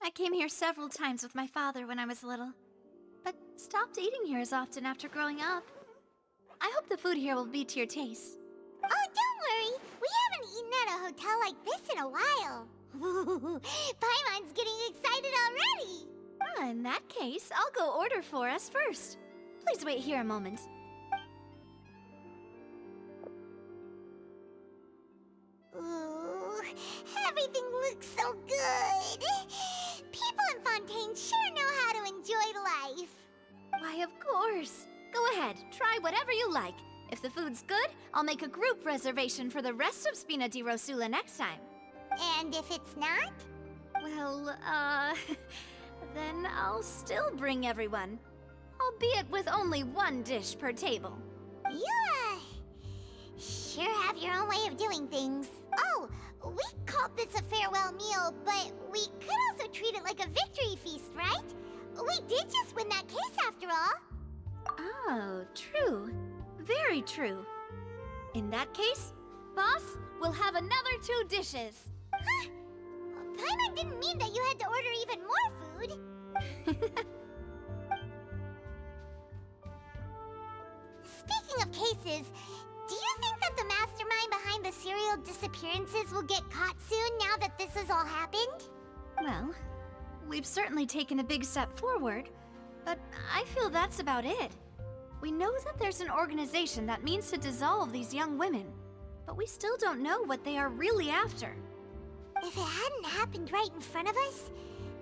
I came here several times with my father when I was little, but stopped eating here as often after growing up. I hope the food here will be to your taste. Oh, don't worry. We haven't eaten at a hotel like this in a while. Paimon's getting excited already. In that case, I'll go order for us first. Please wait here a moment. Ooh, everything looks so good. People in Fontaine sure know how to enjoy life. Why, of course. Go ahead, try whatever you like. If the food's good, I'll make a group reservation for the rest of Spina di Rosula next time. And if it's not? Well, then I'll still bring everyone. Albeit with only one dish per table. You, sure have your own way of doing things. Oh, we called this a farewell meal, but we could also treat it like a victory feast, right? We did just win that case after all. Oh, true. Very true. In that case, boss, we'll have another 2 dishes. Huh? Paimon didn't mean that you had to order even more food. Speaking of cases, do you think that the mastermind behind the serial disappearances will get caught soon now that this has all happened? Well, we've certainly taken a big step forward, but I feel that's about it. We know that there's an organization that means to dissolve these young women, but we still don't know what they are really after. If it hadn't happened right in front of us,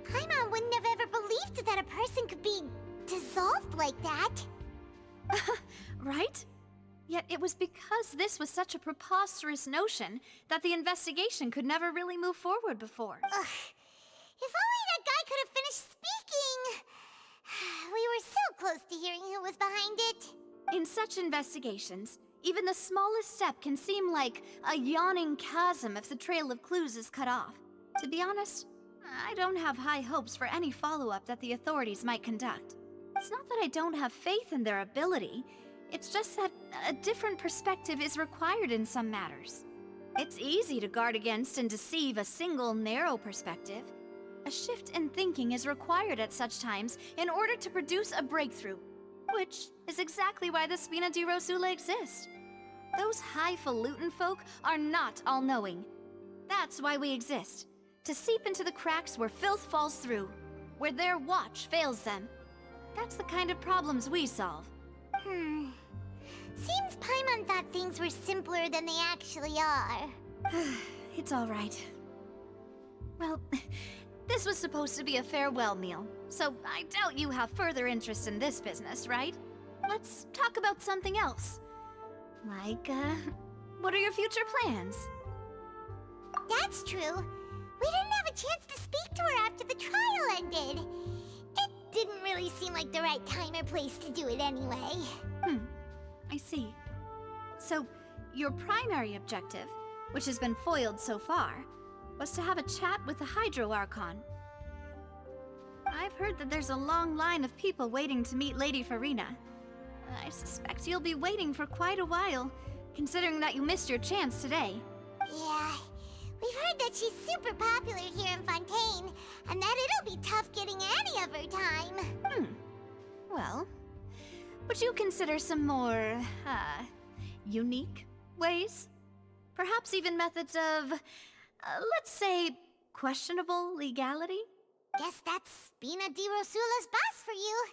Paimon wouldn't have ever believed that a person could be dissolved like that. Right? Yet it was because this was such a preposterous notion that the investigation could never really move forward before. Ugh. If only that guy could have finished speaking! We were so close to hearing who was behind it. In such investigations, even the smallest step can seem like a yawning chasm if the trail of clues is cut off. To be honest, I don't have high hopes for any follow-up that the authorities might conduct. It's not that I don't have faith in their ability, it's just that a different perspective is required in some matters. It's easy to guard against and deceive a single narrow perspective. A shift in thinking is required at such times in order to produce a breakthrough, which is exactly why the Spina di Rosula exists. Those highfalutin folk are not all-knowing. That's why we exist, to seep into the cracks where filth falls through, where their watch fails them. That's the kind of problems we solve. Seems Paimon thought things were simpler than they actually are. It's all right. Well, this was supposed to be a farewell meal, so I doubt you have further interest in this business, right? Let's talk about something else. Like, what are your future plans? That's true. We didn't have a chance to speak to her after the trial ended. It didn't really seem like the right time or place to do it anyway. I see. So, your primary objective, which has been foiled so far, was to have a chat with the Hydro Archon. I've heard that there's a long line of people waiting to meet Lady Farina. I suspect you'll be waiting for quite a while, considering that you missed your chance today. Yeah, we've heard that she's super popular here in Fontaine, and that it'll be tough getting any of her time. Well, would you consider some more, unique ways? Perhaps even methods of, let's say, questionable legality? Guess that's Spina di Rosula's boss for you.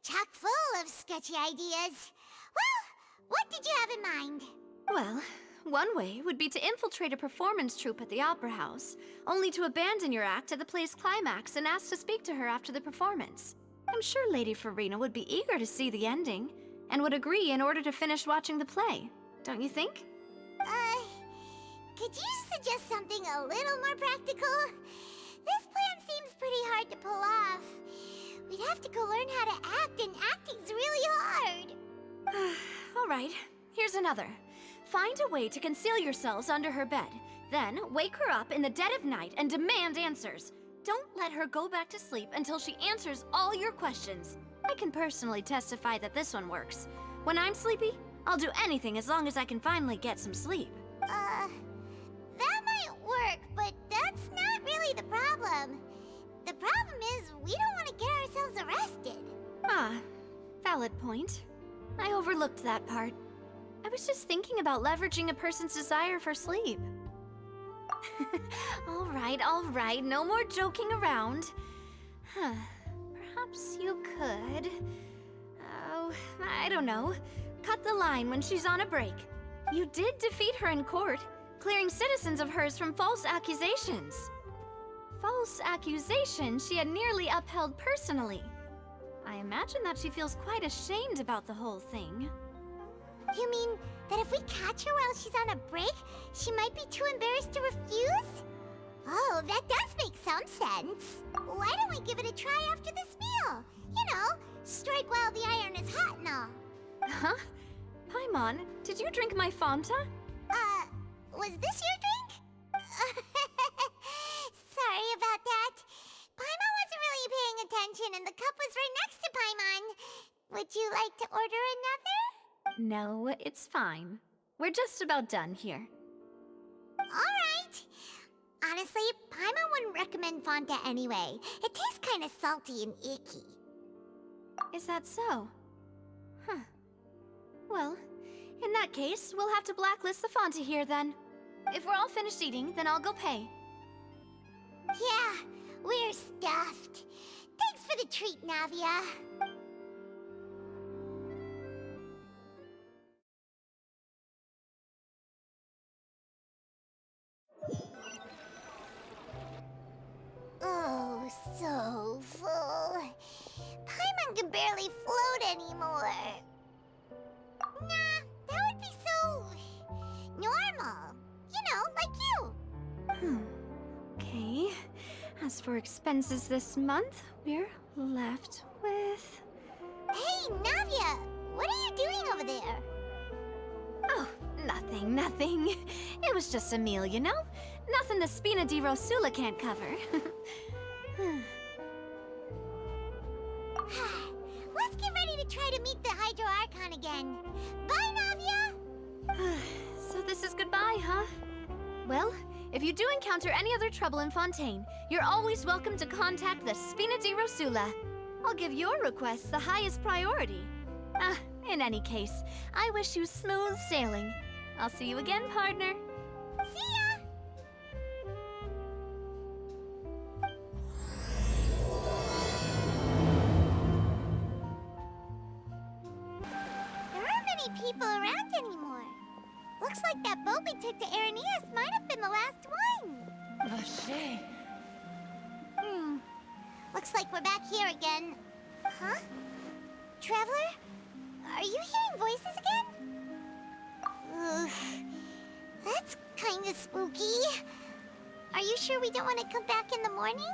Chock full of sketchy ideas. Well, what did you have in mind? Well, one way would be to infiltrate a performance troupe at the Opera House, only to abandon your act at the play's climax and ask to speak to her after the performance. I'm sure Lady Farina would be eager to see the ending, and would agree in order to finish watching the play, don't you think? Could you suggest something a little more practical? This plan seems pretty hard to pull off. We'd have to go learn how to act, and acting's really hard. All right, here's another. Find a way to conceal yourselves under her bed. Then wake her up in the dead of night and demand answers. Don't let her go back to sleep until she answers all your questions. I can personally testify that this one works. When I'm sleepy, I'll do anything as long as I can finally get some sleep. That might work, but that's not really the problem. The problem Valid point. I overlooked that part. I was just thinking about leveraging a person's desire for sleep. All right, no more joking around. Perhaps you could... Oh, I don't know. Cut the line when she's on a break. You did defeat her in court, clearing citizens of hers from false accusations. False accusations she had nearly upheld personally. I imagine that she feels quite ashamed about the whole thing. You mean that if we catch her while she's on a break, she might be too embarrassed to refuse? Oh, that does make some sense. Why don't we give it a try after this meal? You know, strike while the iron is hot and all. Huh? Paimon, did you drink my Fanta? Was this your drink? Sorry about that. Paimon wasn't really paying attention and the cup was right next to Paimon. Would you like to order another? No, it's fine. We're just about done here. Alright. Honestly, Paimon wouldn't recommend Fanta anyway. It tastes kind of salty and icky. Is that so? Huh. Well, in that case, we'll have to blacklist the Fanta here then. If we're all finished eating, then I'll go pay. Yeah, we're stuffed. Thanks for the treat, Navia. Oh, so full. Paimon can barely float anymore. Nah, that would be so... normal. You know, like you. Okay. As for expenses this month, we're left with... Hey, Navia! What are you doing over there? Oh, nothing. It was just a meal, you know? Nothing the Spina di Rosula can't cover. Let's get ready to try to meet the Hydro Archon again. Bye, Navia! So this is goodbye, huh? Well, if you do encounter any other trouble in Fontaine, you're always welcome to contact the Spina di Rosula. I'll give your request the highest priority. In any case, I wish you smooth sailing. I'll see you again, partner. See ya! There aren't many people around anymore. Looks like that boat we took to Araneas might have been the last one. Vache. Looks like we're back here again. Huh? Traveler? Are you hearing voices again? Ugh. That's kinda spooky. Are you sure we don't want to come back in the morning?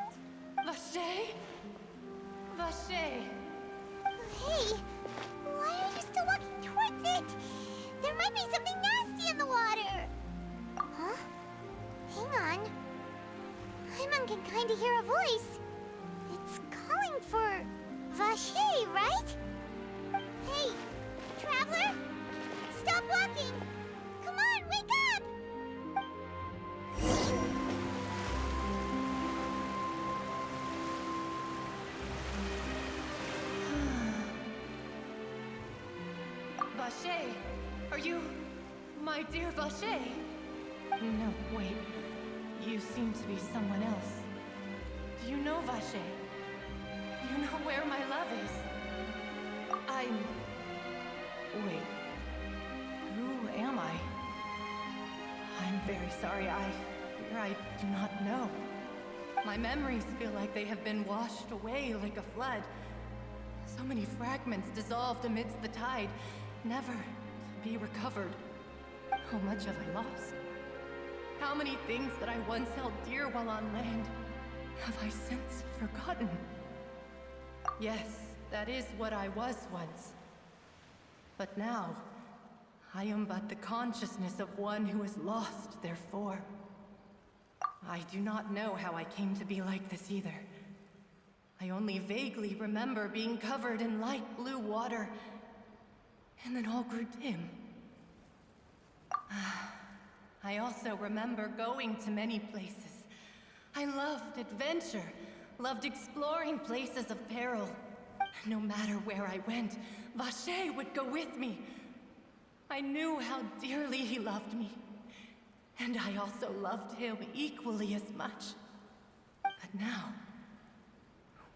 Vache. Vache. Hey, why are you still walking towards it? There might be something nasty in the water. Huh? Hang on. Paimon can kinda hear a voice. It's calling for Vache, right? Hey, Traveler! Stop walking! Come on, wake up! Vache. Are you... my dear Vache? No, wait. You seem to be someone else. Do you know Vache? You know where my love is? Wait. Who am I? I'm very sorry. I fear I do not know. My memories feel like they have been washed away like a flood. So many fragments dissolved amidst the tide, never to be recovered. How much have I lost? How many things that I once held dear while on land have I since forgotten? Yes, that is what I was once. But now, I am but the consciousness of one who is lost, therefore. I do not know how I came to be like this either. I only vaguely remember being covered in light blue water, and then all grew dim. I also remember going to many places. I loved adventure, loved exploring places of peril. No matter where I went, Vacher would go with me. I knew how dearly he loved me. And I also loved him equally as much. But now,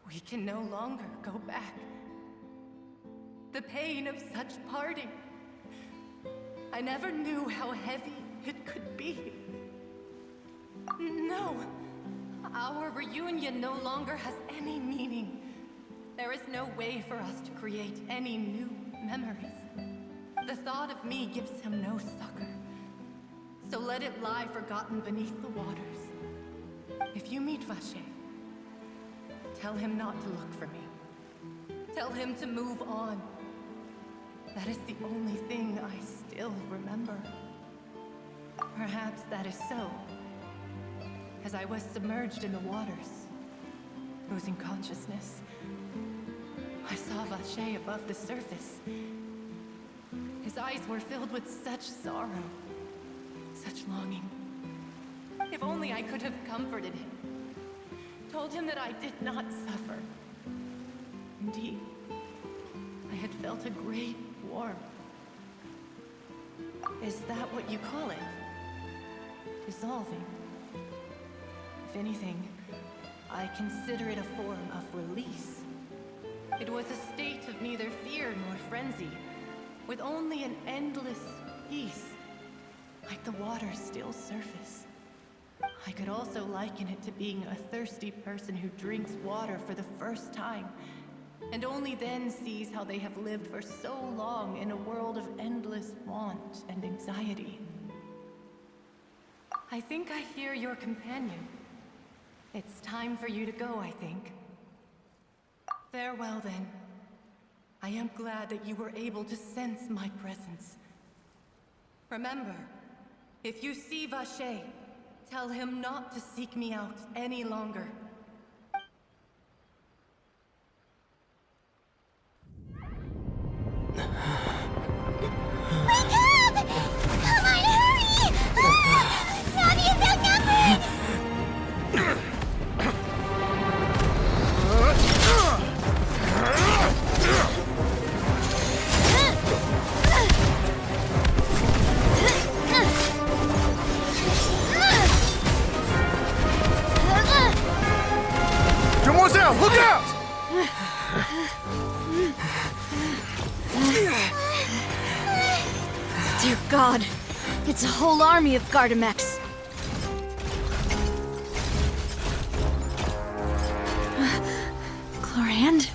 we can no longer go back. The pain of such parting. I never knew how heavy it could be. No, our reunion no longer has any meaning. There is no way for us to create any new memories. The thought of me gives him no succor. So let it lie forgotten beneath the waters. If you meet Vacher, tell him not to look for me. Tell him to move on. That is the only thing I still remember. Perhaps that is so. As I was submerged in the waters, losing consciousness, I saw Vacher above the surface. His eyes were filled with such sorrow, such longing. If only I could have comforted him, told him that I did not suffer. Indeed, I had felt a great warmth. Is that what you call it? Dissolving? If anything, I consider it a form of release. It was a state of neither fear nor frenzy, with only an endless peace, like the water's still surface. I could also liken it to being a thirsty person who drinks water for the first time, and only then sees how they have lived for so long in a world of endless want and anxiety. I think I hear your companion. It's time for you to go, I think. Farewell, then. I am glad that you were able to sense my presence. Remember, if you see Vacher, tell him not to seek me out any longer. Wake up! Come on, hurry! Navi is outnumbered! Demoiselle, look out! Dear God, it's a whole army of Gardamex. Chlorand?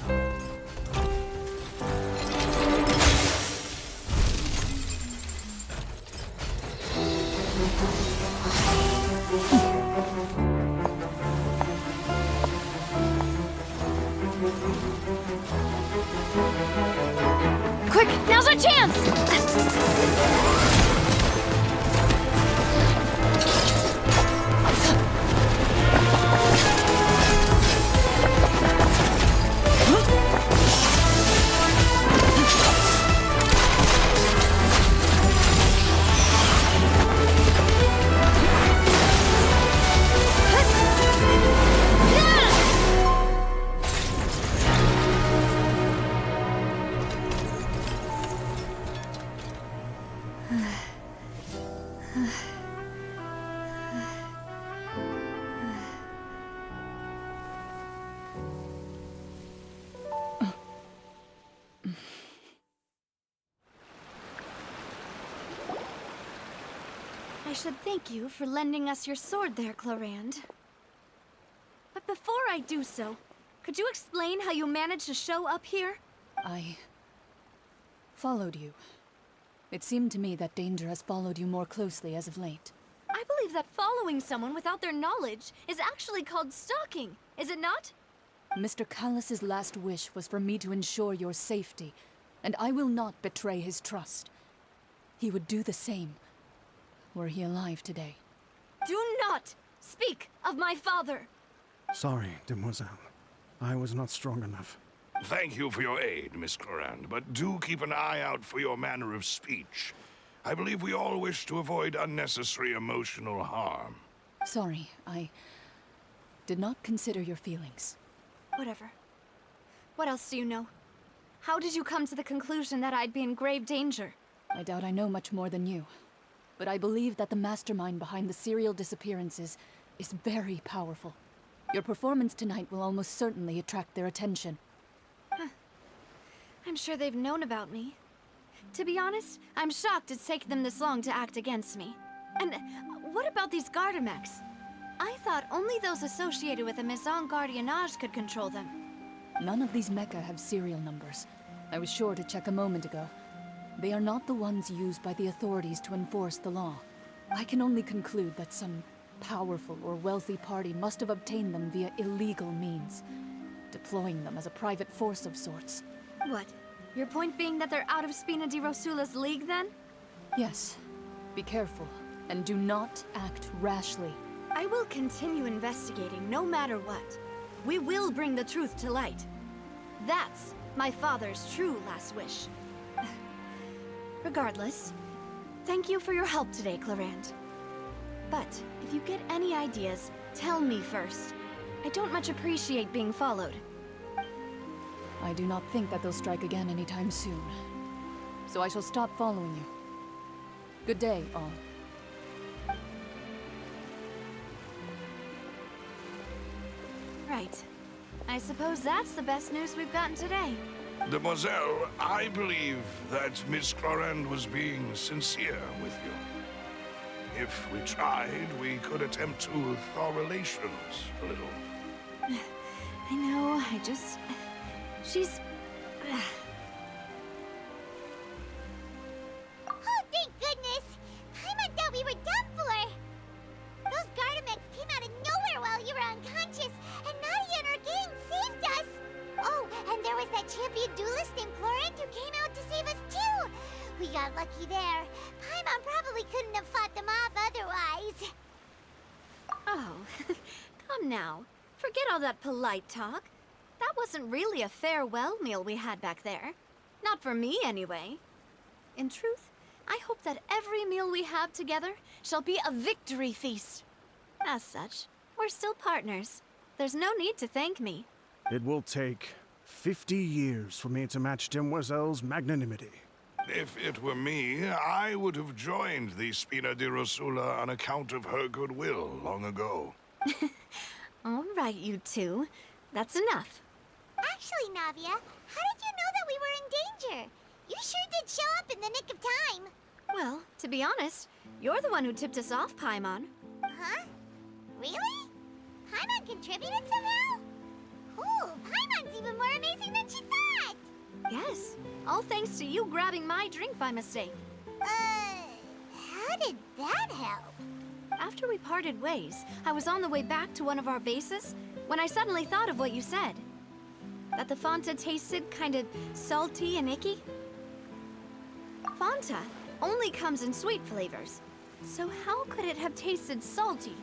Quick, now's our chance! I should thank you for lending us your sword there, Chlorand. But before I do so, could you explain how you managed to show up here? I followed you. It seemed to me that danger has followed you more closely as of late. I believe that following someone without their knowledge is actually called stalking, is it not? Mr. Callus's last wish was for me to ensure your safety, and I will not betray his trust. He would do the same, were he alive today. Do not speak of my father! Sorry, Demoiselle. I was not strong enough. Thank you for your aid, Miss Clorand, but do keep an eye out for your manner of speech. I believe we all wish to avoid unnecessary emotional harm. Sorry, I did not consider your feelings. Whatever. What else do you know? How did you come to the conclusion that I'd be in grave danger? I doubt I know much more than you. But I believe that the mastermind behind the serial disappearances is very powerful. Your performance tonight will almost certainly attract their attention. I'm sure they've known about me. To be honest, I'm shocked it's taken them this long to act against me. And what about these Gardamex? I thought only those associated with a Maison Gardiennage could control them. None of these mecha have serial numbers. I was sure to check a moment ago. They are not the ones used by the authorities to enforce the law. I can only conclude that some powerful or wealthy party must have obtained them via illegal means, deploying them as a private force of sorts. What? Your point being that they're out of Spina di Rosula's league, then? Yes. Be careful, and do not act rashly. I will continue investigating no matter what. We will bring the truth to light. That's my father's true last wish. Regardless, thank you for your help today, Clarant. But if you get any ideas, tell me first. I don't much appreciate being followed. I do not think that they'll strike again anytime soon. So I shall stop following you. Good day, all. Right. I suppose that's the best news we've gotten today. Demoiselle, I believe that Miss Clorand was being sincere with you. If we tried, we could attempt to thaw relations a little. I know, she's... Oh, thank goodness! Paimon thought we were done for! Those Gardamex came out of nowhere while you were unconscious, and Nadia and her gang saved us! Oh, and there was that champion duelist named Clorant who came out to save us too! We got lucky there. Paimon probably couldn't have fought them off otherwise. Oh, come now. Forget all that polite talk. That wasn't really a farewell meal we had back there. Not for me, anyway. In truth, I hope that every meal we have together shall be a victory feast. As such, we're still partners. There's no need to thank me. It will take 50 years for me to match Demoiselle's magnanimity. If it were me, I would have joined the Spina di Rosula on account of her goodwill long ago. All right, you two. That's enough. Actually, Navia, how did you know that we were in danger? You sure did show up in the nick of time. Well, to be honest, you're the one who tipped us off, Paimon. Huh? Really? Paimon contributed somehow? Cool, Paimon's even more amazing than she thought! Yes, all thanks to you grabbing my drink by mistake. How did that help? After we parted ways, I was on the way back to one of our bases when I suddenly thought of what you said. That the Fanta tasted kind of salty and icky. Fanta only comes in sweet flavors, so how could it have tasted salty?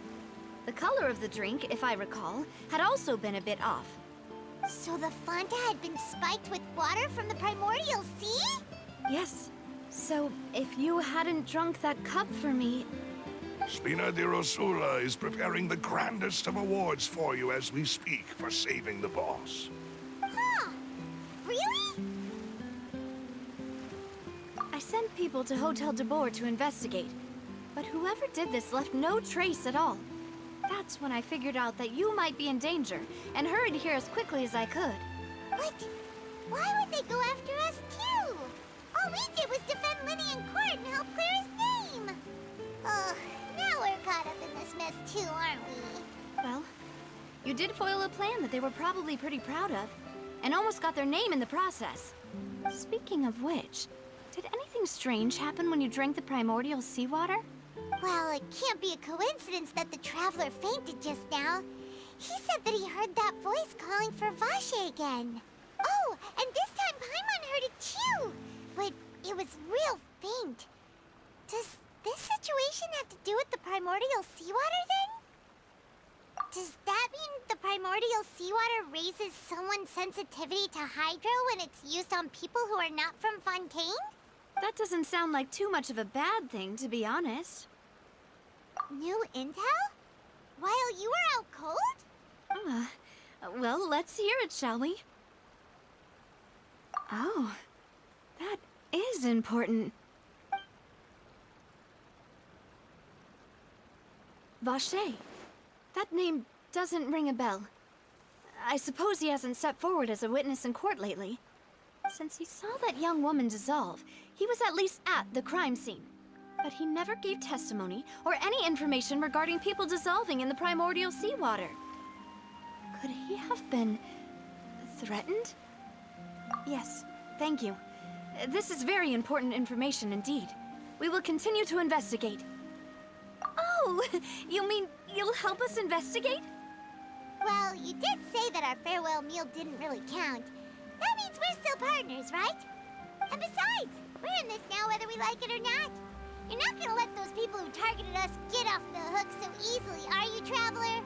The color of the drink, if I recall, had also been a bit off. So the Fanta had been spiked with water from the primordial sea? Yes, so if you hadn't drunk that cup for me... Spina di Rosula is preparing the grandest of awards for you as we speak for saving the boss. Huh? Really? I sent people to Hotel de Boer to investigate, but whoever did this left no trace at all. That's when I figured out that you might be in danger, and hurried here as quickly as I could. What? Why would they go after us too? All we did was defend Linny in court and help clear his name. Ugh, now we're caught up in this mess too, aren't we? Well, you did foil a plan that they were probably pretty proud of, and almost got their name in the process. Speaking of which, did anything strange happen when you drank the primordial seawater? Well, it can't be a coincidence that the traveler fainted just now. He said that he heard that voice calling for Vache again. Oh, and this time Paimon heard it too, but it was real faint. Does this situation have to do with the primordial seawater then? Does that mean the primordial seawater raises someone's sensitivity to hydro when it's used on people who are not from Fontaine? That doesn't sound like too much of a bad thing, to be honest. New intel? While you were out cold? Well, let's hear it, shall we? Oh, that is important. Vache. That name doesn't ring a bell. I suppose he hasn't stepped forward as a witness in court lately. Since he saw that young woman dissolve, he was at least at the crime scene. But he never gave testimony or any information regarding people dissolving in the primordial seawater. Could he have been threatened? Yes, thank you. This is very important information indeed. We will continue to investigate. Oh, you mean you'll help us investigate? Well, you did say that our farewell meal didn't really count. That means we're still partners, right? And besides, we're in this now whether we like it or not. You're not gonna let those people who targeted us get off the hook so easily, are you, Traveler?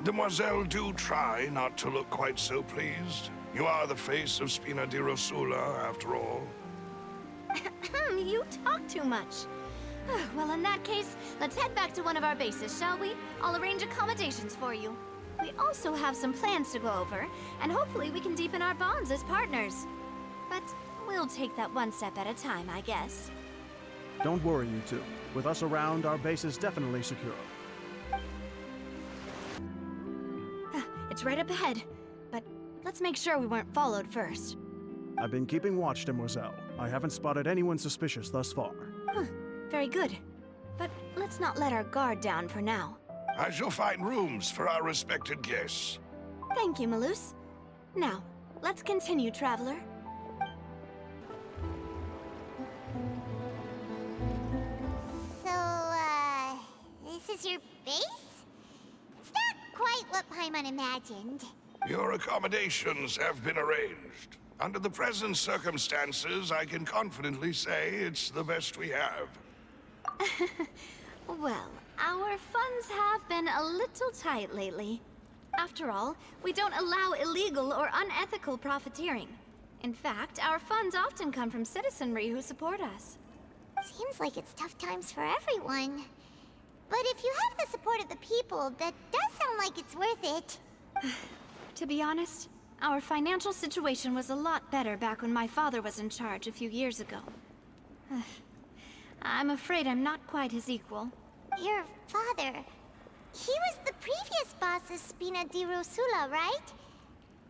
Demoiselle, do try not to look quite so pleased. You are the face of Spina di Rosula, after all. You talk too much. Well, in that case, let's head back to one of our bases, shall we? I'll arrange accommodations for you. We also have some plans to go over, and hopefully we can deepen our bonds as partners. But we'll take that one step at a time, I guess. Don't worry, you two. With us around, our base is definitely secure. It's right up ahead, but let's make sure we weren't followed first. I've been keeping watch, Demoiselle. I haven't spotted anyone suspicious thus far. Very good. But let's not let our guard down for now. I shall find rooms for our respected guests. Thank you, Malus. Now, let's continue, Traveler. So, this is your base? It's not quite what Paimon imagined. Your accommodations have been arranged. Under the present circumstances, I can confidently say it's the best we have. Well, our funds have been a little tight lately. After all, we don't allow illegal or unethical profiteering. In fact, our funds often come from citizenry who support us. Seems like it's tough times for everyone. But if you have the support of the people, that does sound like it's worth it. To be honest, our financial situation was a lot better back when my father was in charge a few years ago. I'm afraid I'm not quite his equal. Your father... he was the previous boss of Spina di Rosula, right?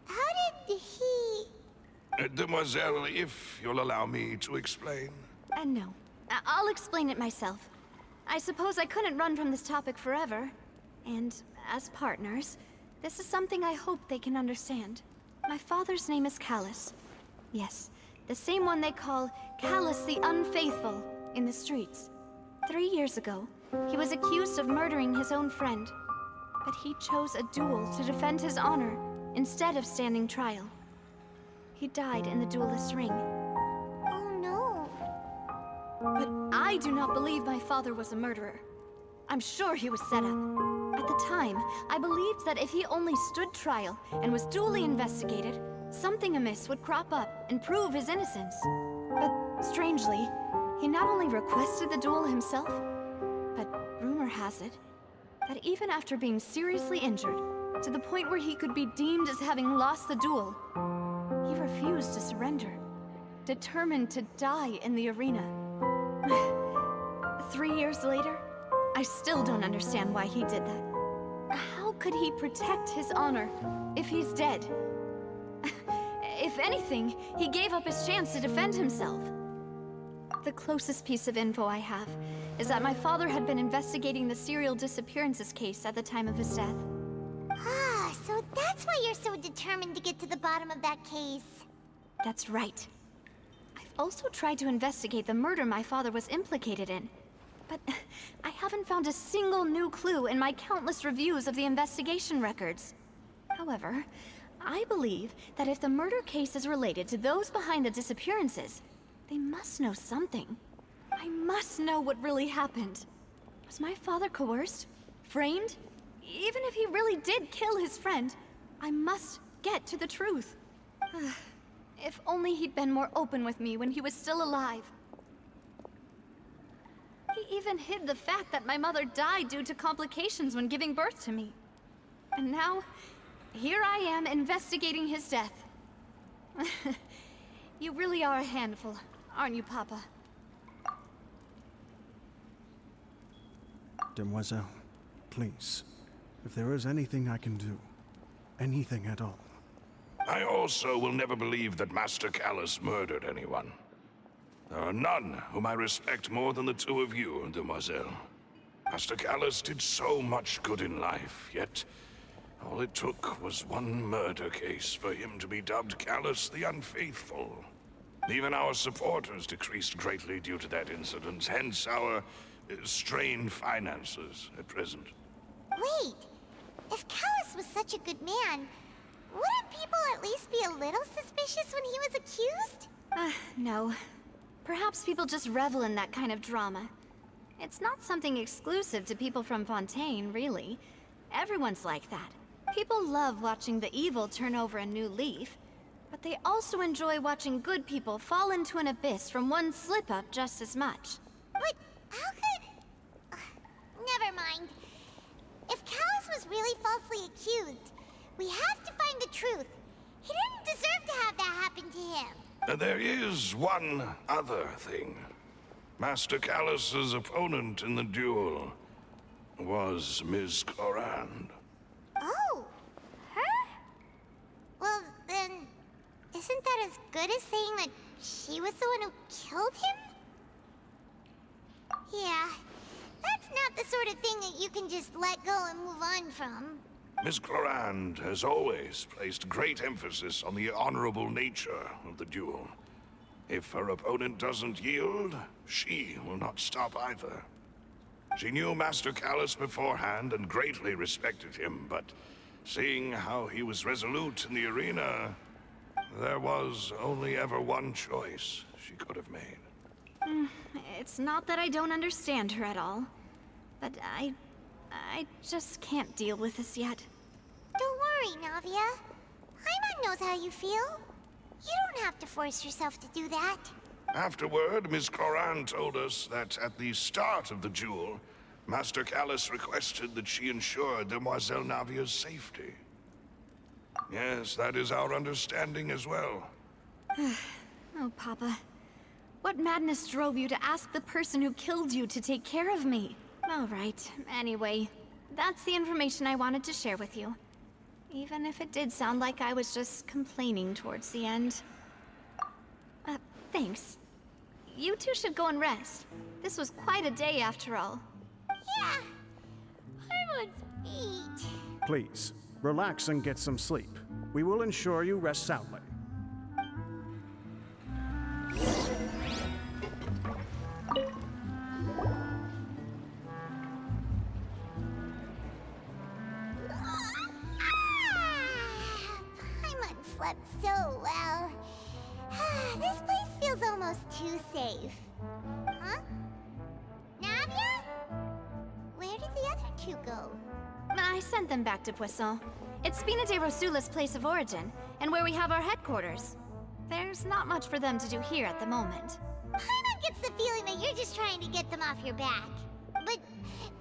How did he... Demoiselle, if you'll allow me to explain. No. I'll explain it myself. I suppose I couldn't run from this topic forever. And as partners, this is something I hope they can understand. My father's name is Callus. Yes, the same one they call Callus the Unfaithful in the streets. 3 years ago, he was accused of murdering his own friend. But he chose a duel to defend his honor instead of standing trial. He died in the duelist's ring. Oh no. But I do not believe my father was a murderer. I'm sure he was set up. At the time, I believed that if he only stood trial and was duly investigated, something amiss would crop up and prove his innocence. But strangely, he not only requested the duel himself, but rumor has it that even after being seriously injured, to the point where he could be deemed as having lost the duel, he refused to surrender, determined to die in the arena. 3 years later, I still don't understand why he did that. How could he protect his honor if he's dead? If anything, he gave up his chance to defend himself. The closest piece of info I have is that my father had been investigating the serial disappearances case at the time of his death. Ah, so that's why you're so determined to get to the bottom of that case. That's right. I've also tried to investigate the murder my father was implicated in. But I haven't found a single new clue in my countless reviews of the investigation records. However, I believe that if the murder case is related to those behind the disappearances, they must know something. I must know what really happened. Was my father coerced? Framed? Even if he really did kill his friend, I must get to the truth. If only he'd been more open with me when he was still alive. He even hid the fact that my mother died due to complications when giving birth to me. And now, here I am investigating his death. You really are a handful, aren't you, Papa? Demoiselle, please, if there is anything I can do, anything at all. I also will never believe that Master Callus murdered anyone. There are none whom I respect more than the two of you, Demoiselle. Master Callus did so much good in life, yet all it took was one murder case for him to be dubbed Callus the Unfaithful. Even our supporters decreased greatly due to that incident, hence our strained finances at present. Wait, if Callus was such a good man, wouldn't people at least be a little suspicious when he was accused? No. Perhaps people just revel in that kind of drama. It's not something exclusive to people from Fontaine, really. Everyone's like that. People love watching the evil turn over a new leaf, but they also enjoy watching good people fall into an abyss from one slip-up just as much. But how could... Never mind. If Callus was really falsely accused, we have to find the truth. He didn't deserve to have that happen to him. There is one other thing. Master Callus's opponent in the duel was Ms. Clorand. Oh, her? Well, then, isn't that as good as saying that she was the one who killed him? Yeah, that's not the sort of thing that you can just let go and move on from. Ms. Clorand has always placed great emphasis on the honorable nature of the duel. If her opponent doesn't yield, she will not stop either. She knew Master Callus beforehand and greatly respected him, but seeing how he was resolute in the arena, there was only ever one choice she could have made. It's not that I don't understand her at all, but I just can't deal with this yet. Don't worry, Navia. Paimon knows how you feel. You don't have to force yourself to do that. Afterward, Ms. Clorand told us that at the start of the duel, Master Callus requested that she ensure Demoiselle Navia's safety. Yes, that is our understanding as well. Oh, Papa. What madness drove you to ask the person who killed you to take care of me? All right, anyway, that's the information I wanted to share with you. Even if it did sound like I was just complaining towards the end. Thanks. You two should go and rest. This was quite a day after all. Yeah. Paimon's beat. Please, relax and get some sleep. We will ensure you rest soundly. Paimon slept so well. This place feels almost too safe. Huh? Navia? Where did the other two go? I sent them back to Poisson. It's Spina de Rosula's place of origin, and where we have our headquarters. There's not much for them to do here at the moment. Paimon gets the feeling that you're just trying to get them off your back. But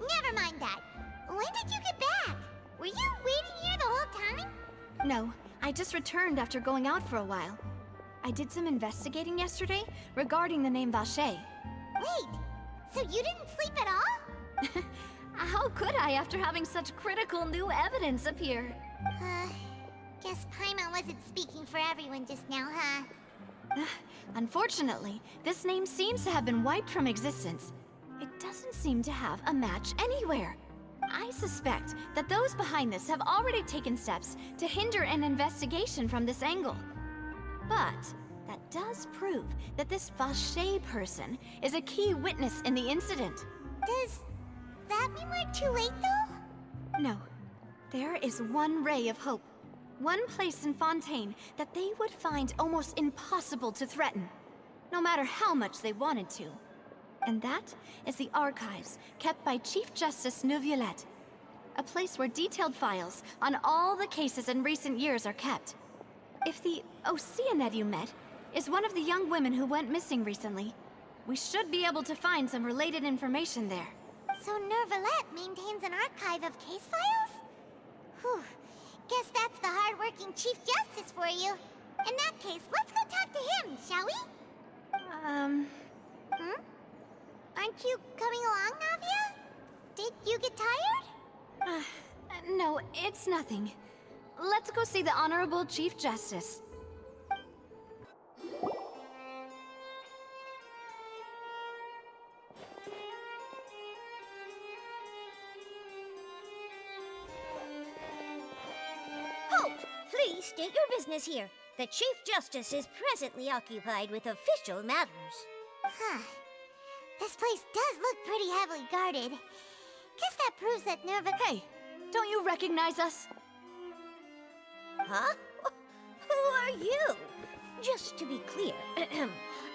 never mind that. When did you get back? Were you waiting here the whole time? No, I just returned after going out for a while. I did some investigating yesterday regarding the name Vacher. Wait, so you didn't sleep at all? How could I after having such critical new evidence appear? Guess Paimon wasn't speaking for everyone just now, huh? Unfortunately, this name seems to have been wiped from existence. It doesn't seem to have a match anywhere. I suspect that those behind this have already taken steps to hinder an investigation from this angle. But that does prove that this Vacher person is a key witness in the incident. Does that mean we're too late, though? No. There is one ray of hope. One place in Fontaine that they would find almost impossible to threaten, no matter how much they wanted to. And that is the archives kept by Chief Justice Neuvillette, a place where detailed files on all the cases in recent years are kept. If the Oceanid you met is one of the young women who went missing recently, we should be able to find some related information there. So Neuvillette maintains an archive of case files? Whew. Guess that's the hard-working Chief Justice for you. In that case, let's go talk to him, shall we? Aren't you coming along, Navia? Did you get tired? No, it's nothing. Let's go see the Honorable Chief Justice. Halt! Please state your business here. The Chief Justice is presently occupied with official matters. Huh. This place does look pretty heavily guarded. Guess that proves that Nerva... Hey, don't you recognize us? Huh? Who are you? Just to be clear,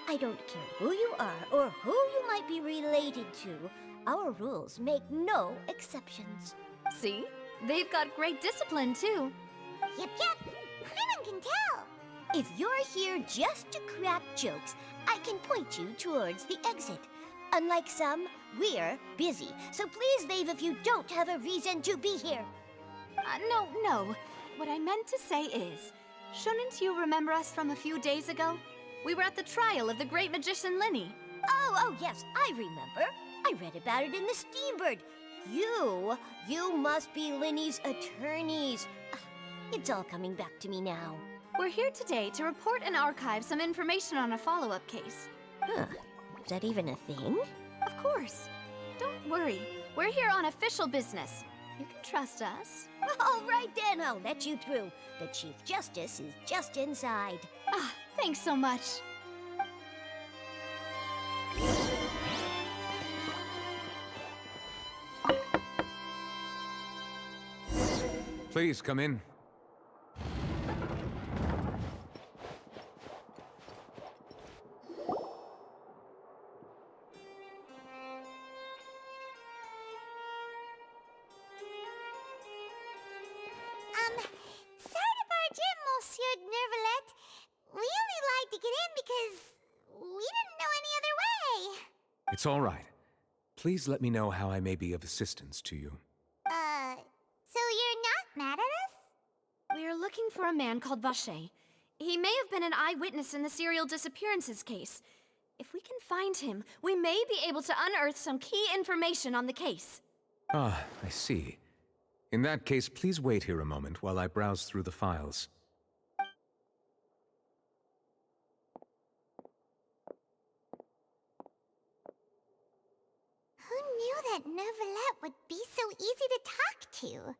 I don't care who you are or who you might be related to. Our rules make no exceptions. See? They've got great discipline, too. Yep. Paimon can tell. If you're here just to crack jokes, I can point you towards the exit. Unlike some, we're busy, so please leave if you don't have a reason to be here. No. What I meant to say is, shouldn't you remember us from a few days ago? We were at the trial of the great magician Linny. Oh, yes, I remember. I read about it in the Steambird. You must be Linny's attorneys. It's all coming back to me now. We're here today to report and archive some information on a follow-up case. Huh. Is that even a thing? Of course. Don't worry. We're here on official business. You can trust us. All right then, I'll let you through. The Chief Justice is just inside. Thanks so much. Please come in. Sorry to barge in, Monsieur Nervalet. We only lied to get in because we didn't know any other way. It's all right. Please let me know how I may be of assistance to you. So you're not mad at us? We're looking for a man called Vache. He may have been an eyewitness in the serial disappearances case. If we can find him, we may be able to unearth some key information on the case. Ah, I see. In that case, please wait here a moment while I browse through the files. Who knew that Nervalet would be so easy to talk to?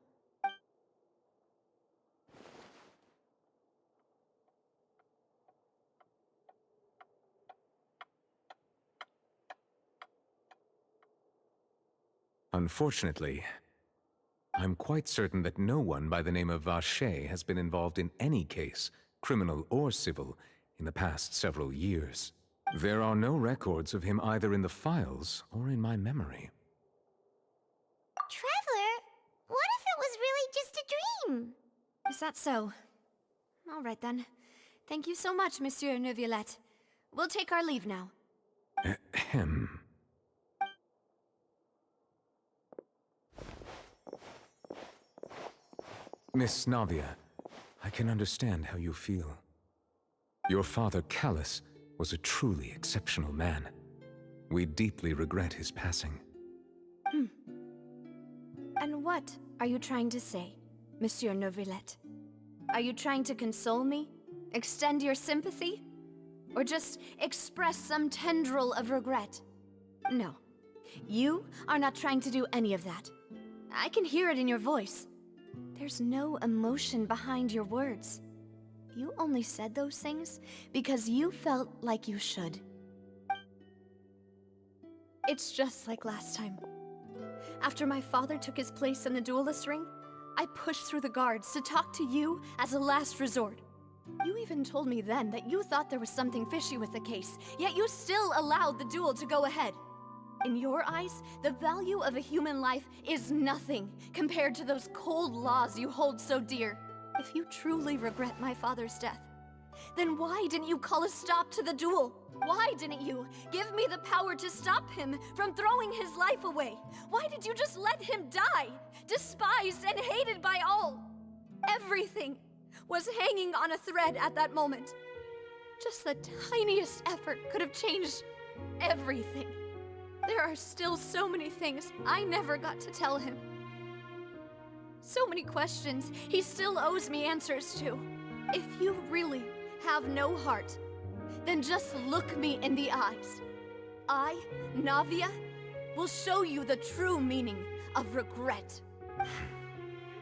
Unfortunately, I'm quite certain that no one by the name of Vache has been involved in any case, criminal or civil, in the past several years. There are no records of him either in the files or in my memory. Traveler, what if it was really just a dream? Is that so? All right then. Thank you so much, Monsieur Neuvillette. We'll take our leave now. Ahem. Miss Navia, I can understand how you feel. Your father, Callus, was a truly exceptional man. We deeply regret his passing. And what are you trying to say, Monsieur Neuvillette? Are you trying to console me? Extend your sympathy? Or just express some tendril of regret? No. You are not trying to do any of that. I can hear it in your voice. There's no emotion behind your words. You only said those things because you felt like you should. It's just like last time. After my father took his place in the duelist ring, I pushed through the guards to talk to you as a last resort. You even told me then that you thought there was something fishy with the case, yet you still allowed the duel to go ahead. In your eyes, the value of a human life is nothing compared to those cold laws you hold so dear. If you truly regret my father's death, then why didn't you call a stop to the duel? Why didn't you give me the power to stop him from throwing his life away? Why did you just let him die, despised and hated by all? Everything was hanging on a thread at that moment. Just the tiniest effort could have changed everything. There are still so many things I never got to tell him. So many questions he still owes me answers to. If you really have no heart, then just look me in the eyes. I, Navia, will show you the true meaning of regret.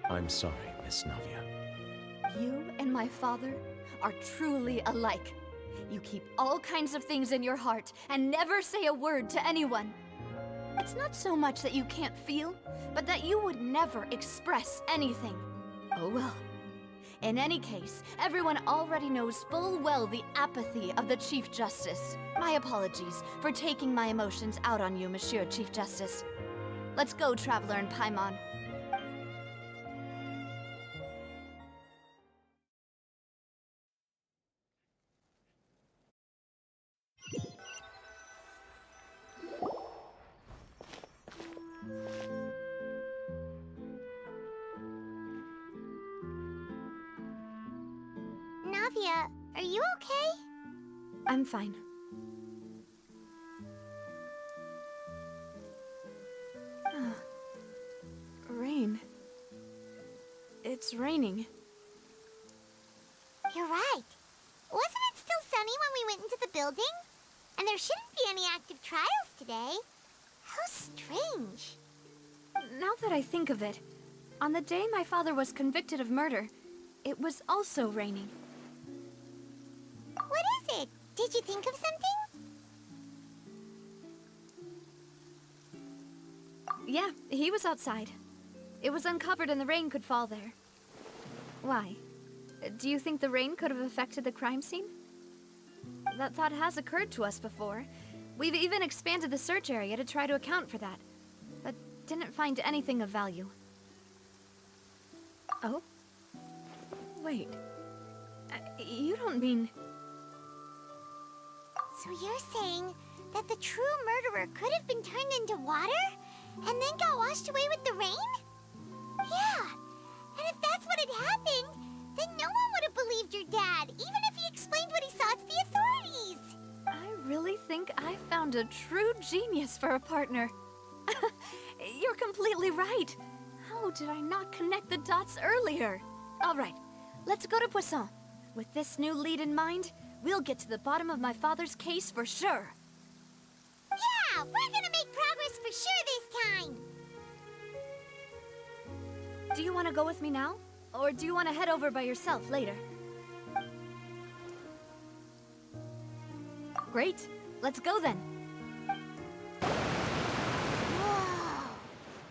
I'm sorry, Miss Navia. You and my father are truly alike. You keep all kinds of things in your heart and never say a word to anyone. It's not so much that you can't feel, but that you would never express anything. Oh well. In any case, everyone already knows full well the apathy of the Chief Justice. My apologies for taking my emotions out on you, Monsieur Chief Justice. Let's go, Traveler and Paimon. Navia, are you okay? I'm fine. Rain. It's raining. You're right. Wasn't it still sunny when we went into the building? And there shouldn't be any active trials today. How strange. Now that I think of it, on the day my father was convicted of murder, it was also raining. What is it? Did you think of something? Yeah, he was outside. It was uncovered and the rain could fall there. Why? Do you think the rain could have affected the crime scene? That thought has occurred to us before. We've even expanded the search area to try to account for that, but didn't find anything of value. Oh? Wait. You don't mean... So you're saying that the true murderer could have been turned into water and then got washed away with the rain? Yeah, and if that's what had happened, then no one would have believed your dad, even if he explained what he saw to the authorities. I really think I found a true genius for a partner. You're completely right. How did I not connect the dots earlier? All right, let's go to Poisson. With this new lead in mind, we'll get to the bottom of my father's case for sure. Yeah, we're gonna make progress for sure this time. Do you want to go with me now? Or do you want to head over by yourself later? Great. Let's go then. Whoa,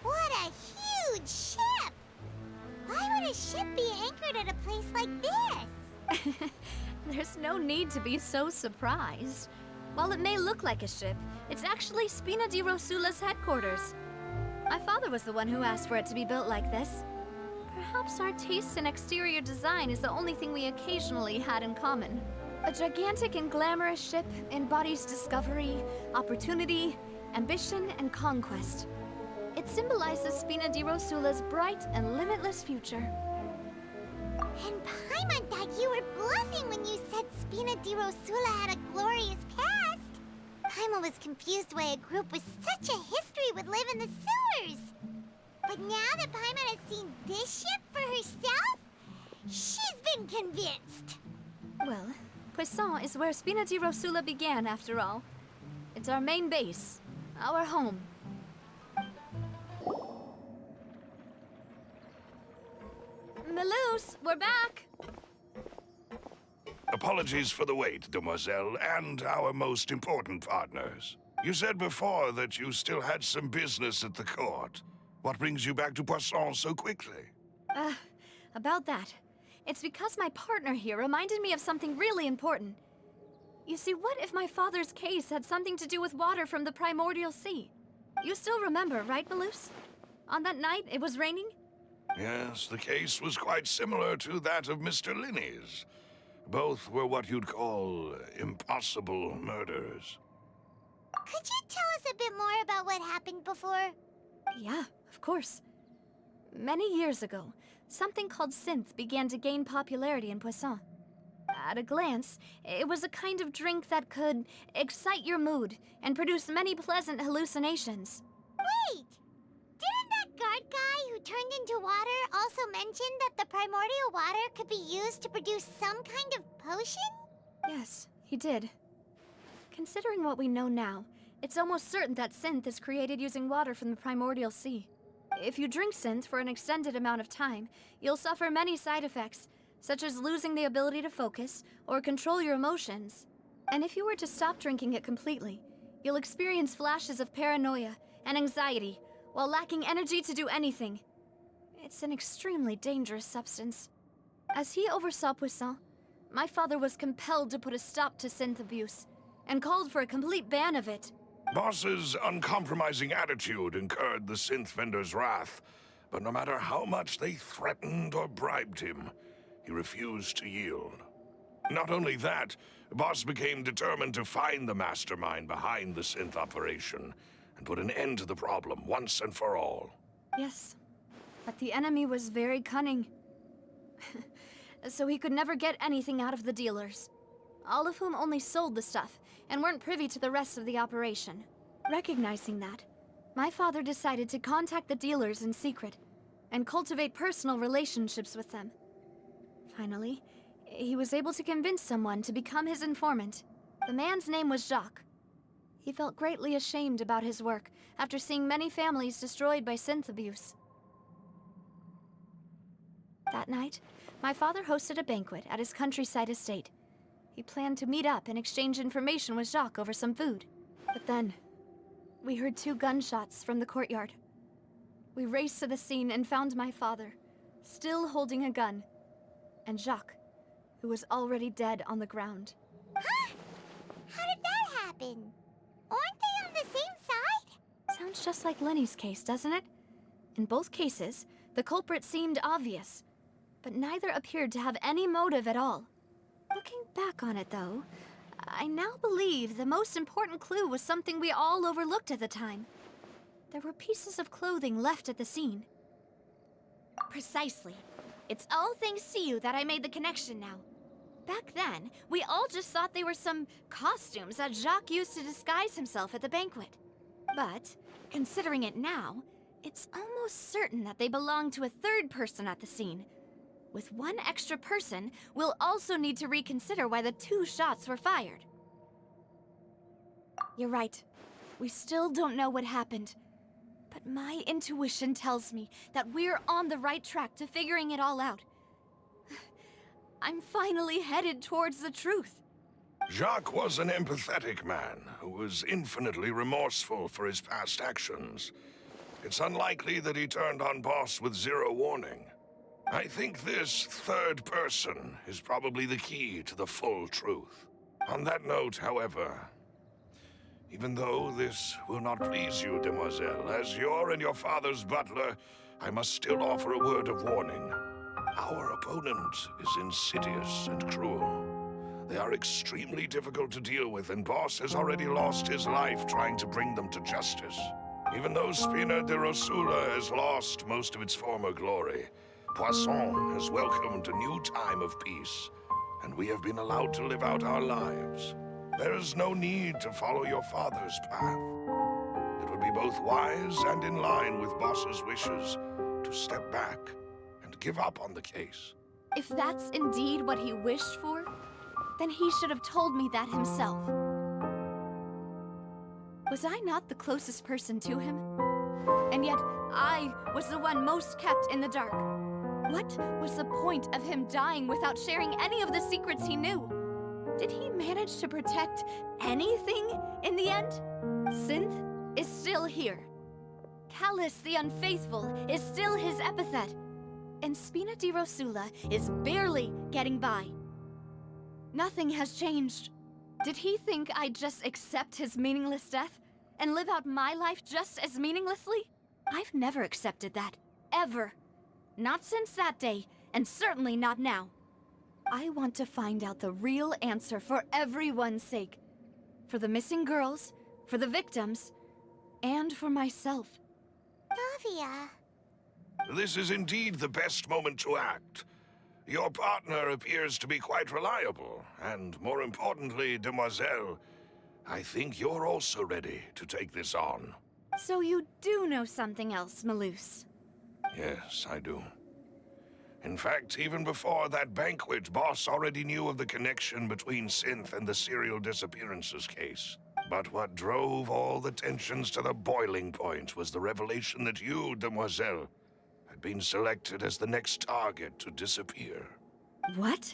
what a huge ship! Why would a ship be anchored at a place like this? There's no need to be so surprised. While it may look like a ship, it's actually Spina di Rosula's headquarters. My father was the one who asked for it to be built like this. Perhaps our taste in exterior design is the only thing we occasionally had in common. A gigantic and glamorous ship embodies discovery, opportunity, ambition, and conquest. It symbolizes Spina di Rosula's bright and limitless future. And Paimon thought you were bluffing when you said Spina di Rosula had a glorious past. Paimon was confused why a group with such a history would live in the sewers. But now that Paimon has seen this ship for herself, she's been convinced. Well, Poisson is where Spina di Rosula began, after all. It's our main base, our home. Melus, we're back! Apologies for the wait, demoiselle, and our most important partners. You said before that you still had some business at the court. What brings you back to Poisson so quickly? About that. It's because my partner here reminded me of something really important. You see, what if my father's case had something to do with water from the primordial sea? You still remember, right, Melus? On that night, it was raining? Yes, the case was quite similar to that of Mr. Linney's. Both were what you'd call impossible murders. Could you tell us a bit more about what happened before? Yeah, of course. Many years ago, something called synth began to gain popularity in Poisson. At a glance, it was a kind of drink that could excite your mood and produce many pleasant hallucinations. Wait! Didn't that guard guy who turned into water also mention that the primordial water could be used to produce some kind of potion? Yes, he did. Considering what we know now, it's almost certain that synth is created using water from the primordial sea. If you drink synth for an extended amount of time, you'll suffer many side effects, such as losing the ability to focus or control your emotions. And if you were to stop drinking it completely, you'll experience flashes of paranoia and anxiety while lacking energy to do anything. It's an extremely dangerous substance. As he oversaw Poisson, my father was compelled to put a stop to synth abuse and called for a complete ban of it. Boss's uncompromising attitude incurred the synth vendor's wrath, but no matter how much they threatened or bribed him, he refused to yield. Not only that, Boss became determined to find the mastermind behind the synth operation and put an end to the problem once and for all. Yes, but the enemy was very cunning. So he could never get anything out of the dealers, all of whom only sold the stuff and weren't privy to the rest of the operation. Recognizing that, my father decided to contact the dealers in secret and cultivate personal relationships with them. Finally, he was able to convince someone to become his informant. The man's name was Jacques. He felt greatly ashamed about his work after seeing many families destroyed by synth abuse. That night, my father hosted a banquet at his countryside estate. He planned to meet up and exchange information with Jacques over some food. But then, we heard 2 gunshots from the courtyard. We raced to the scene and found my father, still holding a gun, and Jacques, who was already dead on the ground. Huh? How did that happen? Aren't they on the same side? Sounds just like Lenny's case, doesn't it? In both cases, the culprit seemed obvious, but neither appeared to have any motive at all. Looking back on it, though, I now believe the most important clue was something we all overlooked at the time. There were pieces of clothing left at the scene. Precisely. It's all thanks to you that I made the connection now. Back then, we all just thought they were some costumes that Jacques used to disguise himself at the banquet. But, considering it now, it's almost certain that they belong to a third person at the scene. With one extra person, we'll also need to reconsider why the 2 shots were fired. You're right. We still don't know what happened. But my intuition tells me that we're on the right track to figuring it all out. I'm finally headed towards the truth. Jacques was an empathetic man who was infinitely remorseful for his past actions. It's unlikely that he turned on Boss with 0 warning. I think this third person is probably the key to the full truth. On that note, however, even though this will not please you, demoiselle, as your and your father's butler, I must still offer a word of warning. Our opponent is insidious and cruel. They are extremely difficult to deal with, and Boss has already lost his life trying to bring them to justice. Even though Spina de Rosula has lost most of its former glory, Poisson has welcomed a new time of peace, and we have been allowed to live out our lives. There is no need to follow your father's path. It would be both wise and in line with Boss's wishes to step back and give up on the case. If that's indeed what he wished for, then he should have told me that himself. Was I not the closest person to him? And yet, I was the one most kept in the dark. What was the point of him dying without sharing any of the secrets he knew? Did he manage to protect anything in the end? Synth is still here. Callus the Unfaithful is still his epithet. And Spina di Rosula is barely getting by. Nothing has changed. Did he think I'd just accept his meaningless death and live out my life just as meaninglessly? I've never accepted that. Ever. Not since that day, and certainly not now. I want to find out the real answer for everyone's sake. For the missing girls, for the victims, and for myself. Navia. this is indeed the best moment to act. Your partner appears to be quite reliable, and more importantly, Demoiselle, I think you're also ready to take this on. So you do know something else, Malus. Yes, I do. In fact, even before that banquet, Boss already knew of the connection between Synth and the serial disappearances case. But what drove all the tensions to the boiling point was the revelation that you, Demoiselle, had been selected as the next target to disappear. What?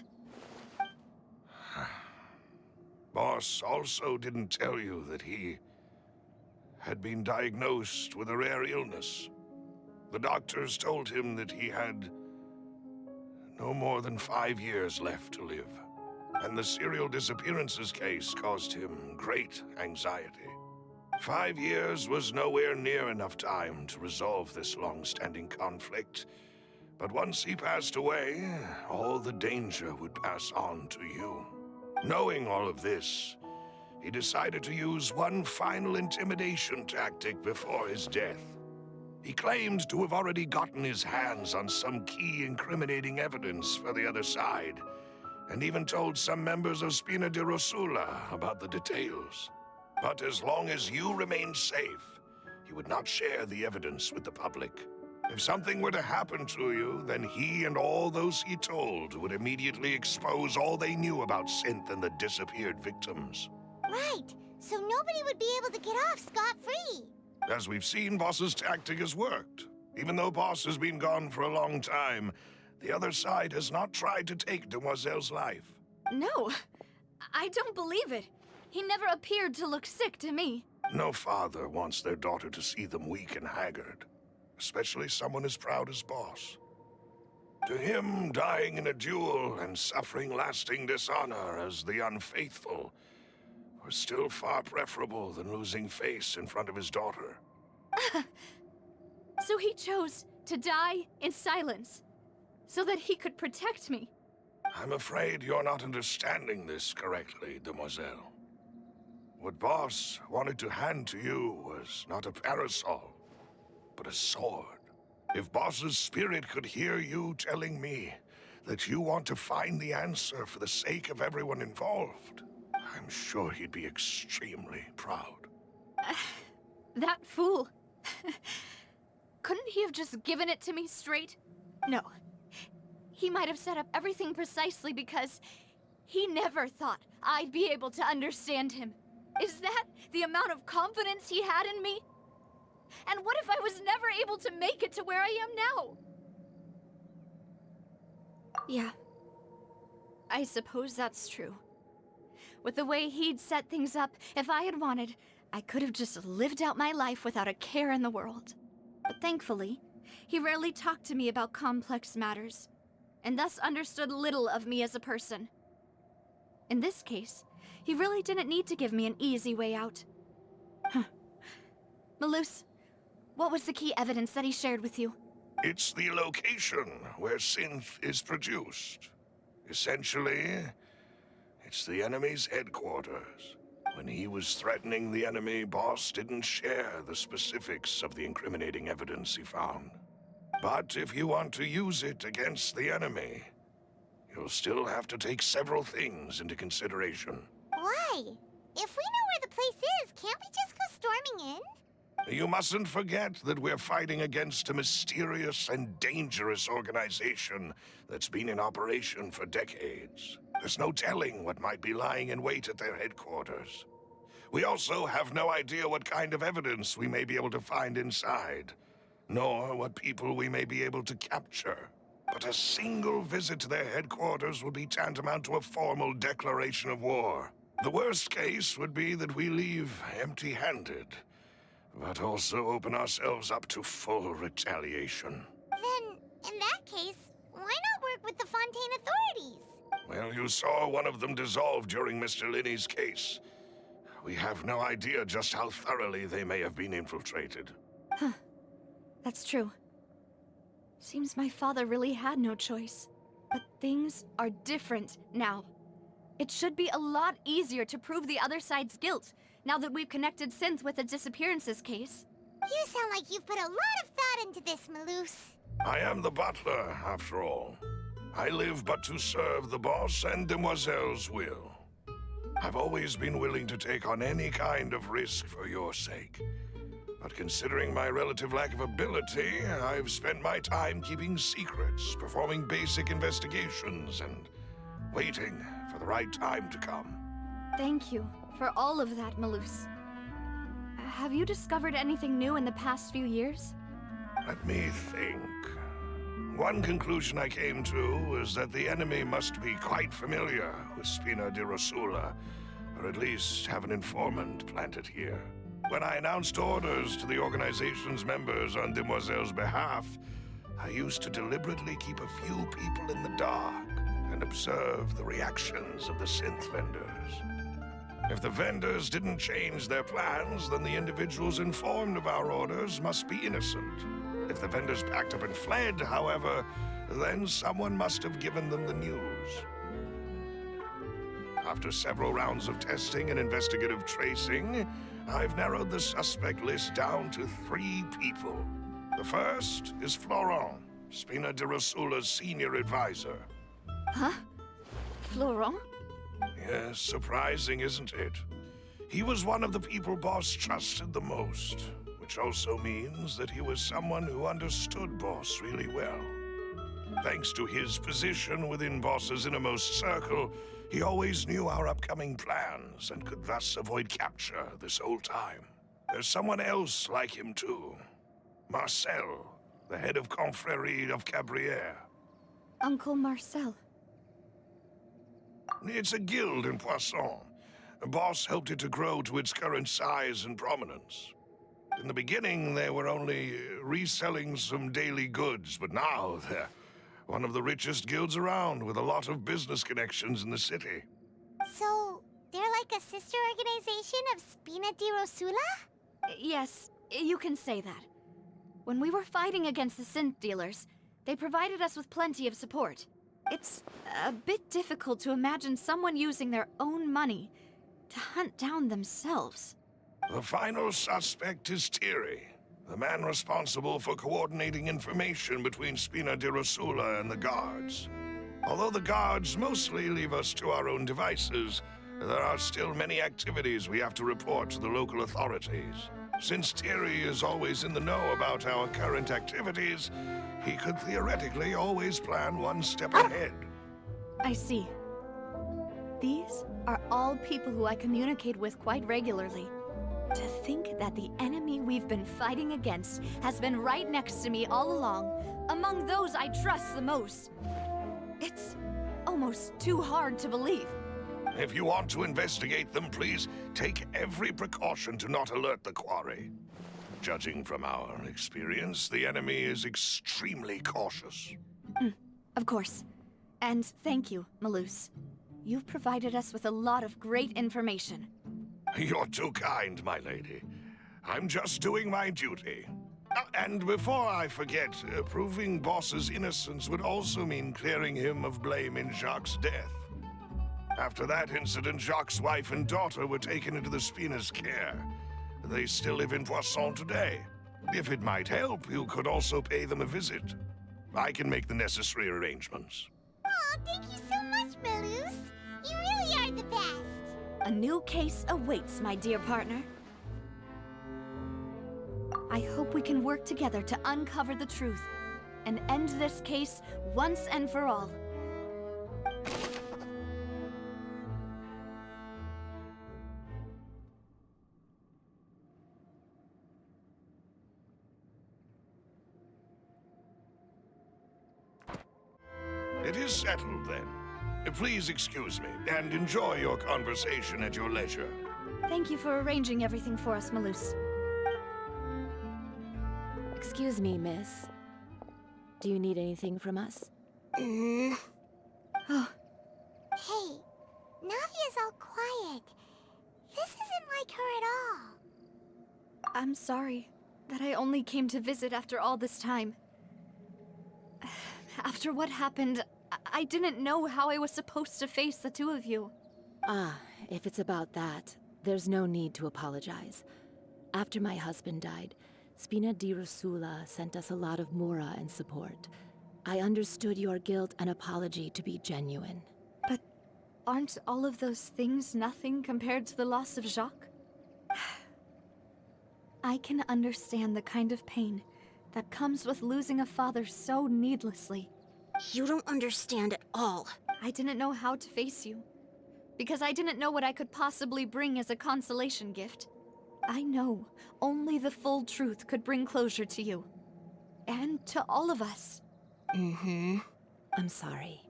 Boss also didn't tell you that he had been diagnosed with a rare illness. The doctors told him that he had no more than 5 years left to live, and the serial disappearances case caused him great anxiety. 5 years was nowhere near enough time to resolve this long-standing conflict, but once he passed away, all the danger would pass on to you. Knowing all of this, he decided to use one final intimidation tactic before his death. He claimed to have already gotten his hands on some key incriminating evidence for the other side, and even told some members of Spina di Rosula about the details. But as long as you remained safe, he would not share the evidence with the public. If something were to happen to you, then he and all those he told would immediately expose all they knew about Synth and the disappeared victims. Right, so nobody would be able to get off scot-free. As we've seen, Boss's tactic has worked. Even though Boss has been gone for a long time, the other side has not tried to take Demoiselle's life. No, I don't believe it. He never appeared to look sick to me. No father wants their daughter to see them weak and haggard, especially someone as proud as Boss. To him, dying in a duel and suffering lasting dishonor as the unfaithful was still far preferable than losing face in front of his daughter. So he chose to die in silence, so that he could protect me. I'm afraid you're not understanding this correctly, Demoiselle. What Boss wanted to hand to you was not a parasol, but a sword. If Boss's spirit could hear you telling me that you want to find the answer for the sake of everyone involved, I'm sure he'd be extremely proud. That fool. Couldn't he have just given it to me straight? No. He might have set up everything precisely because he never thought I'd be able to understand him. Is that the amount of confidence he had in me? And what if I was never able to make it to where I am now? Yeah. I suppose that's true. With the way he'd set things up, if I had wanted, I could have just lived out my life without a care in the world. But thankfully, he rarely talked to me about complex matters, and thus understood little of me as a person. In this case, he really didn't need to give me an easy way out. Malus, what was the key evidence that he shared with you? It's the location where Synth is produced. Essentially, it's the enemy's headquarters. When he was threatening the enemy, Boss didn't share the specifics of the incriminating evidence he found. But if you want to use it against the enemy, you'll still have to take several things into consideration. Why? If we know where the place is, can't we just go storming in? You mustn't forget that we're fighting against a mysterious and dangerous organization that's been in operation for decades. There's no telling what might be lying in wait at their headquarters. We also have no idea what kind of evidence we may be able to find inside, nor what people we may be able to capture. But a single visit to their headquarters would be tantamount to a formal declaration of war. The worst case would be that we leave empty-handed, but also open ourselves up to full retaliation. Then, in that case, why not work with the Fontaine authorities? Well, you saw one of them dissolve during Mr. Linney's case. We have no idea just how thoroughly they may have been infiltrated. Huh. That's true. Seems my father really had no choice. But things are different now. It should be a lot easier to prove the other side's guilt, now that we've connected Synth with the Disappearances case. You sound like you've put a lot of thought into this, Malus. I am the butler, after all. I live but to serve the boss and Demoiselle's will. I've always been willing to take on any kind of risk for your sake. But considering my relative lack of ability, I've spent my time keeping secrets, performing basic investigations, and waiting for the right time to come. Thank you for all of that, Malus. Have you discovered anything new in the past few years? Let me think. One conclusion I came to was that the enemy must be quite familiar with Spina di Rosula, or at least have an informant planted here. When I announced orders to the organization's members on Demoiselle's behalf, I used to deliberately keep a few people in the dark and observe the reactions of the synth vendors. If the vendors didn't change their plans, then the individuals informed of our orders must be innocent. If the vendors packed up and fled, however, then someone must have given them the news. After several rounds of testing and investigative tracing, I've narrowed the suspect list down to 3 people. The first is Florent, Spina di Rosula's senior advisor. Huh? Florent? Yes, surprising, isn't it? He was one of the people Boss trusted the most, which also means that he was someone who understood Boss really well. Thanks to his position within Boss's innermost circle, he always knew our upcoming plans and could thus avoid capture this whole time. There's someone else like him too. Marcel, the head of Confrérie of Cabrières. Uncle Marcel. It's a guild in Poisson. Boss helped it to grow to its current size and prominence. In the beginning, they were only reselling some daily goods, but now they're one of the richest guilds around, with a lot of business connections in the city. So, they're like a sister organization of Spina di Rosula? Yes, you can say that. When we were fighting against the synth dealers, they provided us with plenty of support. It's a bit difficult to imagine someone using their own money to hunt down themselves. The final suspect is Thierry, the man responsible for coordinating information between Spina di Rosula and the guards. Although the guards mostly leave us to our own devices, there are still many activities we have to report to the local authorities. Since Thierry is always in the know about our current activities, he could theoretically always plan one step ahead. I see. These are all people who I communicate with quite regularly. To think that the enemy we've been fighting against has been right next to me all along, among those I trust the most. It's almost too hard to believe. If you want to investigate them, please take every precaution to not alert the quarry. Judging from our experience, the enemy is extremely cautious. Of course. And thank you, Malus. You've provided us with a lot of great information. You're too kind, my lady. I'm just doing my duty. And before I forget, proving Boss's innocence would also mean clearing him of blame in Jacques' death. After that incident, Jacques' wife and daughter were taken into the Spina's care. They still live in Poisson today. If it might help, you could also pay them a visit. I can make the necessary arrangements. Oh, thank you so much, Malus. You really are the best. A new case awaits, my dear partner. I hope we can work together to uncover the truth and end this case once and for all. It is settled, then. Please excuse me, and enjoy your conversation at your leisure. Thank you for arranging everything for us, Malus. Excuse me, miss. Do you need anything from us? Oh, Hey, Navia's all quiet. This isn't like her at all. I'm sorry that I only came to visit after all this time. After what happened, I didn't know how I was supposed to face the two of you. Ah, if it's about that, there's no need to apologize. After my husband died, Spina di Rusula sent us a lot of Mora and support. I understood your guilt and apology to be genuine. But aren't all of those things nothing compared to the loss of Jacques? I can understand the kind of pain that comes with losing a father so needlessly. You don't understand at all. I didn't know how to face you, because I didn't know what I could possibly bring as a consolation gift. I know only the full truth could bring closure to you. And to all of us. I'm sorry.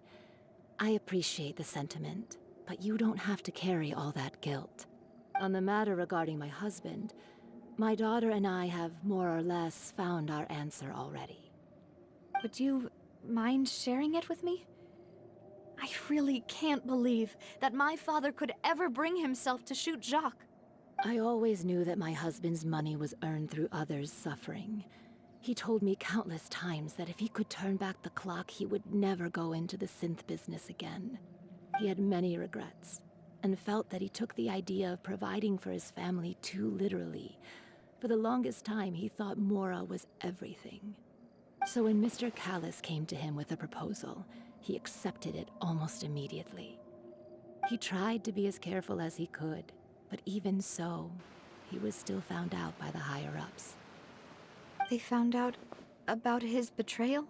I appreciate the sentiment, but you don't have to carry all that guilt. On the matter regarding my husband, my daughter and I have more or less found our answer already. Would you mind sharing it with me? I really can't believe that my father could ever bring himself to shoot Jacques. I always knew that my husband's money was earned through others' suffering. He told me countless times that if he could turn back the clock, he would never go into the synth business again. He had many regrets, and felt that he took the idea of providing for his family too literally. For the longest time, he thought Mora was everything. So when Mr. Callis came to him with a proposal, he accepted it almost immediately. He tried to be as careful as he could, but even so, he was still found out by the higher-ups. They found out about his betrayal?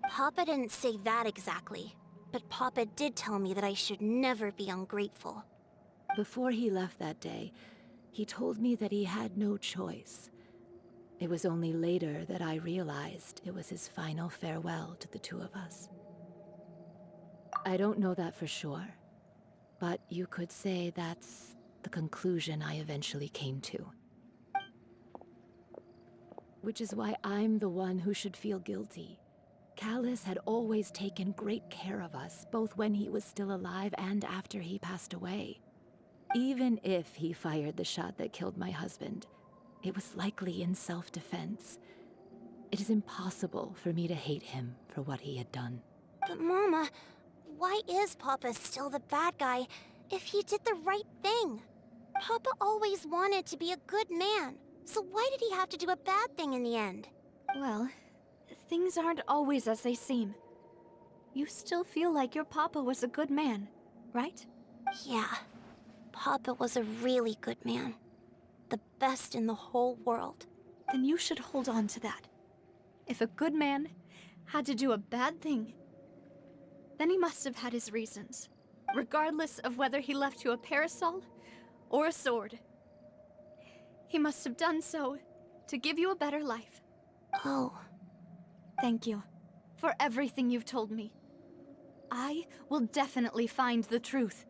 Papa didn't say that exactly, but Papa did tell me that I should never be ungrateful. Before he left that day, he told me that he had no choice. It was only later that I realized it was his final farewell to the two of us. I don't know that for sure, but you could say that's the conclusion I eventually came to. Which is why I'm the one who should feel guilty. Callis had always taken great care of us, both when he was still alive and after he passed away. Even if he fired the shot that killed my husband, it was likely in self-defense. It is impossible for me to hate him for what he had done. But Mama, why is Papa still the bad guy if he did the right thing? Papa always wanted to be a good man, so why did he have to do a bad thing in the end? Well, things aren't always as they seem. You still feel like your papa was a good man, right? Yeah, Papa was a really good man. The best in the whole world. Then you should hold on to that. If a good man had to do a bad thing, then he must have had his reasons, regardless of whether he left you a parasol or a sword. He must have done so to give you a better life. Oh. Thank you for everything you've told me. I will definitely find the truth.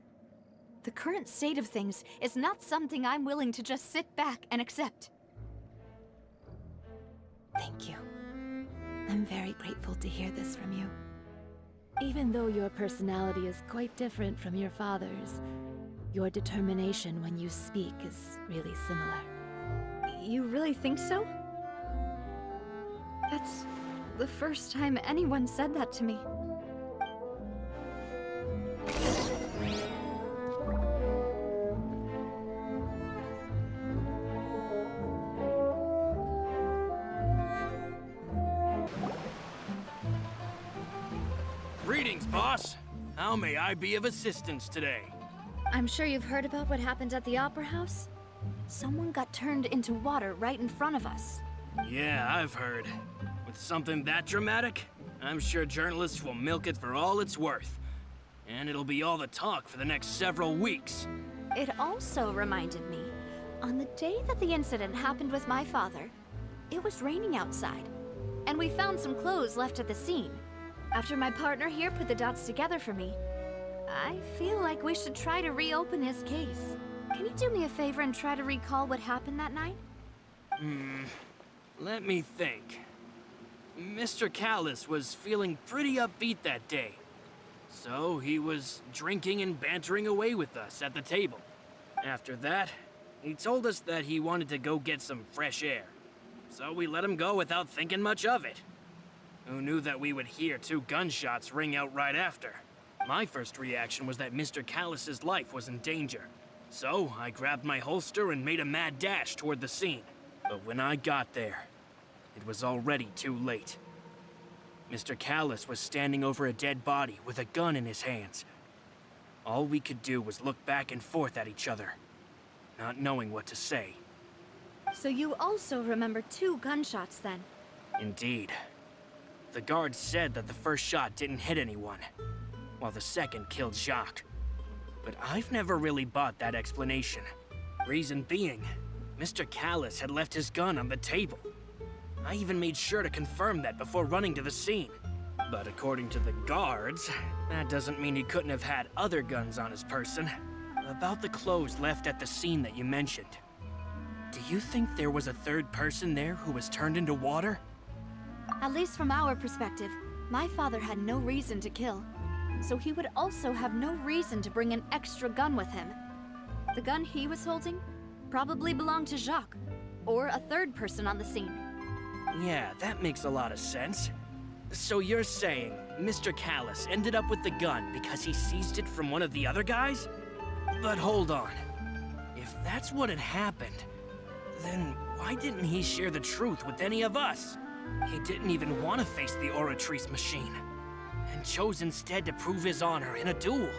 The current state of things is not something I'm willing to just sit back and accept. Thank you. I'm very grateful to hear this from you. Even though your personality is quite different from your father's, your determination when you speak is really similar. You really think so? That's the first time anyone said that to me. Greetings, boss. How may I be of assistance today? I'm sure you've heard about what happened at the Opera House. Someone got turned into water right in front of us. Yeah, I've heard. With something that dramatic, I'm sure journalists will milk it for all it's worth. And it'll be all the talk for the next several weeks. It also reminded me, on the day that the incident happened with my father, it was raining outside, and we found some clothes left at the scene. After my partner here put the dots together for me, I feel like we should try to reopen his case. Can you do me a favor and try to recall what happened that night? Let me think. Mr. Callis was feeling pretty upbeat that day. So he was drinking and bantering away with us at the table. After that, he told us that he wanted to go get some fresh air. So we let him go without thinking much of it. Who knew that we would hear 2 gunshots ring out right after? My first reaction was that Mr. Callis's life was in danger. So I grabbed my holster and made a mad dash toward the scene. But when I got there, it was already too late. Mr. Callus was standing over a dead body with a gun in his hands. All we could do was look back and forth at each other, not knowing what to say. So you also remember 2 gunshots then? Indeed. The guard said that the first shot didn't hit anyone, while the second killed Jacques. But I've never really bought that explanation. Reason being, Mr. Callus had left his gun on the table. I even made sure to confirm that before running to the scene. But according to the guards, that doesn't mean he couldn't have had other guns on his person. About the clothes left at the scene that you mentioned. Do you think there was a third person there who was turned into water? At least from our perspective, my father had no reason to kill. So he would also have no reason to bring an extra gun with him. The gun he was holding probably belonged to Jacques, or a third person on the scene. Yeah, that makes a lot of sense. So you're saying Mr. Callus ended up with the gun because he seized it from one of the other guys? But hold on. If that's what had happened, then why didn't he share the truth with any of us? He didn't even want to face the Oratrice machine, and chose instead to prove his honor in a duel.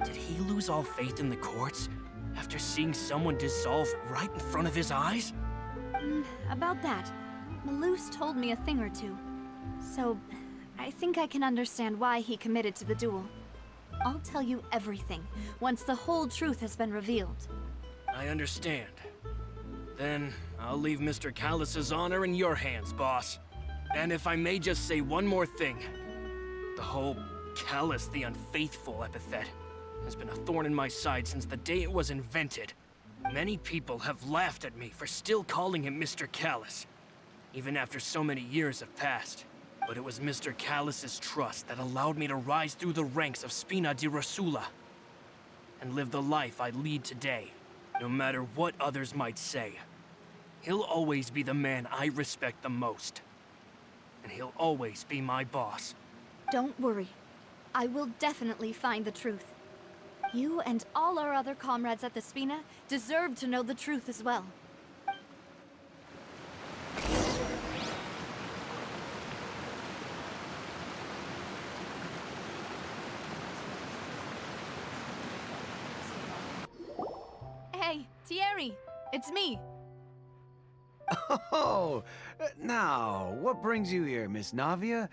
Did he lose all faith in the courts after seeing someone dissolve right in front of his eyes? About that, Malus told me a thing or two. So, I think I can understand why he committed to the duel. I'll tell you everything, once the whole truth has been revealed. I understand. Then, I'll leave Mr. Callus's honor in your hands, boss. And if I may just say one more thing. The whole Callus the Unfaithful epithet has been a thorn in my side since the day it was invented. Many people have laughed at me for still calling him Mr. Callus, even after so many years have passed. But it was Mr. Callus's trust that allowed me to rise through the ranks of Spina di Rosula and live the life I lead today, no matter what others might say. He'll always be the man I respect the most, and he'll always be my boss. Don't worry. I will definitely find the truth. You and all our other comrades at the Spina deserve to know the truth as well. Hey, Thierry! It's me! Oh, now, what brings you here, Miss Navia?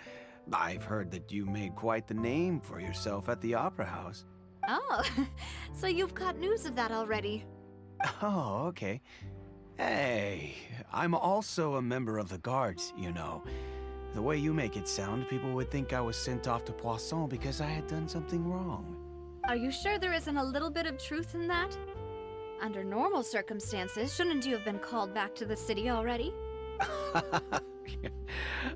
I've heard that you made quite the name for yourself at the Opera House. Oh, so you've got news of that already. Oh, okay. Hey, I'm also a member of the guards, you know. The way you make it sound, people would think I was sent off to Poisson because I had done something wrong. Are you sure there isn't a little bit of truth in that? Under normal circumstances, shouldn't you have been called back to the city already?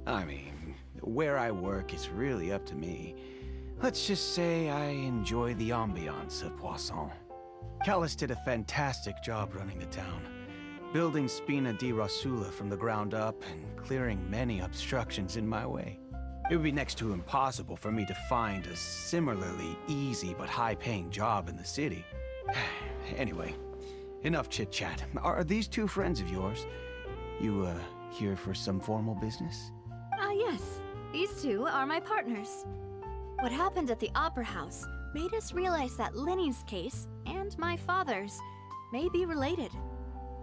I mean, where I work is really up to me. Let's just say I enjoy the ambiance of Poisson. Callus did a fantastic job running the town, building Spina di Rosula from the ground up and clearing many obstructions in my way. It would be next to impossible for me to find a similarly easy but high-paying job in the city. Anyway, enough chit-chat. Are these 2 friends of yours? You, here for some formal business? Yes. These 2 are my partners. What happened at the Opera House made us realize that Linny's case and my father's may be related.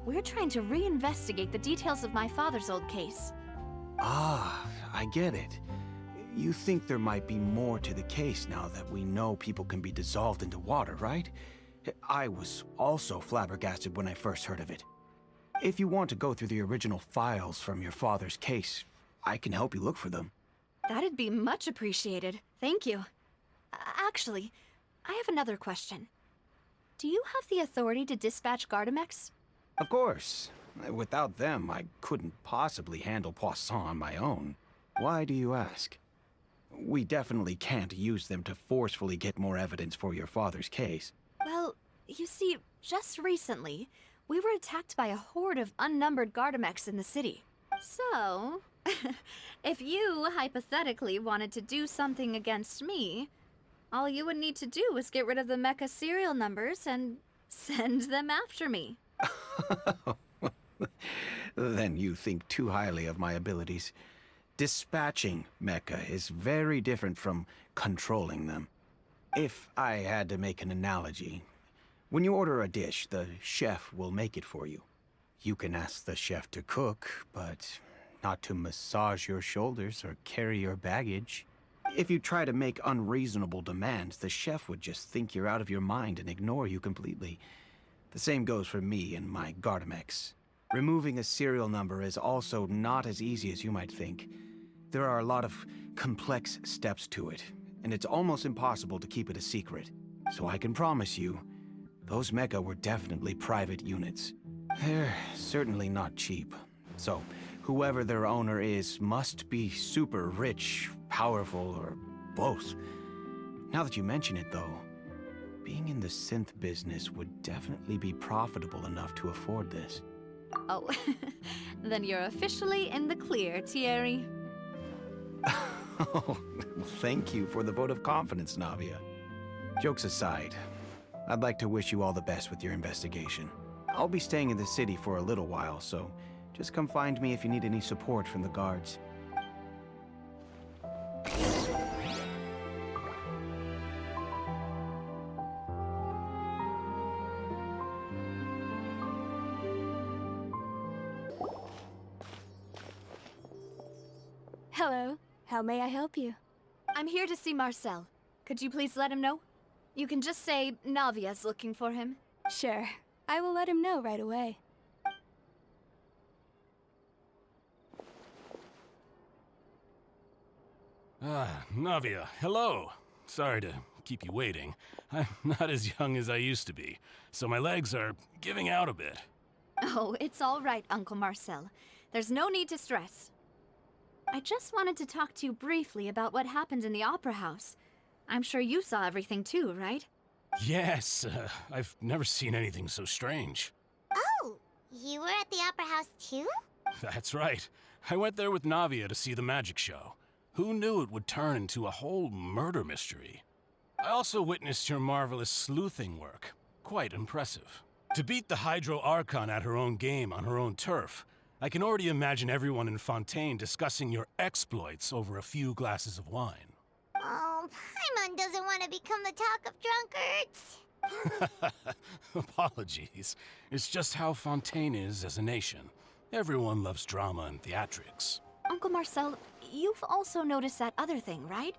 We're trying to reinvestigate the details of my father's old case. Ah, I get it. You think there might be more to the case now that we know people can be dissolved into water, right? I was also flabbergasted when I first heard of it. If you want to go through the original files from your father's case, I can help you look for them. That'd be much appreciated. Thank you. Actually, I have another question. Do you have the authority to dispatch Gardamex? Of course. Without them, I couldn't possibly handle Poisson on my own. Why do you ask? We definitely can't use them to forcefully get more evidence for your father's case. Well, you see, just recently, we were attacked by a horde of unnumbered Gardamex in the city. So, if you hypothetically wanted to do something against me, all you would need to do is get rid of the mecha serial numbers and send them after me. Then you think too highly of my abilities. Dispatching mecha is very different from controlling them. If I had to make an analogy, when you order a dish, the chef will make it for you. You can ask the chef to cook, but not to massage your shoulders or carry your baggage. If you try to make unreasonable demands, the chef would just think you're out of your mind and ignore you completely. The same goes for me and my Gardamex. Removing a serial number is also not as easy as you might think. There are a lot of complex steps to it, and it's almost impossible to keep it a secret. So I can promise you, those mecha were definitely private units. They're certainly not cheap. So, whoever their owner is must be super rich, powerful, or both. Now that you mention it, though, being in the synth business would definitely be profitable enough to afford this. Oh, then you're officially in the clear, Thierry. Oh, thank you for the vote of confidence, Navia. Jokes aside, I'd like to wish you all the best with your investigation. I'll be staying in the city for a little while, so just come find me if you need any support from the guards. Hello. How may I help you? I'm here to see Marcel. Could you please let him know? You can just say Navia's looking for him. Sure. I will let him know right away. Ah, Navia, hello. Sorry to keep you waiting. I'm not as young as I used to be, so my legs are giving out a bit. Oh, it's all right, Uncle Marcel. There's no need to stress. I just wanted to talk to you briefly about what happened in the Opera House. I'm sure you saw everything too, right? Yes, I've never seen anything so strange. Oh, you were at the Opera House too? That's right. I went there with Navia to see the magic show. Who knew it would turn into a whole murder mystery? I also witnessed your marvelous sleuthing work. Quite impressive. To beat the Hydro Archon at her own game on her own turf, I can already imagine everyone in Fontaine discussing your exploits over a few glasses of wine. Oh, Paimon doesn't want to become the talk of drunkards. Apologies. It's just how Fontaine is as a nation. Everyone loves drama and theatrics. Uncle Marcel, you've also noticed that other thing, right?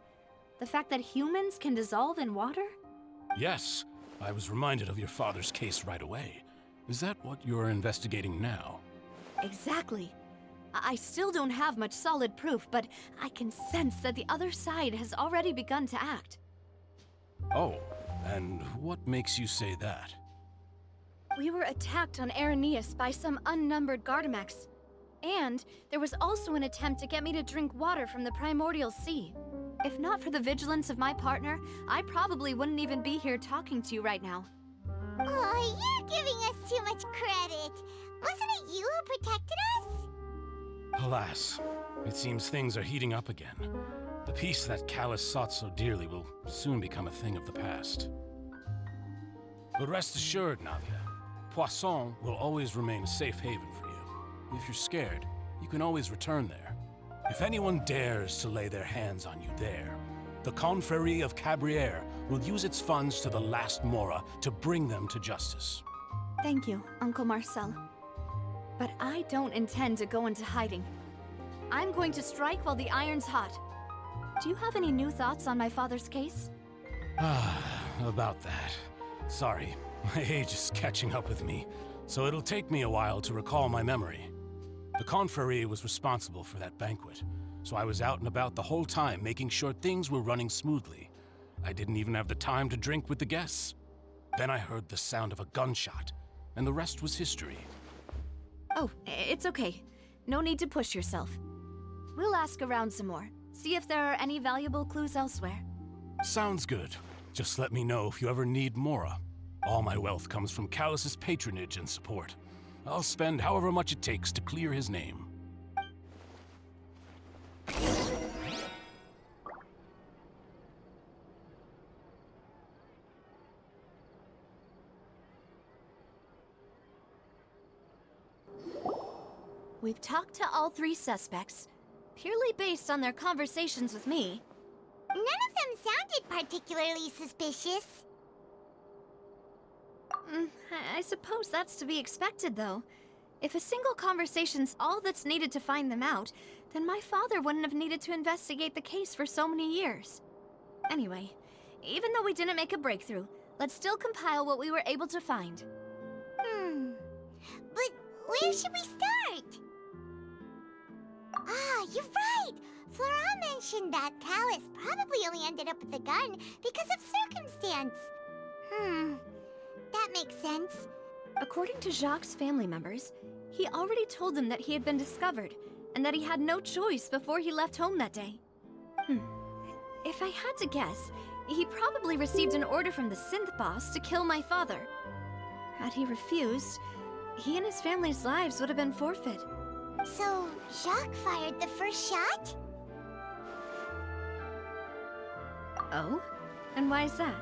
The fact that humans can dissolve in water? Yes, I was reminded of your father's case right away. Is that what you're investigating now? Exactly. I still don't have much solid proof, but I can sense that the other side has already begun to act. Oh, and what makes you say that? We were attacked on Araneus by some unnumbered Gardamex. And there was also an attempt to get me to drink water from the primordial sea. If not for the vigilance of my partner, I probably wouldn't even be here talking to you right now. Oh, you're giving us too much credit. Wasn't it you who protected us? Alas, it seems things are heating up again. The peace that Callus sought so dearly will soon become a thing of the past. But rest assured, Navia, Poisson will always remain a safe haven for you. If you're scared, you can always return there. If anyone dares to lay their hands on you there, the Confrérie of Cabrières will use its funds to the last Mora to bring them to justice. Thank you, Uncle Marcel. But I don't intend to go into hiding. I'm going to strike while the iron's hot. Do you have any new thoughts on my father's case? About that. Sorry, my age is catching up with me, so it'll take me a while to recall my memory. The Confrérie was responsible for that banquet, so I was out and about the whole time making sure things were running smoothly. I didn't even have the time to drink with the guests. Then I heard the sound of a gunshot, and the rest was history. Oh, it's okay. No need to push yourself. We'll ask around some more, see if there are any valuable clues elsewhere. Sounds good. Just let me know if you ever need Mora. All my wealth comes from Callus's patronage and support. I'll spend however much it takes to clear his name. we've talked to all 3 suspects, purely based on their conversations with me. None of them sounded particularly suspicious. I suppose that's to be expected, though. If a single conversation's all that's needed to find them out, then my father wouldn't have needed to investigate the case for so many years. Anyway, even though we didn't make a breakthrough, let's still compile what we were able to find. But where should we start? Ah, you're right! Flora mentioned that Callus probably only ended up with the gun because of circumstance. That makes sense. According to Jacques' family members, he already told them that he had been discovered, and that he had no choice before he left home that day. If I had to guess, he probably received an order from the synth boss to kill my father. Had he refused, he and his family's lives would have been forfeit. So, Jacques fired the first shot? Oh? And why is that?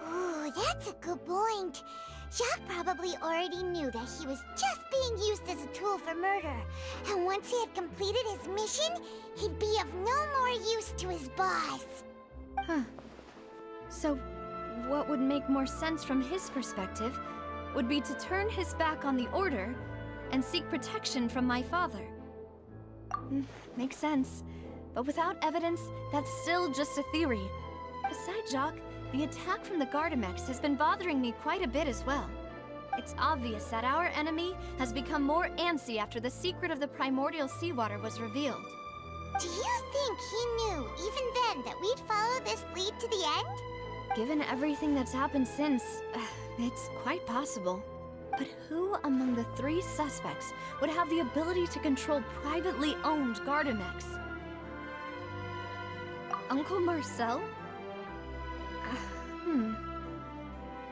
Ooh, that's a good point. Jacques probably already knew that he was just being used as a tool for murder. And once he had completed his mission, he'd be of no more use to his boss. So, what would make more sense from his perspective would be to turn his back on the Order and seek protection from my father. Makes sense. But without evidence, that's still just a theory. Besides Jacques, the attack from the Gardamex has been bothering me quite a bit as well. It's obvious that our enemy has become more antsy after the secret of the primordial seawater was revealed. Do you think he knew, even then, that we'd follow this lead to the end? Given everything that's happened since, it's quite possible. But who among the 3 suspects would have the ability to control privately owned Gardamex? Uncle Marcel?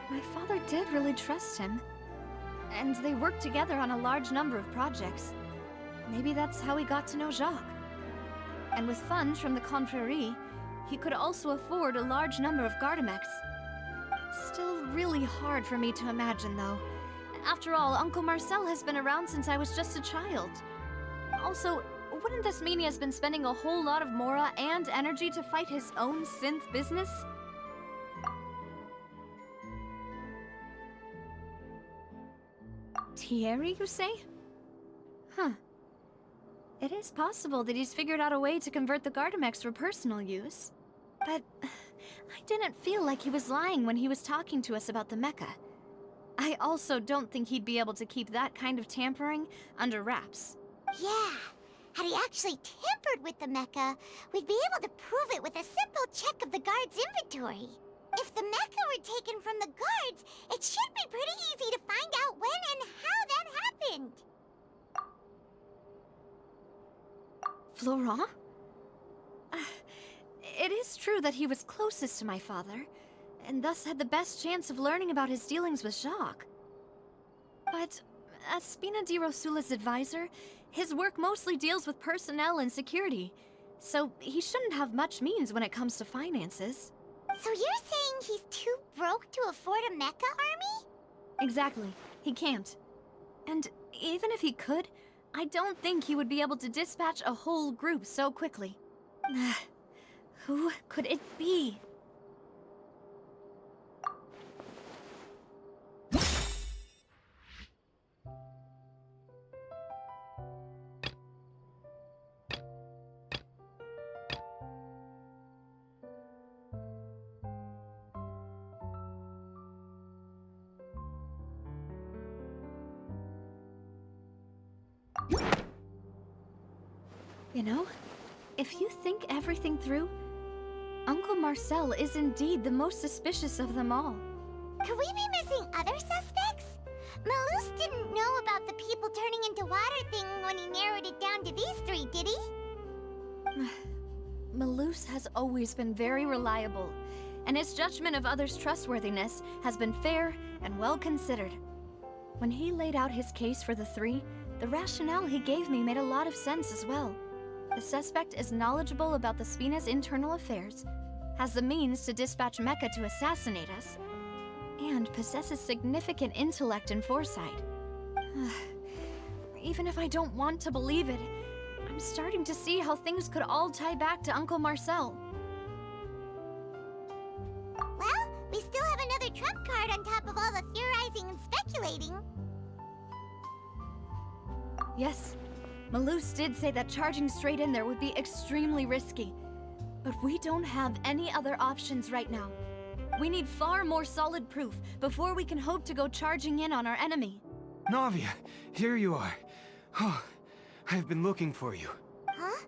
My father did really trust him. And they worked together on a large number of projects. Maybe that's how he got to know Jacques. And with funds from the Confrérie, he could also afford a large number of Gardamex. Still really hard for me to imagine, though. After all, Uncle Marcel has been around since I was just a child. Also, wouldn't this mean he has been spending a whole lot of mora and energy to fight his own synth business? Thierry, you say? It is possible that he's figured out a way to convert the Gardamex for personal use. But I didn't feel like he was lying when he was talking to us about the mecha. I also don't think he'd be able to keep that kind of tampering under wraps. Yeah, had he actually tampered with the mecha, we'd be able to prove it with a simple check of the guard's inventory. If the mecha were taken from the guards, it should be pretty easy to find out when and how that happened. Florent? It is true that he was closest to my father, and thus had the best chance of learning about his dealings with Jacques. But as Spina di Rosula's advisor, his work mostly deals with personnel and security, so he shouldn't have much means when it comes to finances. So you're saying he's too broke to afford a mecha army? Exactly. He can't. And even if he could, I don't think he would be able to dispatch a whole group so quickly. Who could it be? You know, if you think everything through, Uncle Marcel is indeed the most suspicious of them all. Could we be missing other suspects? Malus didn't know about the people turning into water thing when he narrowed it down to these 3, did he? Malus has always been very reliable, and his judgment of others' trustworthiness has been fair and well considered. When he laid out his case for the 3, the rationale he gave me made a lot of sense as well. The suspect is knowledgeable about the Spina's internal affairs, has the means to dispatch Mecha to assassinate us, and possesses significant intellect and foresight. Even if I don't want to believe it, I'm starting to see how things could all tie back to Uncle Marcel. Well, we still have another trump card on top of all the theorizing and speculating. Yes, Malus did say that charging straight in there would be extremely risky. But we don't have any other options right now. We need far more solid proof before we can hope to go charging in on our enemy. Navia, here you are. Oh, I've been looking for you. Huh?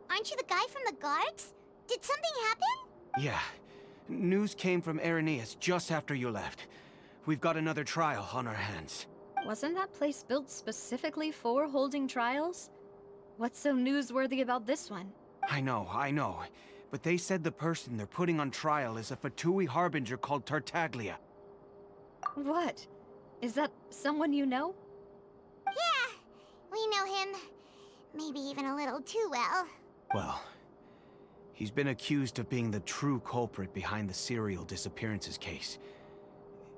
Aren't you the guy from the guards? Did something happen? Yeah. News came from Irenaeus just after you left. We've got another trial on our hands. Wasn't that place built specifically for holding trials? What's so newsworthy about this one? I know. But they said the person they're putting on trial is a Fatui harbinger called Tartaglia. What? Is that someone you know? Yeah, we know him. Maybe even a little too well. Well, he's been accused of being the true culprit behind the serial disappearances case.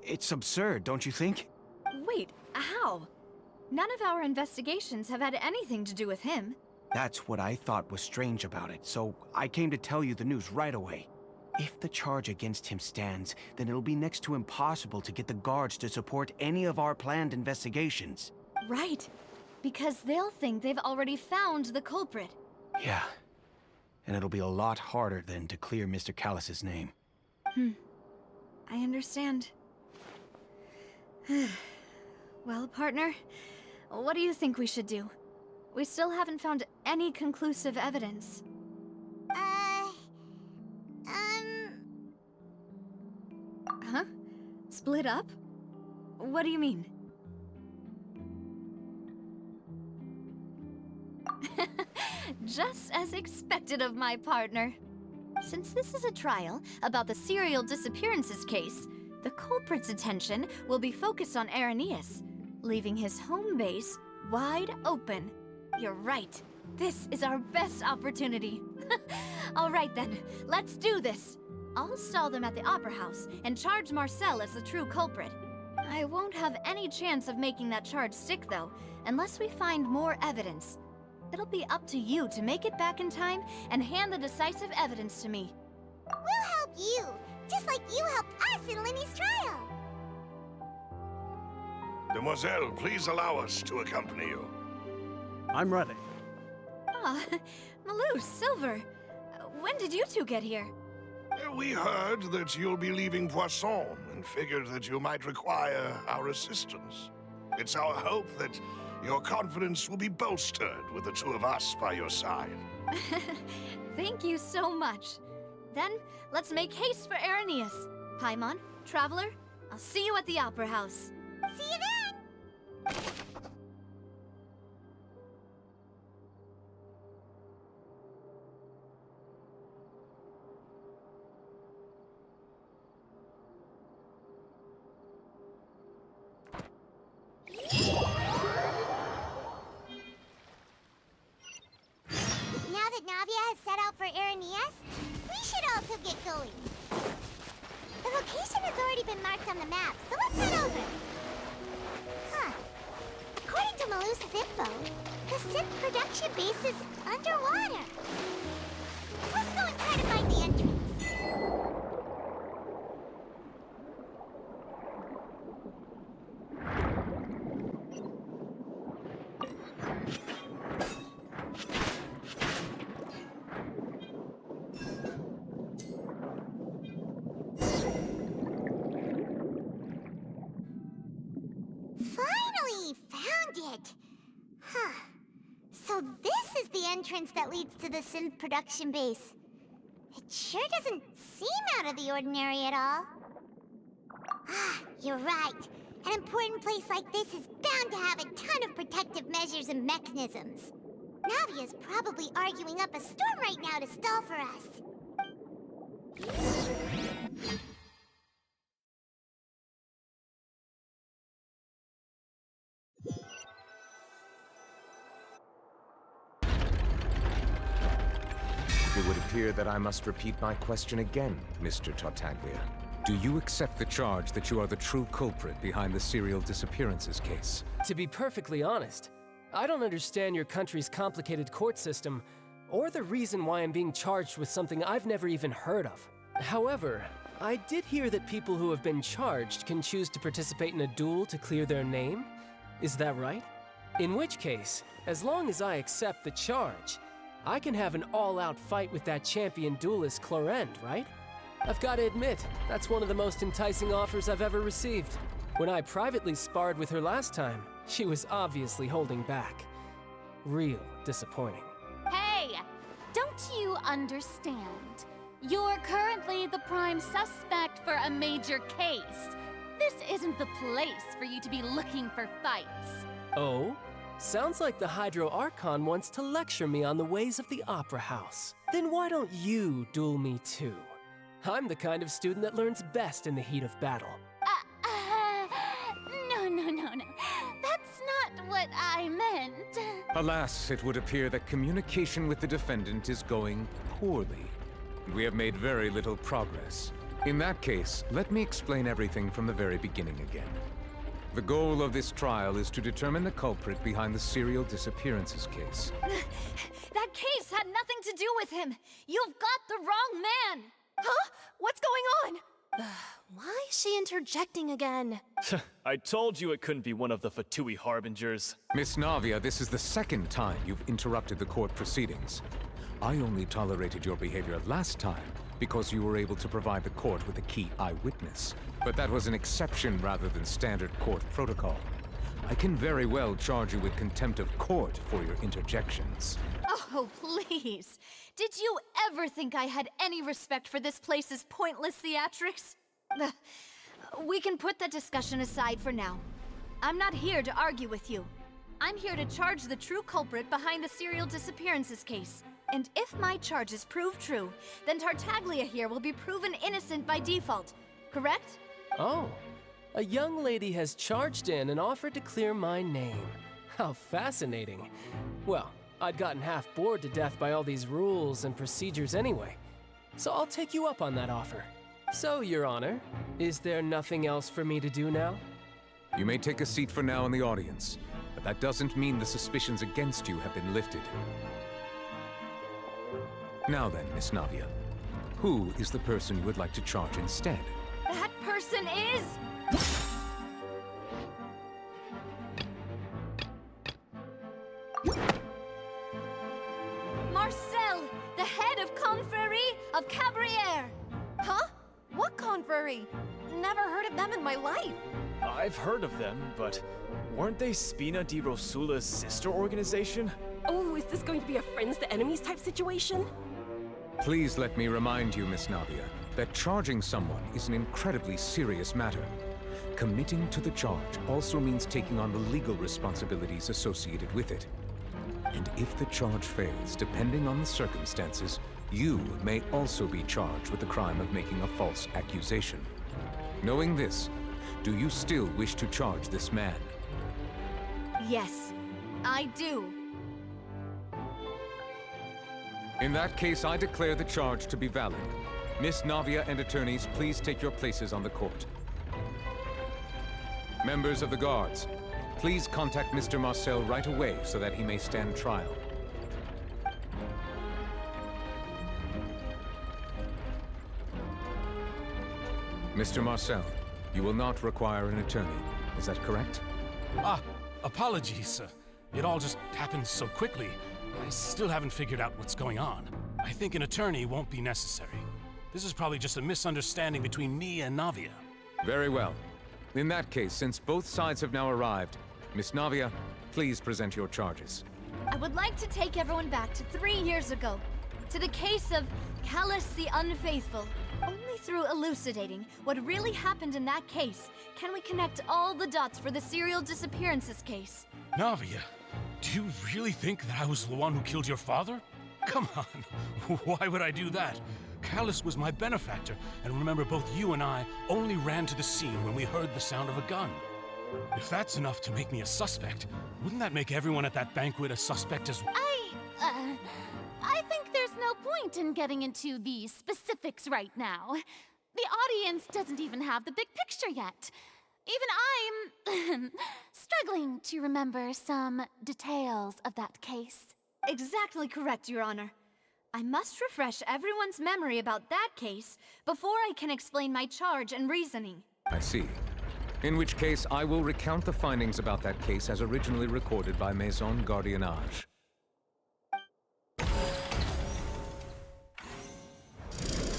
It's absurd, don't you think? Wait, how? None of our investigations have had anything to do with him. That's what I thought was strange about it, so I came to tell you the news right away. If the charge against him stands, then it'll be next to impossible to get the guards to support any of our planned investigations. Right, because they'll think they've already found the culprit. Yeah, and it'll be a lot harder then to clear Mr. Callus's name. I understand. Well, partner, what do you think we should do? We still haven't found any conclusive evidence. Huh? Split up? What do you mean? Just as expected of my partner. Since this is a trial about the serial disappearances case, the culprit's attention will be focused on Irenaeus, leaving his home base wide open. You're right. This is our best opportunity. All right then, let's do this. I'll stall them at the Opera House and charge Marcel as the true culprit. I won't have any chance of making that charge stick though, unless we find more evidence. It'll be up to you to make it back in time and hand the decisive evidence to me. We'll help you, just like you helped us in Linny's trial. Demoiselle, please allow us to accompany you. I'm ready. Ah, Malus, Silver. When did you two get here? We heard that you'll be leaving Poisson and figured that you might require our assistance. It's our hope that your confidence will be bolstered with the two of us by your side. Thank you so much. Then, let's make haste for Irenaeus. Paimon, Traveler, I'll see you at the Opera House. See you then! Now that Navia has set out for Irenaeus, we should also get going. The location has already been marked on the map, so let's head over. Huh. According to Malus's info, the synth production base is underwater. Let's go and try to find the entrance. Finally found it! Huh. So this is the entrance that leads to the synth production base. It sure doesn't seem out of the ordinary at all. Ah, you're right. An important place like this is bound to have a ton of protective measures and mechanisms. Navia's probably arguing up a storm right now to stall for us. It would appear that I must repeat my question again, Mr. Tartaglia. Do you accept the charge that you are the true culprit behind the serial disappearances case? To be perfectly honest, I don't understand your country's complicated court system, or the reason why I'm being charged with something I've never even heard of. However, I did hear that people who have been charged can choose to participate in a duel to clear their name. Is that right? In which case, as long as I accept the charge, I can have an all-out fight with that champion duelist Clorend, right? I've got to admit, that's one of the most enticing offers I've ever received. When I privately sparred with her last time, she was obviously holding back. Real disappointing. Hey! Don't you understand? You're currently the prime suspect for a major case. This isn't the place for you to be looking for fights. Oh? Sounds like the Hydro Archon wants to lecture me on the ways of the Opera House. Then why don't you duel me too? I'm the kind of student that learns best in the heat of battle. No. That's not what I meant. Alas, it would appear that communication with the defendant is going poorly. We have made very little progress. In that case, let me explain everything from the very beginning again. The goal of this trial is to determine the culprit behind the serial disappearances case. That case had nothing to do with him. You've got the wrong man. Huh? What's going on? Why is she interjecting again? I told you it couldn't be one of the Fatui Harbingers. Miss Navia, this is the second time you've interrupted the court proceedings. I only tolerated your behavior last time because you were able to provide the court with a key eyewitness. But that was an exception rather than standard court protocol. I can very well charge you with contempt of court for your interjections. Oh, please. Did you ever think I had any respect for this place's pointless theatrics? We can put that discussion aside for now. I'm not here to argue with you. I'm here to charge the true culprit behind the serial disappearances case. And if my charges prove true, then Tartaglia here will be proven innocent by default, correct? Oh, a young lady has charged in and offered to clear my name. How fascinating. Well, I'd gotten half bored to death by all these rules and procedures anyway, so I'll take you up on that offer. So, Your Honor, is there nothing else for me to do now? You may take a seat for now in the audience, but that doesn't mean the suspicions against you have been lifted. Now then, Miss Navia, who is the person you would like to charge instead? That person is... Marcel, the head of Confrérie of Cabrières. Huh? What confrérie? Never heard of them in my life. I've heard of them, but weren't they Spina di Rosula's sister organization? Oh, is this going to be a friends to enemies type situation? Please let me remind you, Miss Navia, that charging someone is an incredibly serious matter. Committing to the charge also means taking on the legal responsibilities associated with it. And if the charge fails, depending on the circumstances, you may also be charged with the crime of making a false accusation. Knowing this, do you still wish to charge this man? Yes, I do. In that case, I declare the charge to be valid. Miss Navia and attorneys, please take your places on the court. Members of the guards, please contact Mr. Marcel right away so that he may stand trial. Mr. Marcel, you will not require an attorney. Is that correct? Apologies. It all just happened so quickly. I still haven't figured out what's going on. I think an attorney won't be necessary. This is probably just a misunderstanding between me and Navia. Very well. In that case, since both sides have now arrived, Miss Navia, please present your charges. I would like to take everyone back to 3 years ago, to the case of Callus the Unfaithful. Only through elucidating what really happened in that case can we connect all the dots for the serial disappearances case. Navia, do you really think that I was the one who killed your father? Come on, why would I do that? Callus was my benefactor, and remember, both you and I only ran to the scene when we heard the sound of a gun. If that's enough to make me a suspect, wouldn't that make everyone at that banquet a suspect as well? I think there's no point in getting into the specifics right now. The audience doesn't even have the big picture yet. Even I'm struggling to remember some details of that case. Exactly correct, Your Honor. I must refresh everyone's memory about that case before I can explain my charge and reasoning. I see. In which case, I will recount the findings about that case as originally recorded by Maison Gardiennage.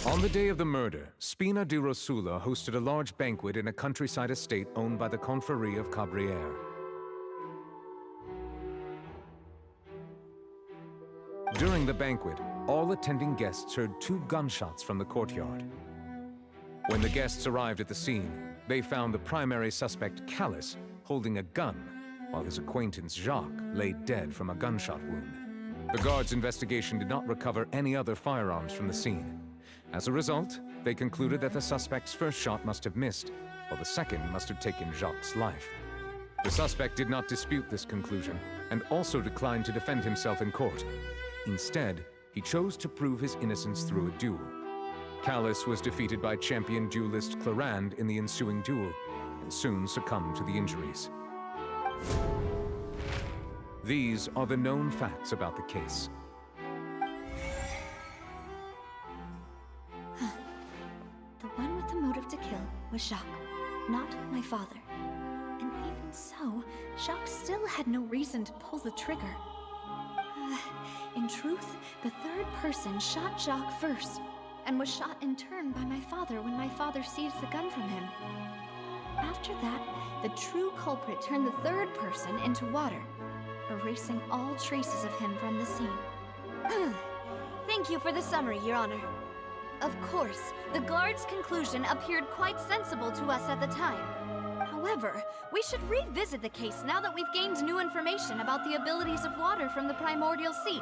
On the day of the murder, Spina di Rosula hosted a large banquet in a countryside estate owned by the Confrérie of Cabrières. During the banquet, all attending guests heard 2 gunshots from the courtyard. When the guests arrived at the scene, they found the primary suspect, Callus, holding a gun, while his acquaintance, Jacques, lay dead from a gunshot wound. The guards' investigation did not recover any other firearms from the scene. As a result, they concluded that the suspect's first shot must have missed, while the second must have taken Jacques' life. The suspect did not dispute this conclusion, and also declined to defend himself in court. Instead, he chose to prove his innocence through a duel. Callus was defeated by champion duelist Clarand in the ensuing duel, and soon succumbed to the injuries. These are the known facts about the case. The one with the motive to kill was Jacques, not my father. And even so, Jacques still had no reason to pull the trigger. In truth, the third person shot Jacques first, and was shot in turn by my father when my father seized the gun from him. After that, the true culprit turned the third person into water, erasing all traces of him from the scene. Thank you for the summary, Your Honor. Of course, the guard's conclusion appeared quite sensible to us at the time. However, we should revisit the case now that we've gained new information about the abilities of water from the primordial sea.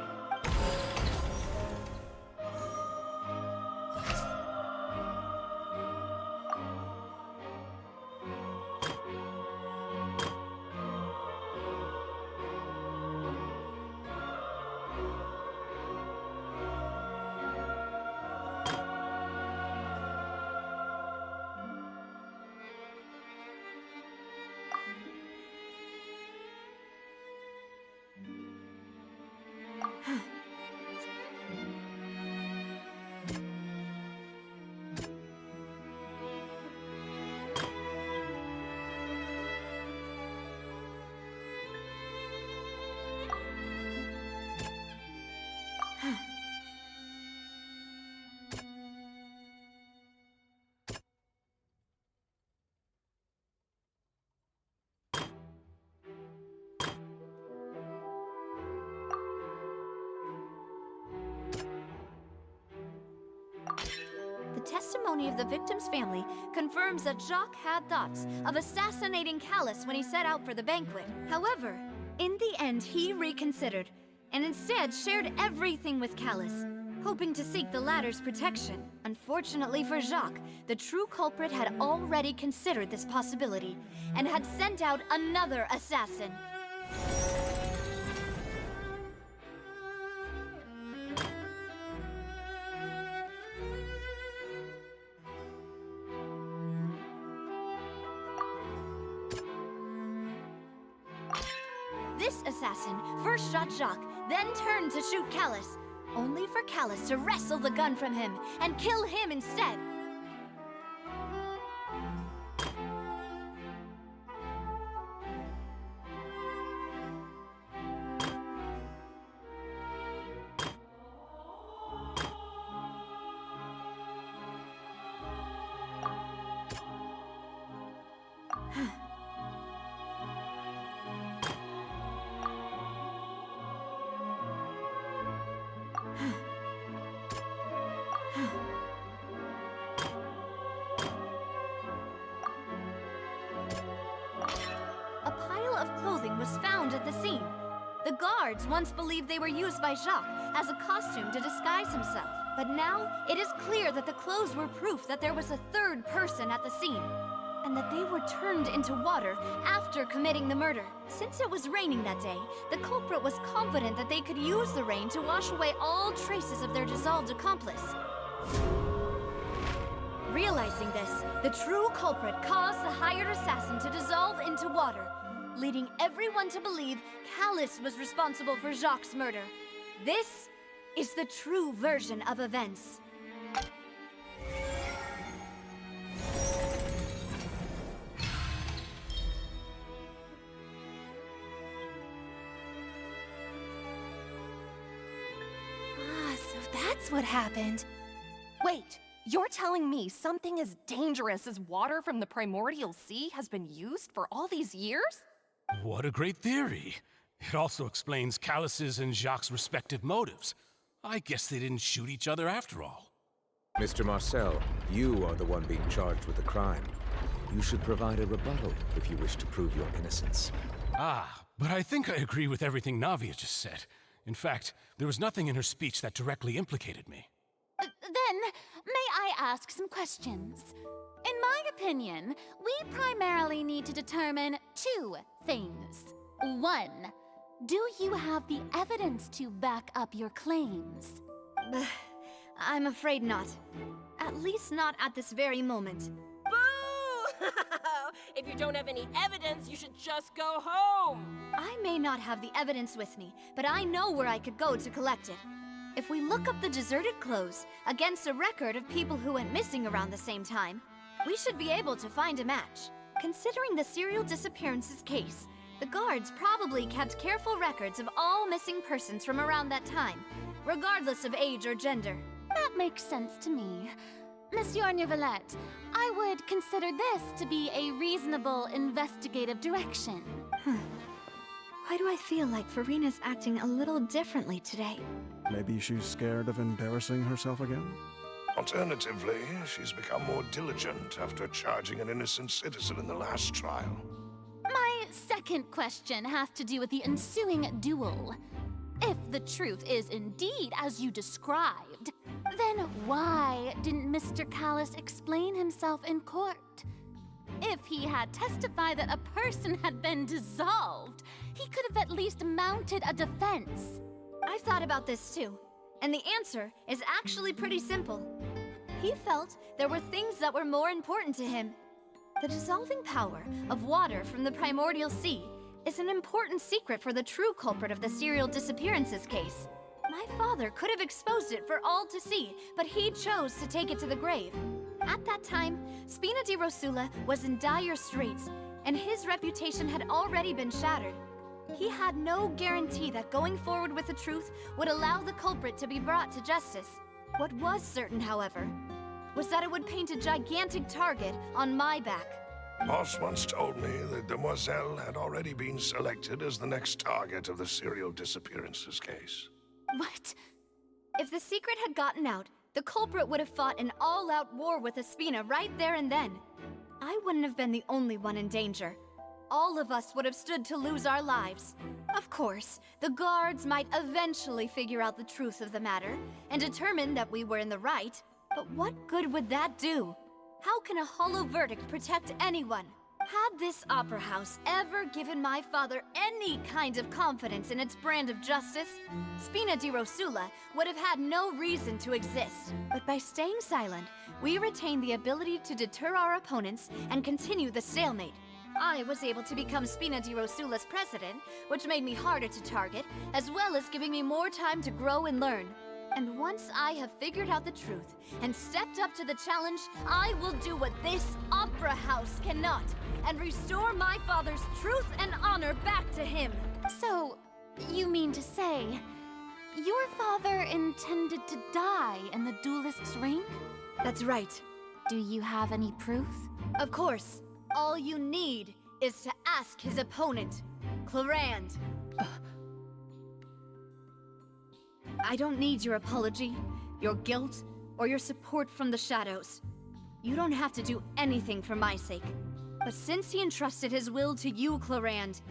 The testimony of the victim's family confirms that Jacques had thoughts of assassinating Callus when he set out for the banquet. However, in the end, he reconsidered, and instead shared everything with Callus, hoping to seek the latter's protection. Unfortunately for Jacques, the true culprit had already considered this possibility, and had sent out another assassin. This assassin first shot Jacques, then turned to shoot Callus, only for Callus to wrestle the gun from him and kill him instead. A pile of clothing was found at the scene. The guards once believed they were used by Jacques as a costume to disguise himself. But now, it is clear that the clothes were proof that there was a third person at the scene, and that they were turned into water after committing the murder. Since it was raining that day, the culprit was confident that they could use the rain to wash away all traces of their dissolved accomplice. Realizing this, the true culprit caused the hired assassin to dissolve into water, leading everyone to believe Callus was responsible for Jacques' murder. This is the true version of events. So that's what happened. Wait, you're telling me something as dangerous as water from the primordial sea has been used for all these years? What a great theory. It also explains Callus's and Jacques' respective motives. I guess they didn't shoot each other after all. Mr. Marcel, you are the one being charged with the crime. You should provide a rebuttal if you wish to prove your innocence. Ah, but I think I agree with everything Navia just said. In fact, there was nothing in her speech that directly implicated me. Then, may I ask some questions? In my opinion, we primarily need to determine two things. One, do you have the evidence to back up your claims? I'm afraid not. At least not at this very moment. Boo! If you don't have any evidence, you should just go home! I may not have the evidence with me, but I know where I could go to collect it. If we look up the deserted clothes against a record of people who went missing around the same time, we should be able to find a match. Considering the serial disappearances case, the guards probably kept careful records of all missing persons from around that time, regardless of age or gender. That makes sense to me. Monsieur Neuvillette, I would consider this to be a reasonable investigative direction. Why do I feel like Farina's acting a little differently today? Maybe she's scared of embarrassing herself again? Alternatively, she's become more diligent after charging an innocent citizen in the last trial. My second question has to do with the ensuing duel. If the truth is indeed as you described, then why didn't Mr. Callus explain himself in court? If he had testified that a person had been dissolved, he could have at least mounted a defense. I've thought about this too, and the answer is actually pretty simple. He felt there were things that were more important to him. The dissolving power of water from the primordial sea is an important secret for the true culprit of the serial disappearances case. My father could have exposed it for all to see, but he chose to take it to the grave. At that time, Spina di Rosula was in dire straits, and his reputation had already been shattered. He had no guarantee that going forward with the truth would allow the culprit to be brought to justice. What was certain, however, was that it would paint a gigantic target on my back. Boss once told me that Demoiselle had already been selected as the next target of the serial disappearances case. What? If the secret had gotten out, the culprit would have fought an all-out war with Espina right there and then. I wouldn't have been the only one in danger. All of us would have stood to lose our lives. Of course, the guards might eventually figure out the truth of the matter and determine that we were in the right, but what good would that do? How can a hollow verdict protect anyone? Had this opera house ever given my father any kind of confidence in its brand of justice, Spina di Rosula would have had no reason to exist. But by staying silent, we retained the ability to deter our opponents and continue the stalemate. I was able to become Spina di Rosula's president, which made me harder to target, as well as giving me more time to grow and learn. And once I have figured out the truth and stepped up to the challenge, I will do what this opera house cannot, and restore my father's truth and honor back to him. So, you mean to say, your father intended to die in the duelist's ring? That's right. Do you have any proof? Of course. All you need is to ask his opponent, Clarand. I don't need your apology, your guilt, or your support from the shadows. You don't have to do anything for my sake. But since he entrusted his will to you, Clarand,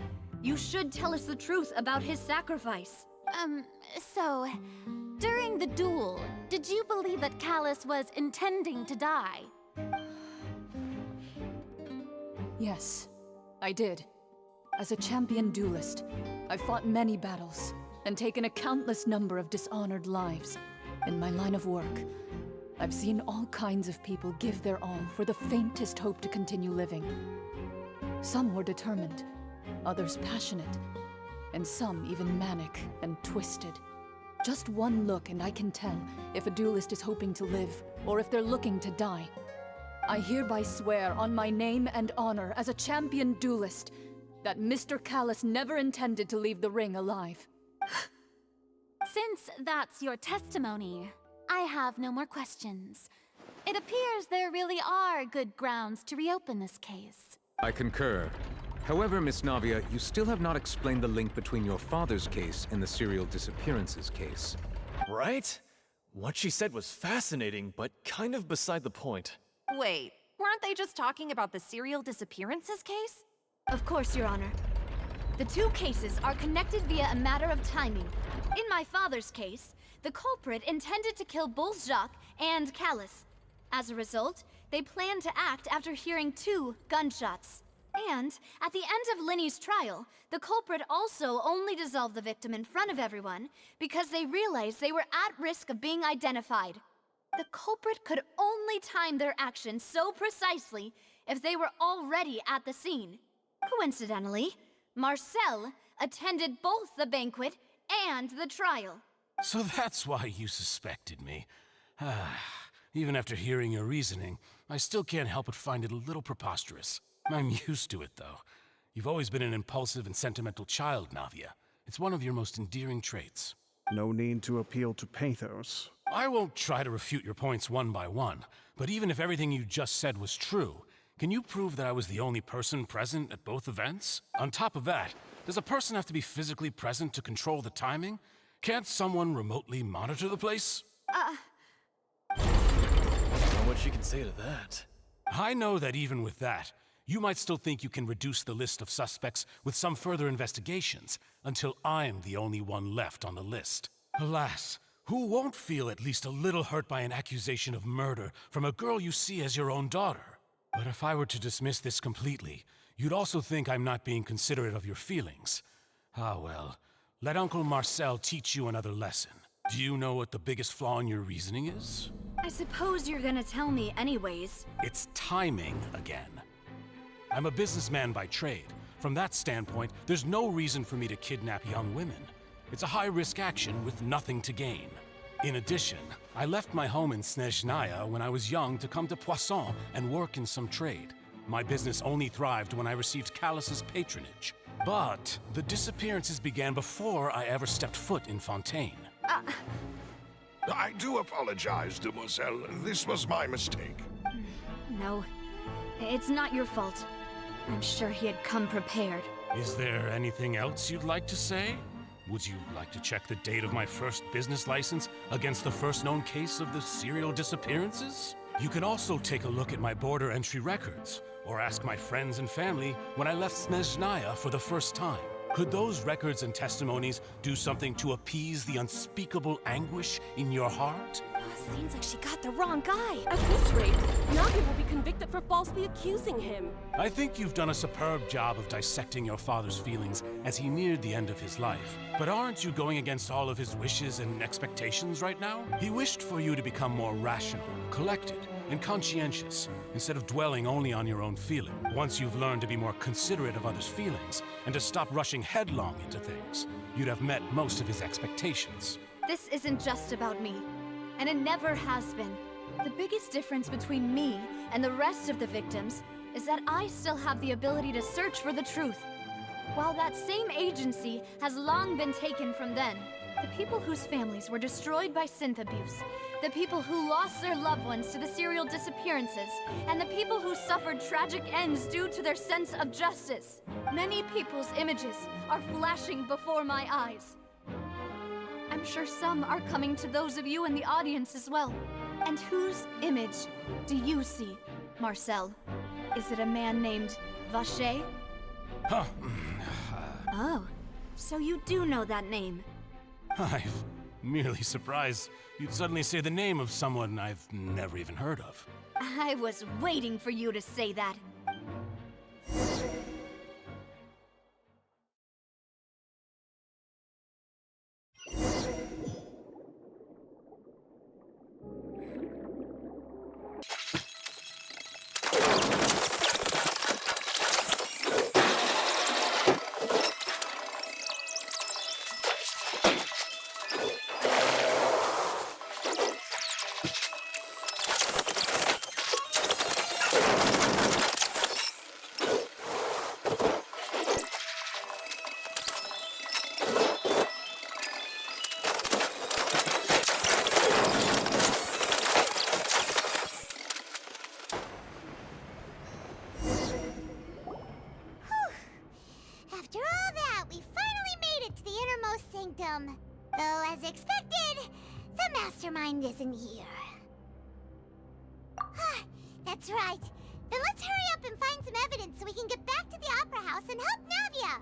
you should tell us the truth about his sacrifice. So, during the duel, did you believe that Callus was intending to die? Yes, I did. As a champion duelist, I've fought many battles and taken a countless number of dishonored lives. In my line of work, I've seen all kinds of people give their all for the faintest hope to continue living. Some were determined, others passionate, and some even manic and twisted. Just one look and I can tell if a duelist is hoping to live or if they're looking to die. I hereby swear on my name and honor as a champion duelist that Mr. Callus never intended to leave the ring alive. Since that's your testimony, I have no more questions. It appears there really are good grounds to reopen this case. I concur. However, Miss Navia, you still have not explained the link between your father's case and the serial disappearances case. Right? What she said was fascinating, but kind of beside the point. Wait, weren't they just talking about the serial disappearances case? Of course, Your Honor. The two cases are connected via a matter of timing. In my father's case, the culprit intended to kill both Jacques and Callus. As a result, they planned to act after hearing 2 gunshots. And at the end of Linny's trial, the culprit also only dissolved the victim in front of everyone because they realized they were at risk of being identified. The culprit could only time their actions so precisely if they were already at the scene. Coincidentally, Marcel attended both the banquet and the trial. So that's why you suspected me. Even after hearing your reasoning, I still can't help but find it a little preposterous. I'm used to it, though. You've always been an impulsive and sentimental child, Navia. It's one of your most endearing traits. No need to appeal to pathos. I won't try to refute your points one by one, but even if everything you just said was true, can you prove that I was the only person present at both events? On top of that, does a person have to be physically present to control the timing? Can't someone remotely monitor the place? I don't know what she can say to that. I know that even with that, you might still think you can reduce the list of suspects with some further investigations, until I'm the only one left on the list. Alas, who won't feel at least a little hurt by an accusation of murder from a girl you see as your own daughter? But if I were to dismiss this completely, you'd also think I'm not being considerate of your feelings. Ah well, let Uncle Marcel teach you another lesson. Do you know what the biggest flaw in your reasoning is? I suppose you're gonna tell me anyways. It's timing again. I'm a businessman by trade. From that standpoint, there's no reason for me to kidnap young women. It's a high-risk action with nothing to gain. In addition, I left my home in Snezhnaya when I was young to come to Poisson and work in some trade. My business only thrived when I received Callus's patronage. But the disappearances began before I ever stepped foot in Fontaine. I do apologize, demoiselle. This was my mistake. No, it's not your fault. I'm sure he had come prepared. Is there anything else you'd like to say? Would you like to check the date of my first business license against the first known case of the serial disappearances? You can also take a look at my border entry records, or ask my friends and family when I left Snezhnaya for the first time. Could those records and testimonies do something to appease the unspeakable anguish in your heart? Seems like she got the wrong guy. At this rate, Nagi will be convicted for falsely accusing him. I think you've done a superb job of dissecting your father's feelings as he neared the end of his life. But aren't you going against all of his wishes and expectations right now? He wished for you to become more rational, collected, and conscientious, instead of dwelling only on your own feeling. Once you've learned to be more considerate of others' feelings, and to stop rushing headlong into things, you'd have met most of his expectations. This isn't just about me, and it never has been. The biggest difference between me and the rest of the victims is that I still have the ability to search for the truth. While that same agency has long been taken from them, the people whose families were destroyed by synth abuse, the people who lost their loved ones to the serial disappearances, and the people who suffered tragic ends due to their sense of justice. Many people's images are flashing before my eyes. I'm sure some are coming to those of you in the audience as well. And whose image do you see, Marcel? Is it a man named Vacher? Huh. Oh, so you do know that name. I'm merely surprised you'd suddenly say the name of someone I've never even heard of. I was waiting for you to say that. problem. Though, as expected, the mastermind isn't here. That's right. Then let's hurry up and find some evidence so we can get back to the Opera House and help Navia!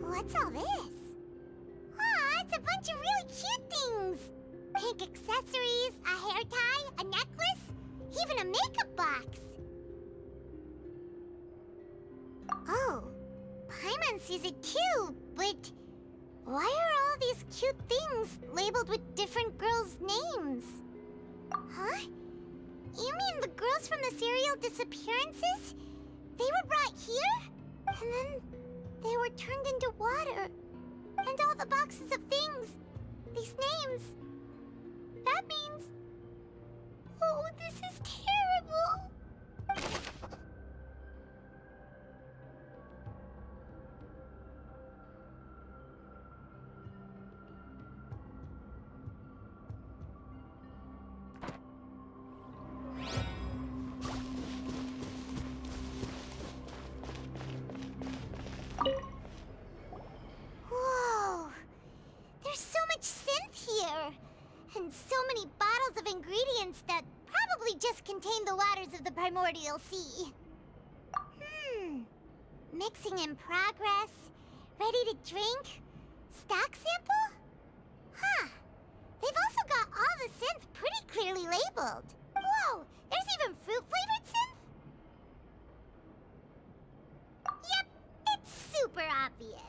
What's all this? It's a bunch of really cute things! Pink accessories, a hair tie, a necklace, even a makeup box! Oh, Paimon sees it too, but why are all these cute things labeled with different girls' names? Huh? You mean the girls from the serial Disappearances? They were brought here? And then they were turned into water. And all the boxes of things, these names. That means... Oh, this is terrible! Whoa! There's so much synth here! And so many bottles of ingredients that probably just contain the waters of the primordial sea. Mixing in progress? Ready to drink? Stock sample? Huh. They've also got all the synth pretty clearly labeled. Whoa! There's even fruit-flavored synth? Yep, it's super obvious.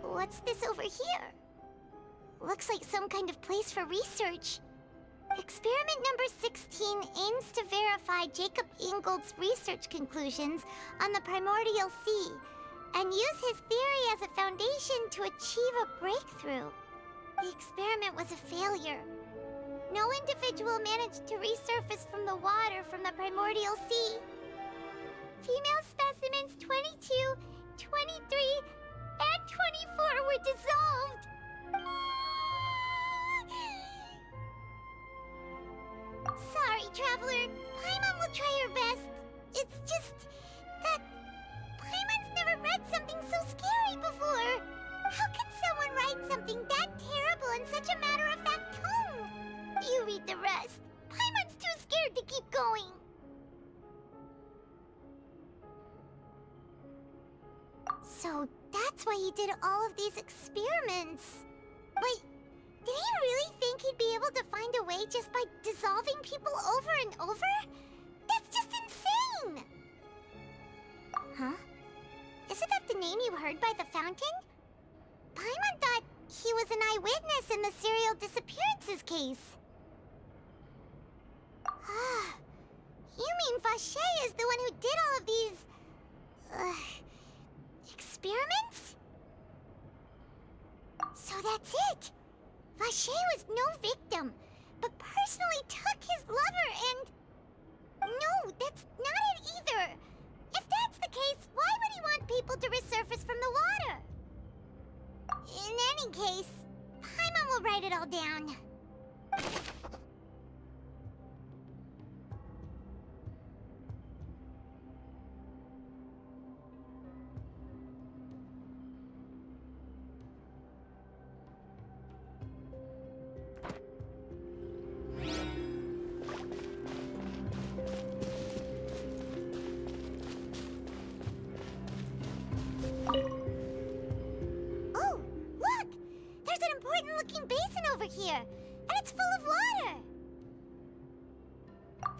What's this over here? Looks like some kind of place for research. Experiment number 16 aims to verify Jacob Ingold's research conclusions on the primordial sea and use his theory as a foundation to achieve a breakthrough. The experiment was a failure. No individual managed to resurface from the water from the primordial sea. Female specimens 22, 23, and 24 were dissolved. Sorry, Traveler. Paimon will try her best. It's just that Paimon's never read something so scary before. How can someone write something that terrible in such a matter-of-fact tone? You read the rest. Paimon's too scared to keep going. So that's why he did all of these experiments. But did he really think he'd be able to find a way just by dissolving people over and over? That's just insane! Huh? Isn't that the name you heard by the fountain? Paimon thought he was an eyewitness in the serial Disappearances case. You mean Vache is the one who did all of these... experiments? So that's it! Vache was no victim, but personally took his lover and... No, that's not it either! If that's the case, why would he want people to resurface from the water? In any case, Paimon will write it all down. Looking basin over here, and it's full of water.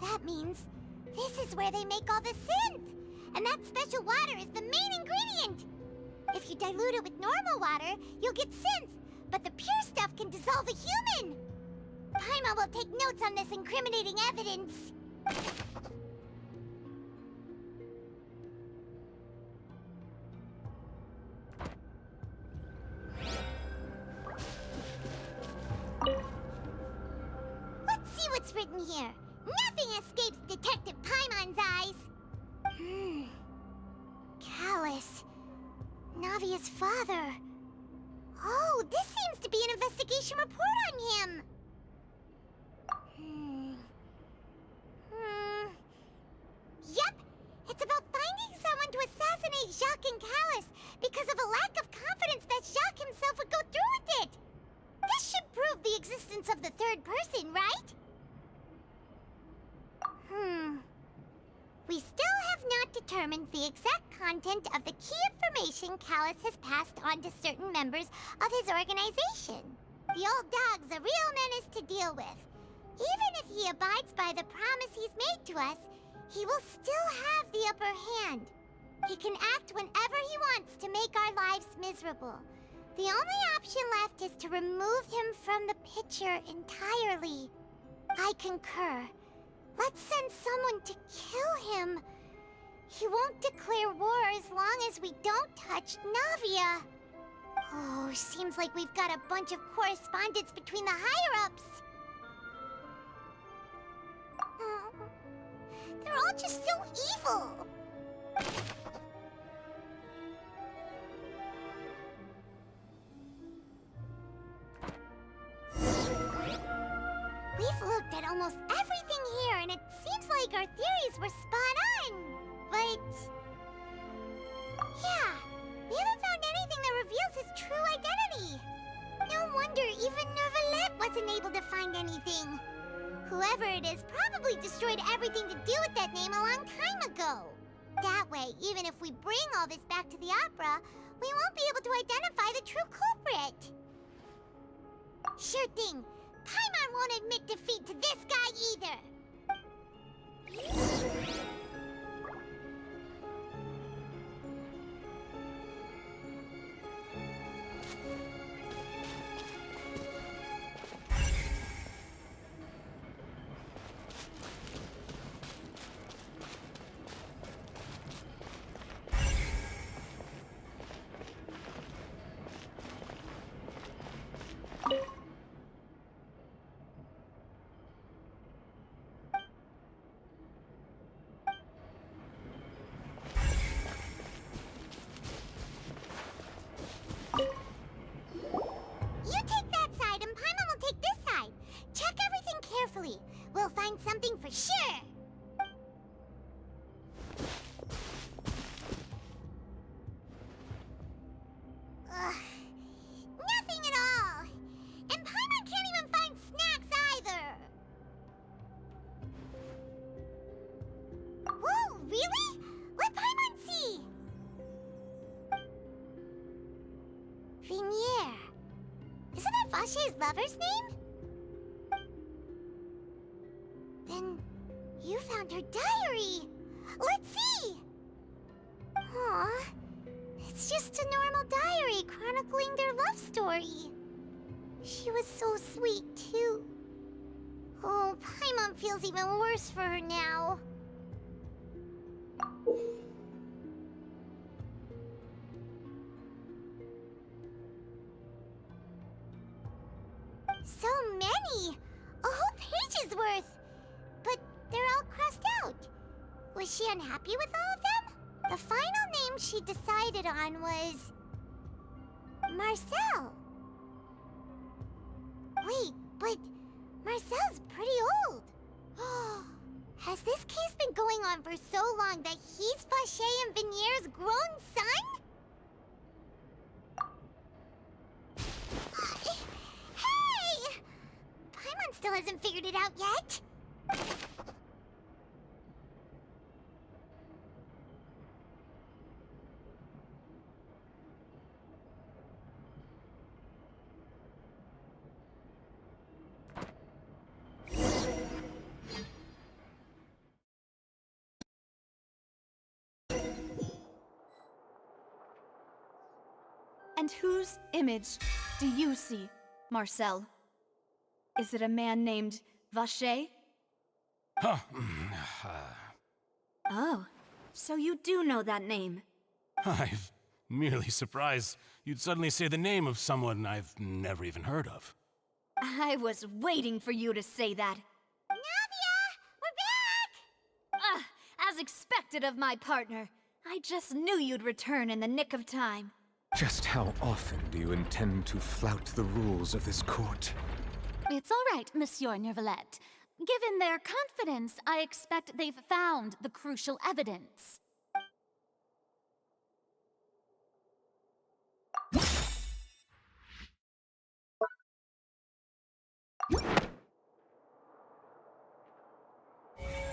That means this is where they make all the synth, and that special water is the main ingredient. If you dilute it with normal water, you'll get synth, but the pure stuff can dissolve a human. Paimon will take notes on this incriminating evidence. What's written here? Nothing escapes Detective Paimon's eyes. Callus. Navia's father. Oh, this seems to be an investigation report on him. Yep, it's about finding someone to assassinate Jacques and Callus because of a lack of confidence that Jacques himself would go through with it. This should prove the existence of the third person, right? We still have not determined the exact content of the key information Callus has passed on to certain members of his organization. The old dog's a real menace to deal with. Even if he abides by the promise he's made to us, he will still have the upper hand. He can act whenever he wants to make our lives miserable. The only option left is to remove him from the picture entirely. I concur. Let's send someone to kill him. He won't declare war as long as we don't touch Navia. Oh, seems like we've got a bunch of correspondence between the higher-ups. They're all just so evil. We've looked at almost everything here, and it seems like our theories were spot on. But yeah, we haven't found anything that reveals his true identity. No wonder even Neuvillette wasn't able to find anything. Whoever it is probably destroyed everything to do with that name a long time ago. That way, even if we bring all this back to the opera, we won't be able to identify the true culprit. Sure thing. Paimon won't admit defeat to this guy either. We'll find something for sure. Nothing at all. And Paimon can't even find snacks either. Whoa, really? Let Paimon see. Vinier. Isn't that Vache's lover's name? Then you found her diary. Let's see. Aw, it's just a normal diary chronicling their love story. She was so sweet, too. Oh, Paimon feels even worse for her now. So many! A whole page's worth! But they're all crossed out. Was she unhappy with all of them? The final name she decided on was Marcel. Wait, but Marcel's pretty old. Has this case been going on for so long that he's Vache and Vinier's grown son? Hey! Paimon still hasn't figured it out yet. And whose image do you see, Marcel? Is it a man named Vache? Oh, so you do know that name. I'm merely surprised you'd suddenly say the name of someone I've never even heard of. I was waiting for you to say that. Navia! We're back! As expected of my partner. I just knew you'd return in the nick of time. Just how often do you intend to flout the rules of this court? It's all right, Monsieur Nervalette. Given their confidence, I expect they've found the crucial evidence.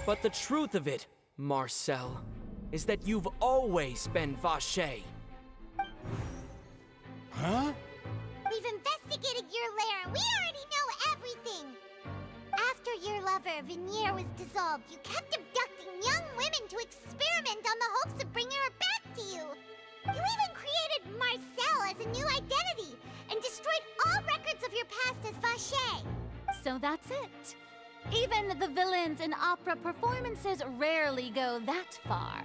But the truth of it, Marcel, is that you've always been Vacher. Huh? We've investigated your lair and we already know everything! After your lover, Venier, was dissolved, you kept abducting young women to experiment on the hopes of bringing her back to you! You even created Marcel as a new identity and destroyed all records of your past as Vacher! So that's it. Even the villains in opera performances rarely go that far.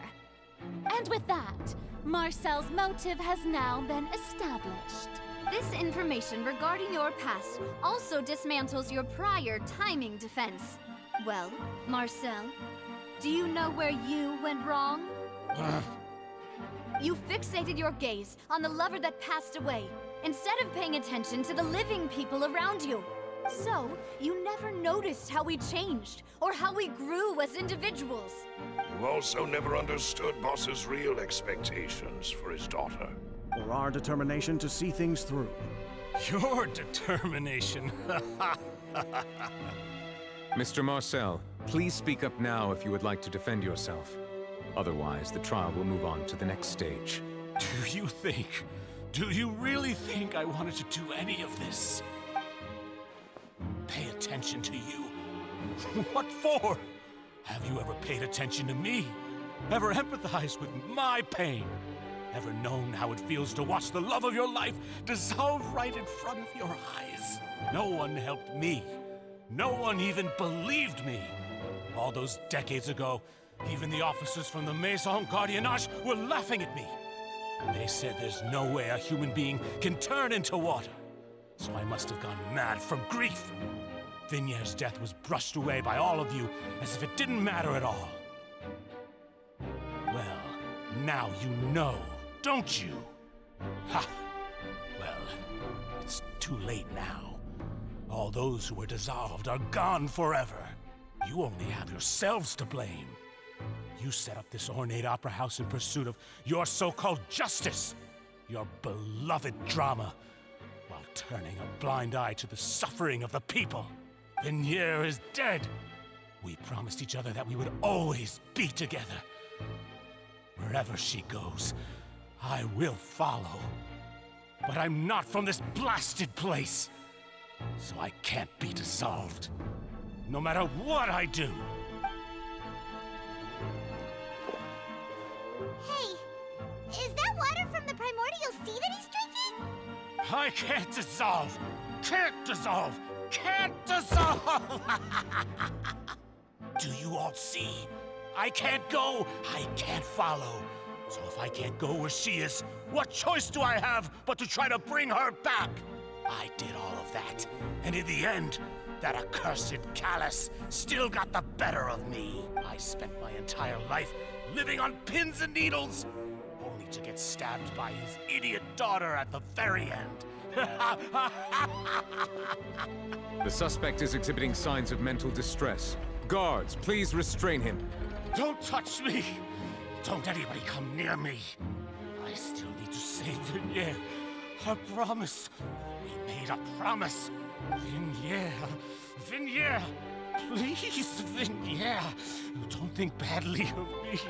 And with that, Marcel's motive has now been established. This information regarding your past also dismantles your prior timing defense. Well, Marcel, do you know where you went wrong? You fixated your gaze on the lover that passed away, instead of paying attention to the living people around you. So, you never noticed how we changed, or how we grew as individuals. You also never understood Boss's real expectations for his daughter. Or our determination to see things through. Your determination. Mr. Marcel, please speak up now if you would like to defend yourself. Otherwise, the trial will move on to the next stage. Do you really think I wanted to do any of this? Pay attention to you? What for? Have you ever paid attention to me? Ever empathized with my pain? Ever known how it feels to watch the love of your life dissolve right in front of your eyes? No one helped me. No one even believed me. All those decades ago, even the officers from the Maison Gardiennage were laughing at me. They said there's no way a human being can turn into water. So I must have gone mad from grief. Vinier's death was brushed away by all of you as if it didn't matter at all. Well, now you know, don't you? Ha! Well, it's too late now. All those who were dissolved are gone forever. You only have yourselves to blame. You set up this ornate opera house in pursuit of your so-called justice, your beloved drama, while turning a blind eye to the suffering of the people. Venier is dead. We promised each other that we would always be together. Wherever she goes, I will follow. But I'm not from this blasted place, so I can't be dissolved, no matter what I do. Hey, is that water from the primordial sea that he's drinking? I can't dissolve! Can't dissolve! Can't dissolve! Do you all see? I can't go, I can't follow. So if I can't go where she is, what choice do I have but to try to bring her back? I did all of that, and in the end, that accursed Callus still got the better of me. I spent my entire life living on pins and needles, only to get stabbed by his idiot daughter at the very end. The suspect is exhibiting signs of mental distress. Guards, please restrain him. Don't touch me! Don't anybody come near me! I still need to save Venier. A promise. We made a promise. Venier. Venier! Please, Venier! Don't think badly of me.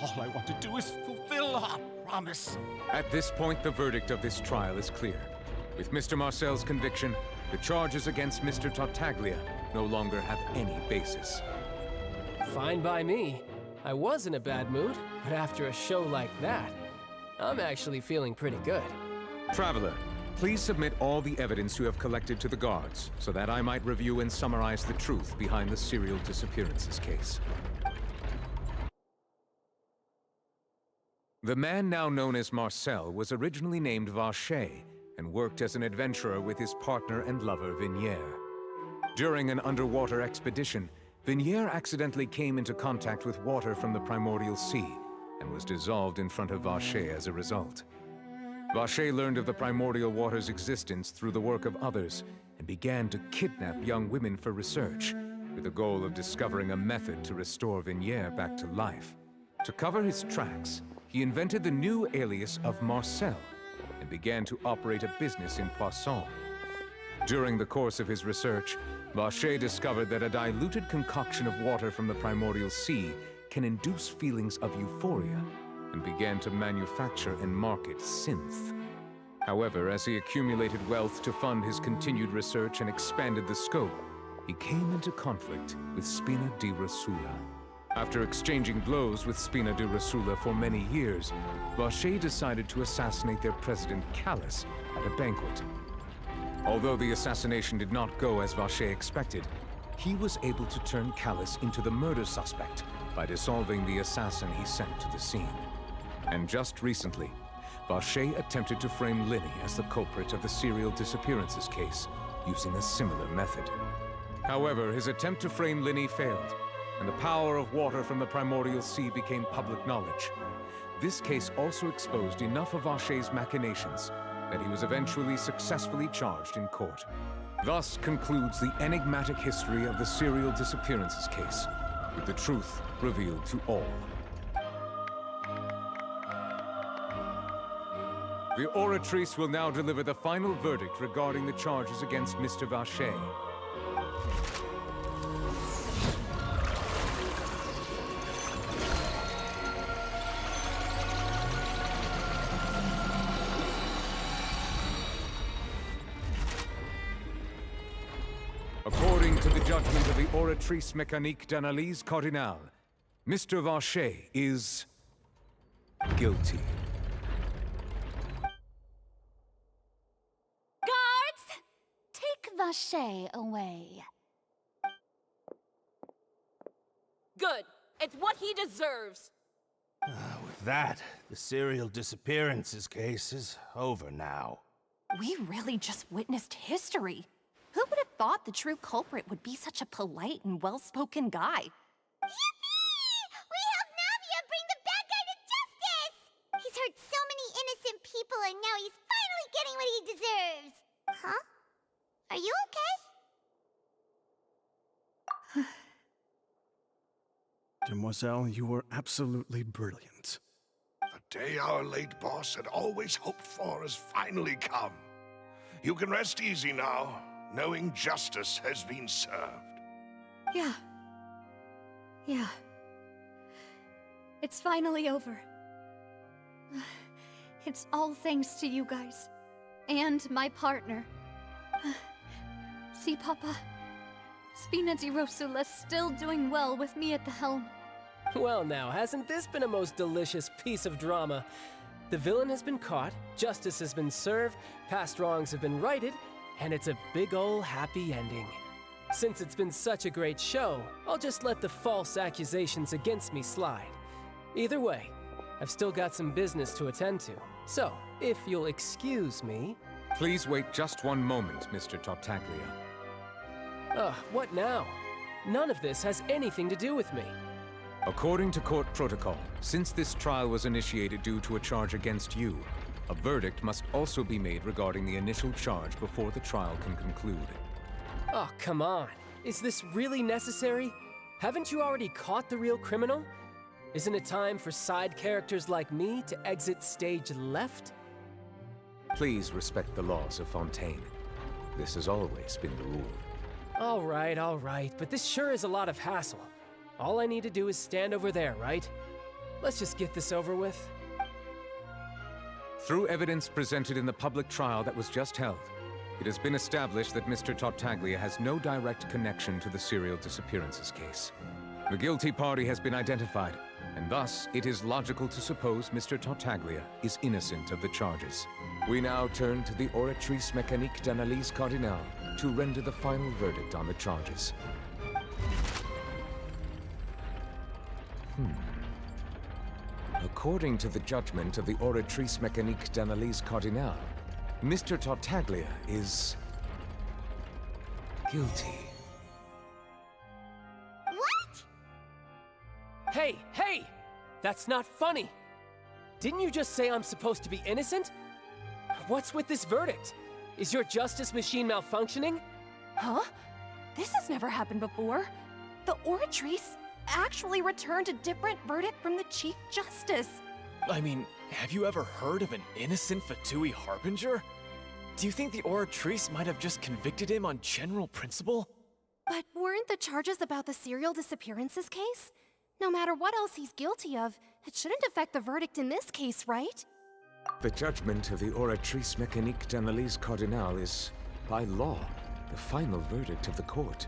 All I want to do is fulfill our promise. At this point, the verdict of this trial is clear. With Mr. Marcel's conviction, the charges against Mr. Tartaglia no longer have any basis. Fine by me. I was in a bad mood, but after a show like that, I'm actually feeling pretty good. Traveler, please submit all the evidence you have collected to the guards, so that I might review and summarize the truth behind the serial disappearances case. The man now known as Marcel was originally named Vacher and worked as an adventurer with his partner and lover Venier. During an underwater expedition, Venier accidentally came into contact with water from the primordial sea, and was dissolved in front of Vache as a result. Vache learned of the primordial water's existence through the work of others and began to kidnap young women for research, with the goal of discovering a method to restore Vignier back to life. To cover his tracks, he invented the new alias of Marcel and began to operate a business in Poisson. During the course of his research, Vache discovered that a diluted concoction of water from the primordial sea can induce feelings of euphoria, and began to manufacture and market synth. However, as he accumulated wealth to fund his continued research and expanded the scope, he came into conflict with Spina di Rosula. After exchanging blows with Spina di Rosula for many years, Vache decided to assassinate their president Callus at a banquet. Although the assassination did not go as Vache expected, he was able to turn Callus into the murder suspect by dissolving the assassin he sent to the scene. And just recently, Vache attempted to frame Linny as the culprit of the serial disappearances case, using a similar method. However, his attempt to frame Linny failed, and the power of water from the primordial sea became public knowledge. This case also exposed enough of Vache's machinations that he was eventually successfully charged in court. Thus concludes the enigmatic history of the serial disappearances case, with the truth revealed to all. The Oratrice will now deliver the final verdict regarding the charges against Mr. Vache. According to the judgment of the Oratrice Mécanique d'Analyse Cardinale, Mr. Vache is guilty. Guards! Take Vache away. Good. It's what he deserves. With that, the serial disappearances case is over now. We really just witnessed history. Who would have thought the true culprit would be such a polite and well-spoken guy? Yippee! We helped Navia bring the bad guy to justice! He's hurt so many innocent people and now he's finally getting what he deserves! Huh? Are you okay? Demoiselle, you were absolutely brilliant. The day our late boss had always hoped for has finally come. You can rest easy now, knowing justice has been served. Yeah. It's finally over. It's all thanks to you guys. And my partner. See, Papa? Spina di Rosula's still doing well with me at the helm. Well now, hasn't this been a most delicious piece of drama? The villain has been caught, justice has been served, past wrongs have been righted, and it's a big ol' happy ending. Since it's been such a great show, I'll just let the false accusations against me slide. Either way, I've still got some business to attend to. So, if you'll excuse me... Please wait just one moment, Mr. Tartaglia. What now? None of this has anything to do with me. According to court protocol, since this trial was initiated due to a charge against you, a verdict must also be made regarding the initial charge before the trial can conclude. Oh, come on. Is this really necessary? Haven't you already caught the real criminal? Isn't it time for side characters like me to exit stage left? Please respect the laws of Fontaine. This has always been the rule. All right, but this sure is a lot of hassle. All I need to do is stand over there, right? Let's just get this over with. Through evidence presented in the public trial that was just held, it has been established that Mr. Tartaglia has no direct connection to the serial disappearances case. The guilty party has been identified, and thus it is logical to suppose Mr. Tartaglia is innocent of the charges. We now turn to the Oratrice Mécanique d'Analyse Cardinale to render the final verdict on the charges. According to the judgment of the Oratrice Mécanique d'Analyse Cardinale, Mr. Tartaglia is... guilty. What? Hey! That's not funny! Didn't you just say I'm supposed to be innocent? What's with this verdict? Is your justice machine malfunctioning? Huh? This has never happened before. The Oratrice actually returned a different verdict from the Chief Justice. I mean, have you ever heard of an innocent Fatui Harbinger? Do you think the Oratrice might have just convicted him on general principle? But weren't the charges about the serial disappearances case? No matter what else he's guilty of, it shouldn't affect the verdict in this case, right? The judgment of the Oratrice Mécanique d'Analyse Cardinal is, by law, the final verdict of the court.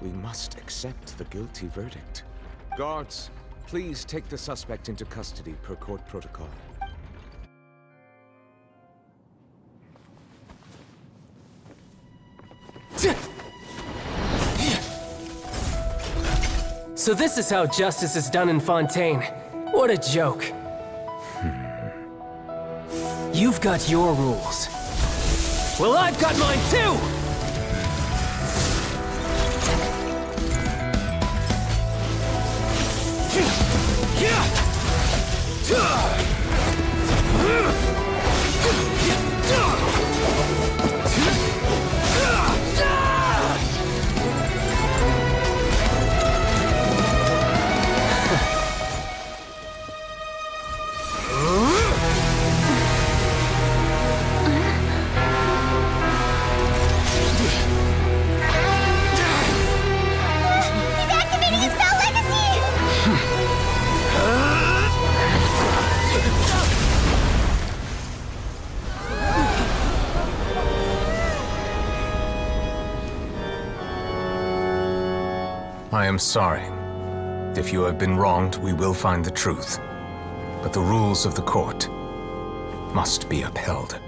We must accept the guilty verdict. Guards, please take the suspect into custody per court protocol. So this is how justice is done in Fontaine. What a joke. You've got your rules. Well, I've got mine too! I am sorry. If you have been wronged, we will find the truth. But the rules of the court must be upheld.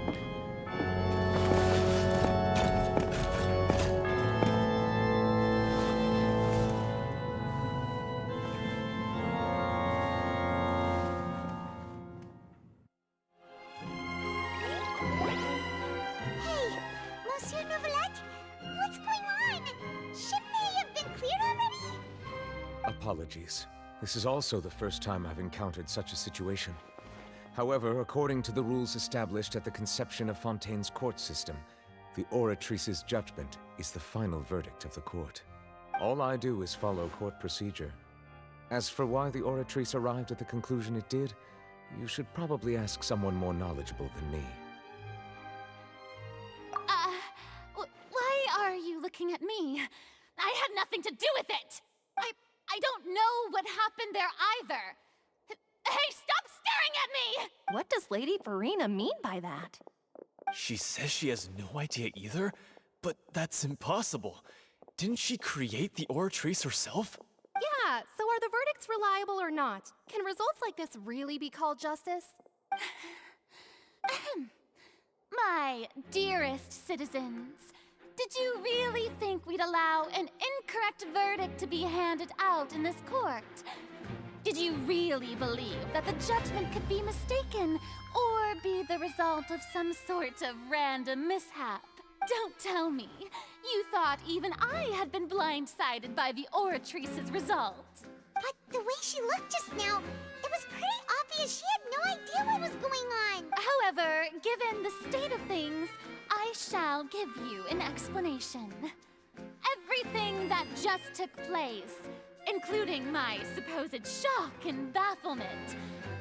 Hey, Monsieur Novelette, what's going on? Shouldn't they have been cleared already? Apologies. This is also the first time I've encountered such a situation. However, according to the rules established at the conception of Fontaine's court system, the Oratrice's judgment is the final verdict of the court. All I do is follow court procedure. As for why the Oratrice arrived at the conclusion it did, you should probably ask someone more knowledgeable than me. Why are you looking at me? I had nothing to do with it! I don't know what happened there either. Hey, stop staring at me! What does Lady Farina mean by that? She says she has no idea either, but that's impossible. Didn't she create the Oratrice herself? Yeah, so are the verdicts reliable or not? Can results like this really be called justice? My dearest citizens, did you really think we'd allow an incorrect verdict to be handed out in this court? Did you really believe that the judgment could be mistaken or be the result of some sort of random mishap? Don't tell me you thought even I had been blindsided by the Oratrice's result. But the way she looked just now, it was pretty obvious she had no idea what was going on. However, given the state of things, I shall give you an explanation. Everything that just took place, including my supposed shock and bafflement,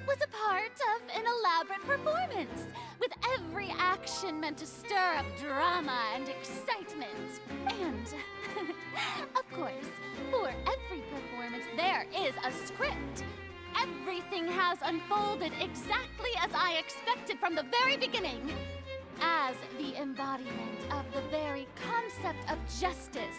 was a part of an elaborate performance, with every action meant to stir up drama and excitement. And, of course, for every performance there is a script. Everything has unfolded exactly as I expected from the very beginning. As the embodiment of the very concept of justice,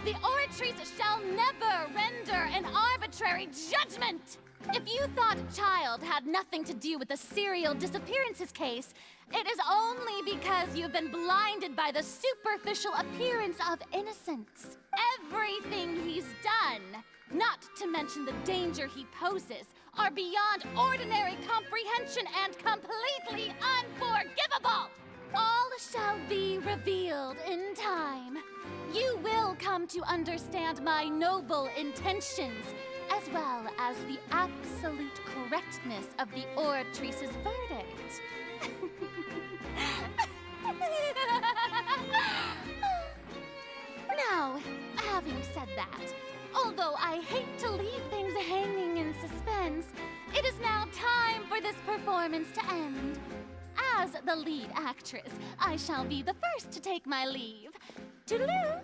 the Oratrice shall never render an arbitrary judgment! If you thought Child had nothing to do with the serial disappearances case, it is only because you've been blinded by the superficial appearance of innocence. Everything he's done, not to mention the danger he poses, are beyond ordinary comprehension and completely unforgivable! All shall be revealed in time. You will come to understand my noble intentions as well as the absolute correctness of the Oratrice's verdict. Now, having said that, although I hate to leave things hanging in suspense, it is now time for this performance to end. As the lead actress, I shall be the first to take my leave. Toodaloo!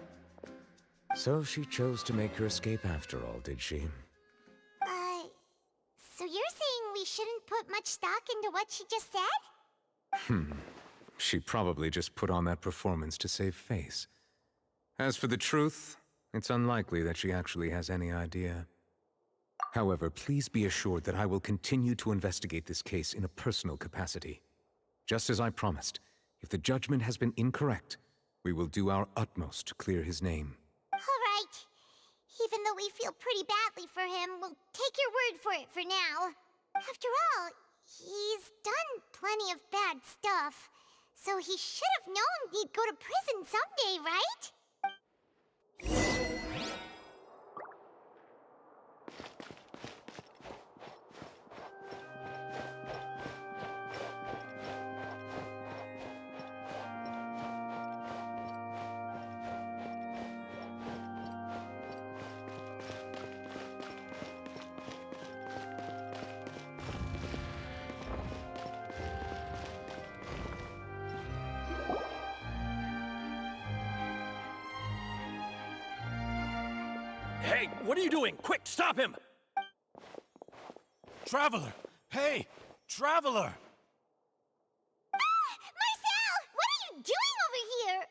So she chose to make her escape after all, did she? So you're saying we shouldn't put much stock into what she just said? She probably just put on that performance to save face. As for the truth, it's unlikely that she actually has any idea. However, please be assured that I will continue to investigate this case in a personal capacity. Just as I promised, if the judgment has been incorrect, we will do our utmost to clear his name. All right. Even though we feel pretty badly for him, we'll take your word for it for now. After all, he's done plenty of bad stuff, so he should have known he'd go to prison someday, right? Hey, what are you doing? Quick, stop him! Traveler! Hey! Traveler! Marcel! What are you doing over here?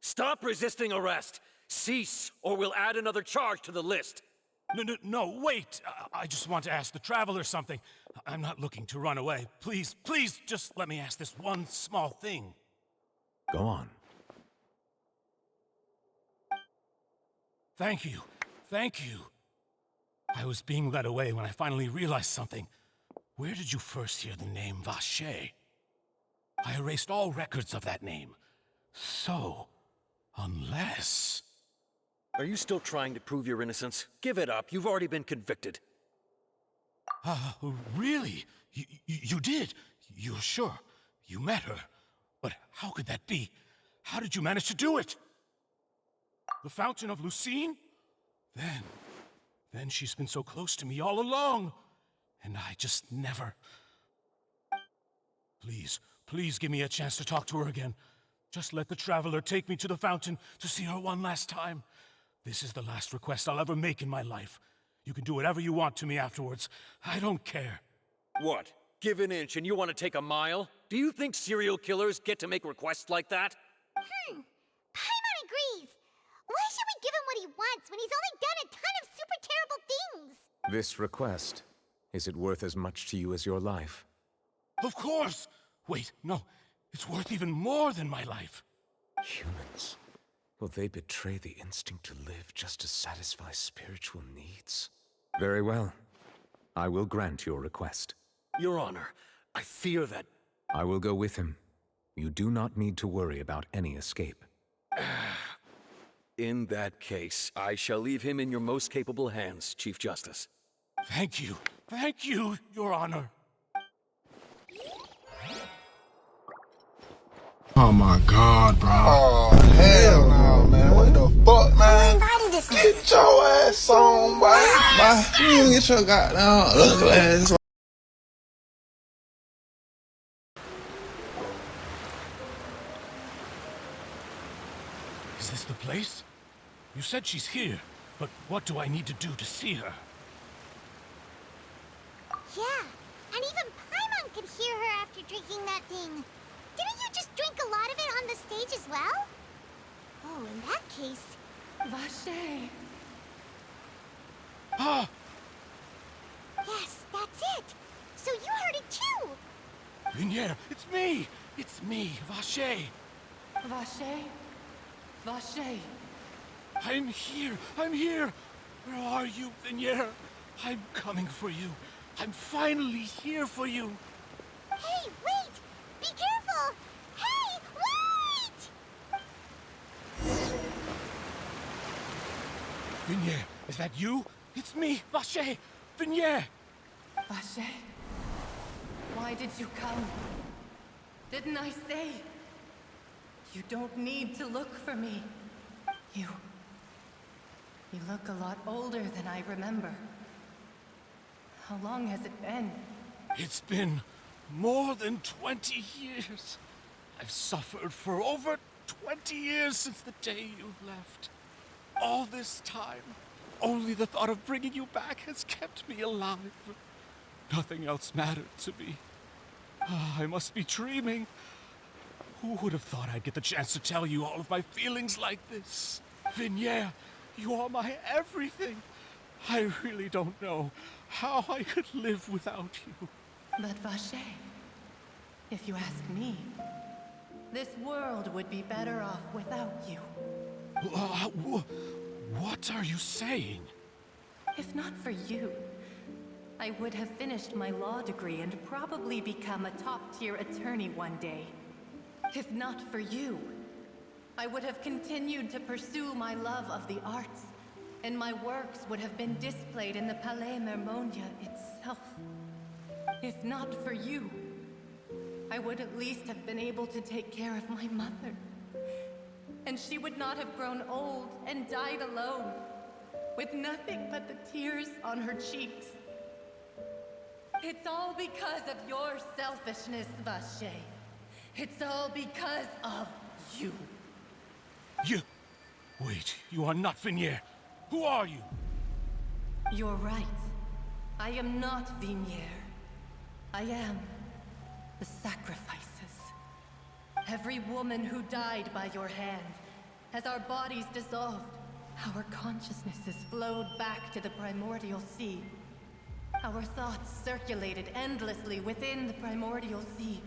Stop resisting arrest! Cease, or we'll add another charge to the list. No, wait! I just want to ask the Traveler something. I'm not looking to run away. Please, just let me ask this one small thing. Go on. Thank you. I was being led away when I finally realized something. Where did you first hear the name Vache? I erased all records of that name. So, unless... Are you still trying to prove your innocence? Give it up. You've already been convicted. Really? You did? You're sure? You met her? But how could that be? How did you manage to do it? The Fountain of Lucine? Then she's been so close to me all along. And I just never... Please give me a chance to talk to her again. Just let the Traveler take me to the fountain to see her one last time. This is the last request I'll ever make in my life. You can do whatever you want to me afterwards. I don't care. What? Give an inch and you want to take a mile? Do you think serial killers get to make requests like that? Paimon agrees. Why should we give him what he wants when he's only done a ton of super terrible things? This request, is it worth as much to you as your life? Of course! Wait, no. It's worth even more than my life. Humans. Will they betray the instinct to live just to satisfy spiritual needs? Very well. I will grant your request. Your Honor, I fear that... I will go with him. You do not need to worry about any escape. In that case, I shall leave him in your most capable hands, Chief Justice. Thank you, Your Honor. Oh my God, bro. Oh, hell no, man. What the fuck, man? Get your ass on, boy. You get your goddamn ugly ass on. Is this the place? You said she's here, but what do I need to do to see her? Yeah, and even Paimon could hear her after drinking that thing. Didn't you just drink a lot of it on the stage as well? Oh, in that case... Vache. Ah! Yes, that's it! So you heard it too! Vinier, it's me! It's me, Vache! Vache? Vache? I'm here! Where are you, Vinier? I'm coming for you. I'm finally here for you. Hey, wait! Be careful! Hey, wait! Vinier, is that you? It's me, Vache! Vignier! Vache, why did you come? Didn't I say? You don't need to look for me. You look a lot older than I remember. How long has it been? It's been more than 20 years. I've suffered for over 20 years since the day you left. All this time, only the thought of bringing you back has kept me alive. Nothing else mattered to me. I must be dreaming. Who would have thought I'd get the chance to tell you all of my feelings like this? Vignier, you are my everything. I really don't know how I could live without you. But Vache, if you ask me, this world would be better off without you. What are you saying? If not for you, I would have finished my law degree and probably become a top-tier attorney one day. If not for you, I would have continued to pursue my love of the arts, and my works would have been displayed in the Palais Mermonia itself. If not for you, I would at least have been able to take care of my mother. And she would not have grown old and died alone, with nothing but the tears on her cheeks. It's all because of your selfishness, Vache. It's all because of you. You... Wait, you are not Vignier. Who are you? You're right. I am not Vignier. I am the sacrifices. Every woman who died by your hand, as our bodies dissolved, our consciousnesses flowed back to the primordial sea. Our thoughts circulated endlessly within the primordial sea,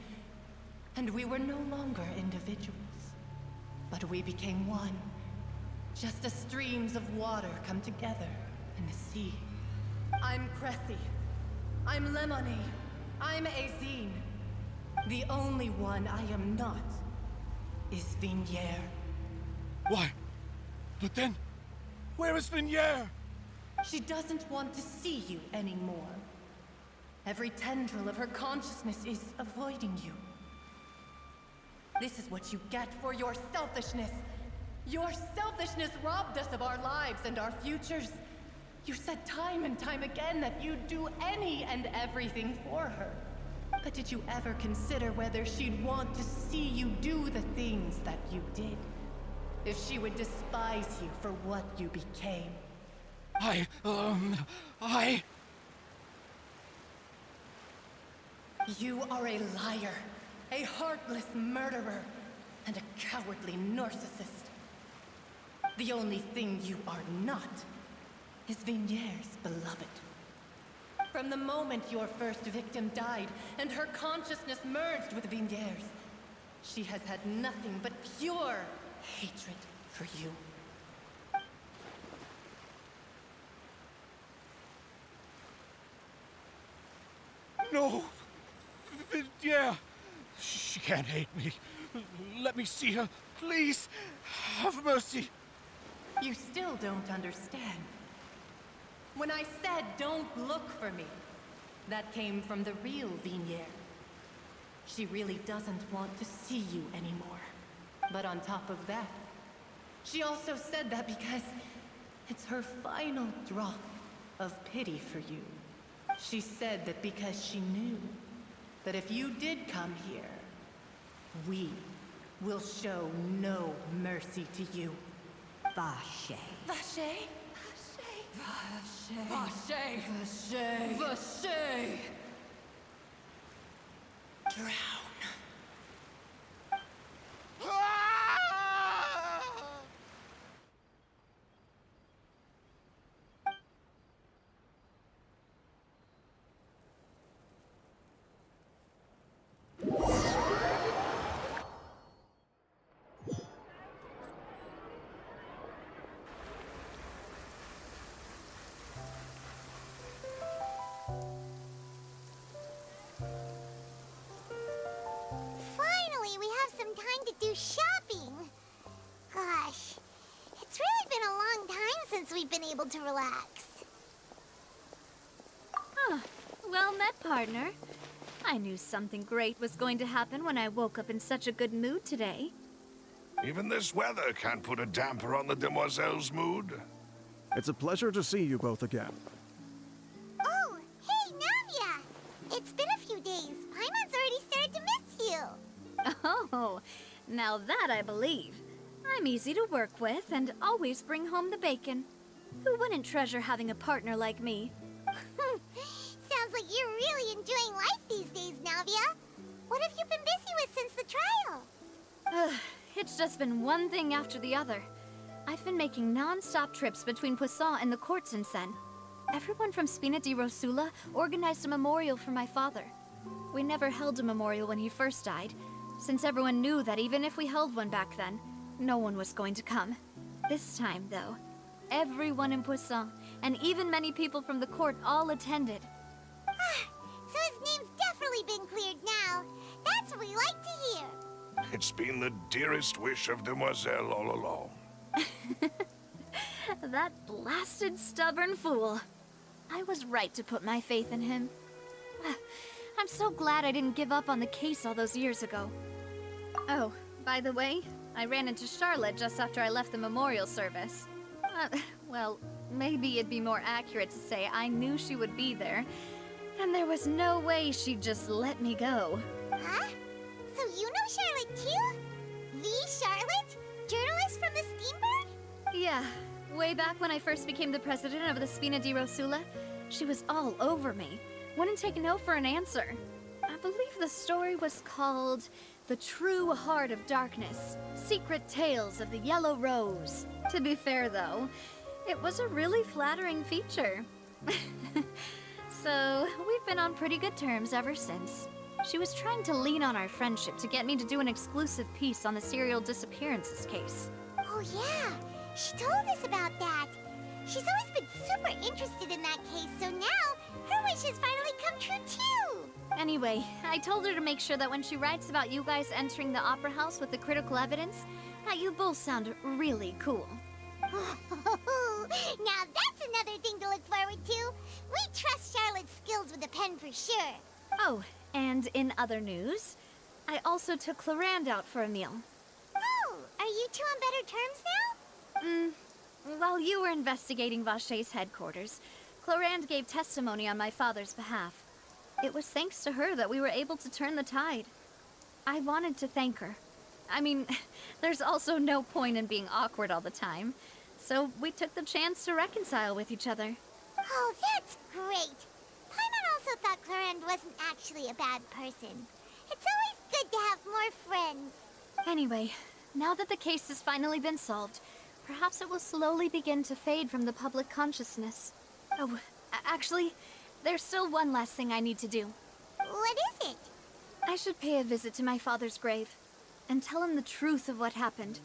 and we were no longer individuals. But we became one, just as streams of water come together in the sea. I'm Cressy. I'm Lemony. I'm Azine. The only one I am not is Vignier. Why? But then, where is Vignier? She doesn't want to see you anymore. Every tendril of her consciousness is avoiding you. This is what you get for your selfishness. Your selfishness robbed us of our lives and our futures. You said time and time again that you'd do any and everything for her. But did you ever consider whether she'd want to see you do the things that you did? If she would despise you for what you became? You are a liar, a heartless murderer, and a cowardly narcissist. The only thing you are not is Vignier's beloved. From the moment your first victim died and her consciousness merged with Vignier's, she has had nothing but pure hatred for you. No! Yeah! She can't hate me. Let me see her, please! Have mercy! You still don't understand. When I said don't look for me, that came from the real Vignier. She really doesn't want to see you anymore. But on top of that, she also said that because it's her final drop of pity for you. She said that because she knew that if you did come here, we will show no mercy to you. Vache. Vache? Vache. Vache. Vache. Vache. Drown. Finally, we have some time to do shopping. Gosh, it's really been a long time since we've been able to relax. Well met, partner. I knew something great was going to happen when I woke up in such a good mood today. Even this weather can't put a damper on the demoiselle's mood. It's a pleasure to see you both again. Oh, hey, Navia! It's been a few days. Paimon's already started to miss you. Oh, now that I believe. I'm easy to work with and always bring home the bacon. Who wouldn't treasure having a partner like me? Sounds like you're really enjoying life these days, Navia. What have you been busy with since the trial? It's just been one thing after the other. I've been making non-stop trips between Poisson and the courts in Sen. Everyone from Spina di Rosula organized a memorial for my father. We never held a memorial when he first died, since everyone knew that even if we held one back then, no one was going to come. This time, though, everyone in Poisson, and even many people from the court, all attended. So his name's definitely been cleared now. That's what we like to hear. It's been the dearest wish of Demoiselle all along. That blasted stubborn fool. I was right to put my faith in him. I'm so glad I didn't give up on the case all those years ago. Oh, by the way, I ran into Charlotte just after I left the memorial service. Well, maybe it'd be more accurate to say I knew she would be there, and there was no way she'd just let me go. Huh? So you know Charlotte too? The Charlotte? Journalist from the Steambird? Yeah, way back when I first became the president of the Spina di Rosula, she was all over me. Wouldn't take no for an answer. I believe the story was called The True Heart of Darkness, Secret Tales of the Yellow Rose. To be fair though, it was a really flattering feature. So, we've been on pretty good terms ever since. She was trying to lean on our friendship to get me to do an exclusive piece on the serial disappearances case. Oh yeah, she told us about that. She's always been super interested in that case, so now her wish has finally come true too. Anyway, I told her to make sure that when she writes about you guys entering the opera house with the critical evidence, that you both sound really cool. Now that's another thing to look forward to. We trust Charlotte's skills with a pen for sure. Oh, and in other news, I also took Clarand out for a meal. Oh, are you two on better terms now? While you were investigating Vache's headquarters, Clarand gave testimony on my father's behalf. It was thanks to her that we were able to turn the tide. I wanted to thank her. I mean, there's also no point in being awkward all the time, so we took the chance to reconcile with each other. Oh, that's great. Paimon also thought Clarand wasn't actually a bad person. It's always good to have more friends. Anyway, now that the case has finally been solved, perhaps it will slowly begin to fade from the public consciousness. Oh, actually, there's still one last thing I need to do. What is it? I should pay a visit to my father's grave and tell him the truth of what happened,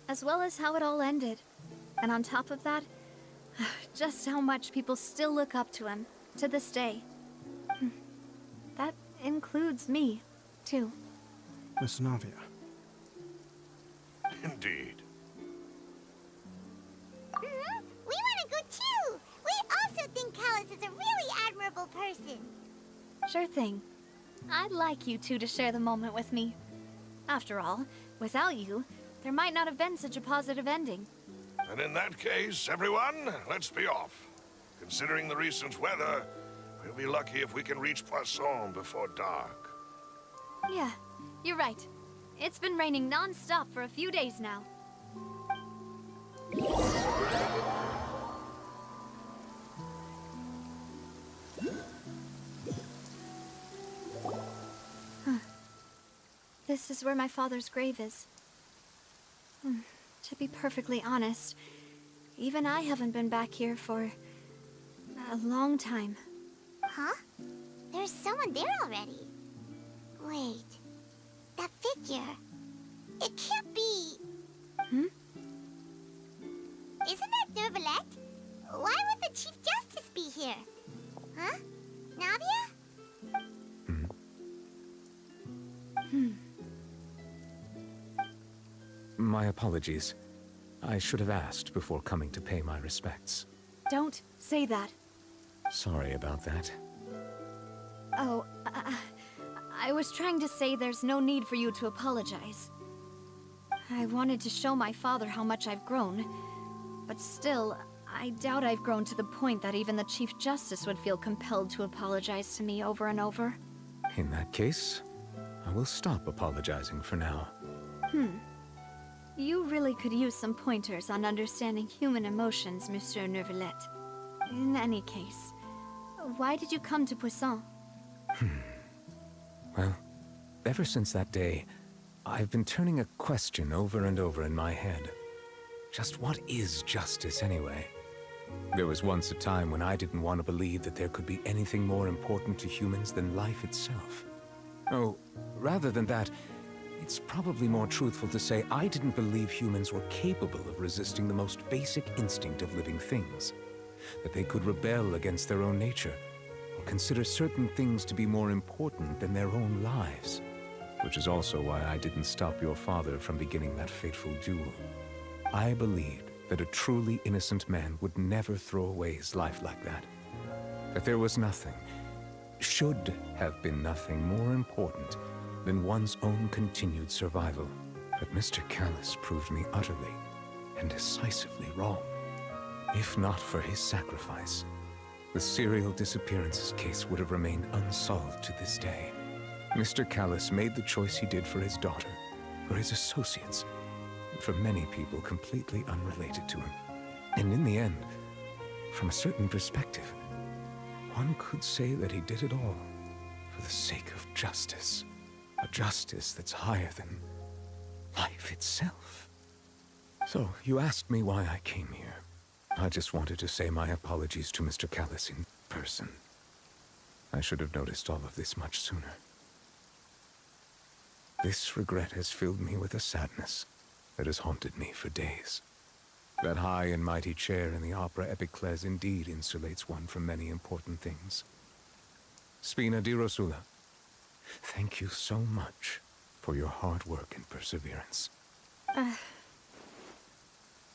as well as how it all ended. And on top of that, just how much people still look up to him, to this day. That includes me, too. Miss Navia. Indeed. We want to go too! We also think Callus is a really admirable person. Sure thing. I'd like you two to share the moment with me. After all, without you, there might not have been such a positive ending. And in that case, everyone, let's be off. Considering the recent weather, we'll be lucky if we can reach Poisson before dark. Yeah, you're right. It's been raining non-stop for a few days now. This is where my father's grave is. To be perfectly honest, even I haven't been back here for a long time. Huh? There's someone there already. Wait, that figure. It can't be... Isn't that Nervalette? Why would the Chief Justice be here? Huh? Navia? My apologies. I should have asked before coming to pay my respects. Don't say that. Sorry about that. Oh, I was trying to say there's no need for you to apologize. I wanted to show my father how much I've grown, but still, I doubt I've grown to the point that even the Chief Justice would feel compelled to apologize to me over and over. In that case, I will stop apologizing for now. You really could use some pointers on understanding human emotions, Monsieur Neuvillette. In any case, why did you come to Poisson? Well, ever since that day, I've been turning a question over and over in my head. Just what is justice anyway? There was once a time when I didn't want to believe that there could be anything more important to humans than life itself. Oh, rather than that, it's probably more truthful to say I didn't believe humans were capable of resisting the most basic instinct of living things. That they could rebel against their own nature, or consider certain things to be more important than their own lives. Which is also why I didn't stop your father from beginning that fateful duel. I believed that a truly innocent man would never throw away his life like that. That there was nothing, should have been nothing more important than one's own continued survival. But Mr. Callus proved me utterly and decisively wrong. If not for his sacrifice, the serial disappearances case would have remained unsolved to this day. Mr. Callus made the choice he did for his daughter, for his associates, and for many people completely unrelated to him. And in the end, from a certain perspective, one could say that he did it all for the sake of justice. A justice that's higher than life itself. So, you asked me why I came here. I just wanted to say my apologies to Mr. Callus in person. I should have noticed all of this much sooner. This regret has filled me with a sadness that has haunted me for days. That high and mighty chair in the Opera Epiclese indeed insulates one from many important things. Spina di Rosula, thank you so much for your hard work and perseverance.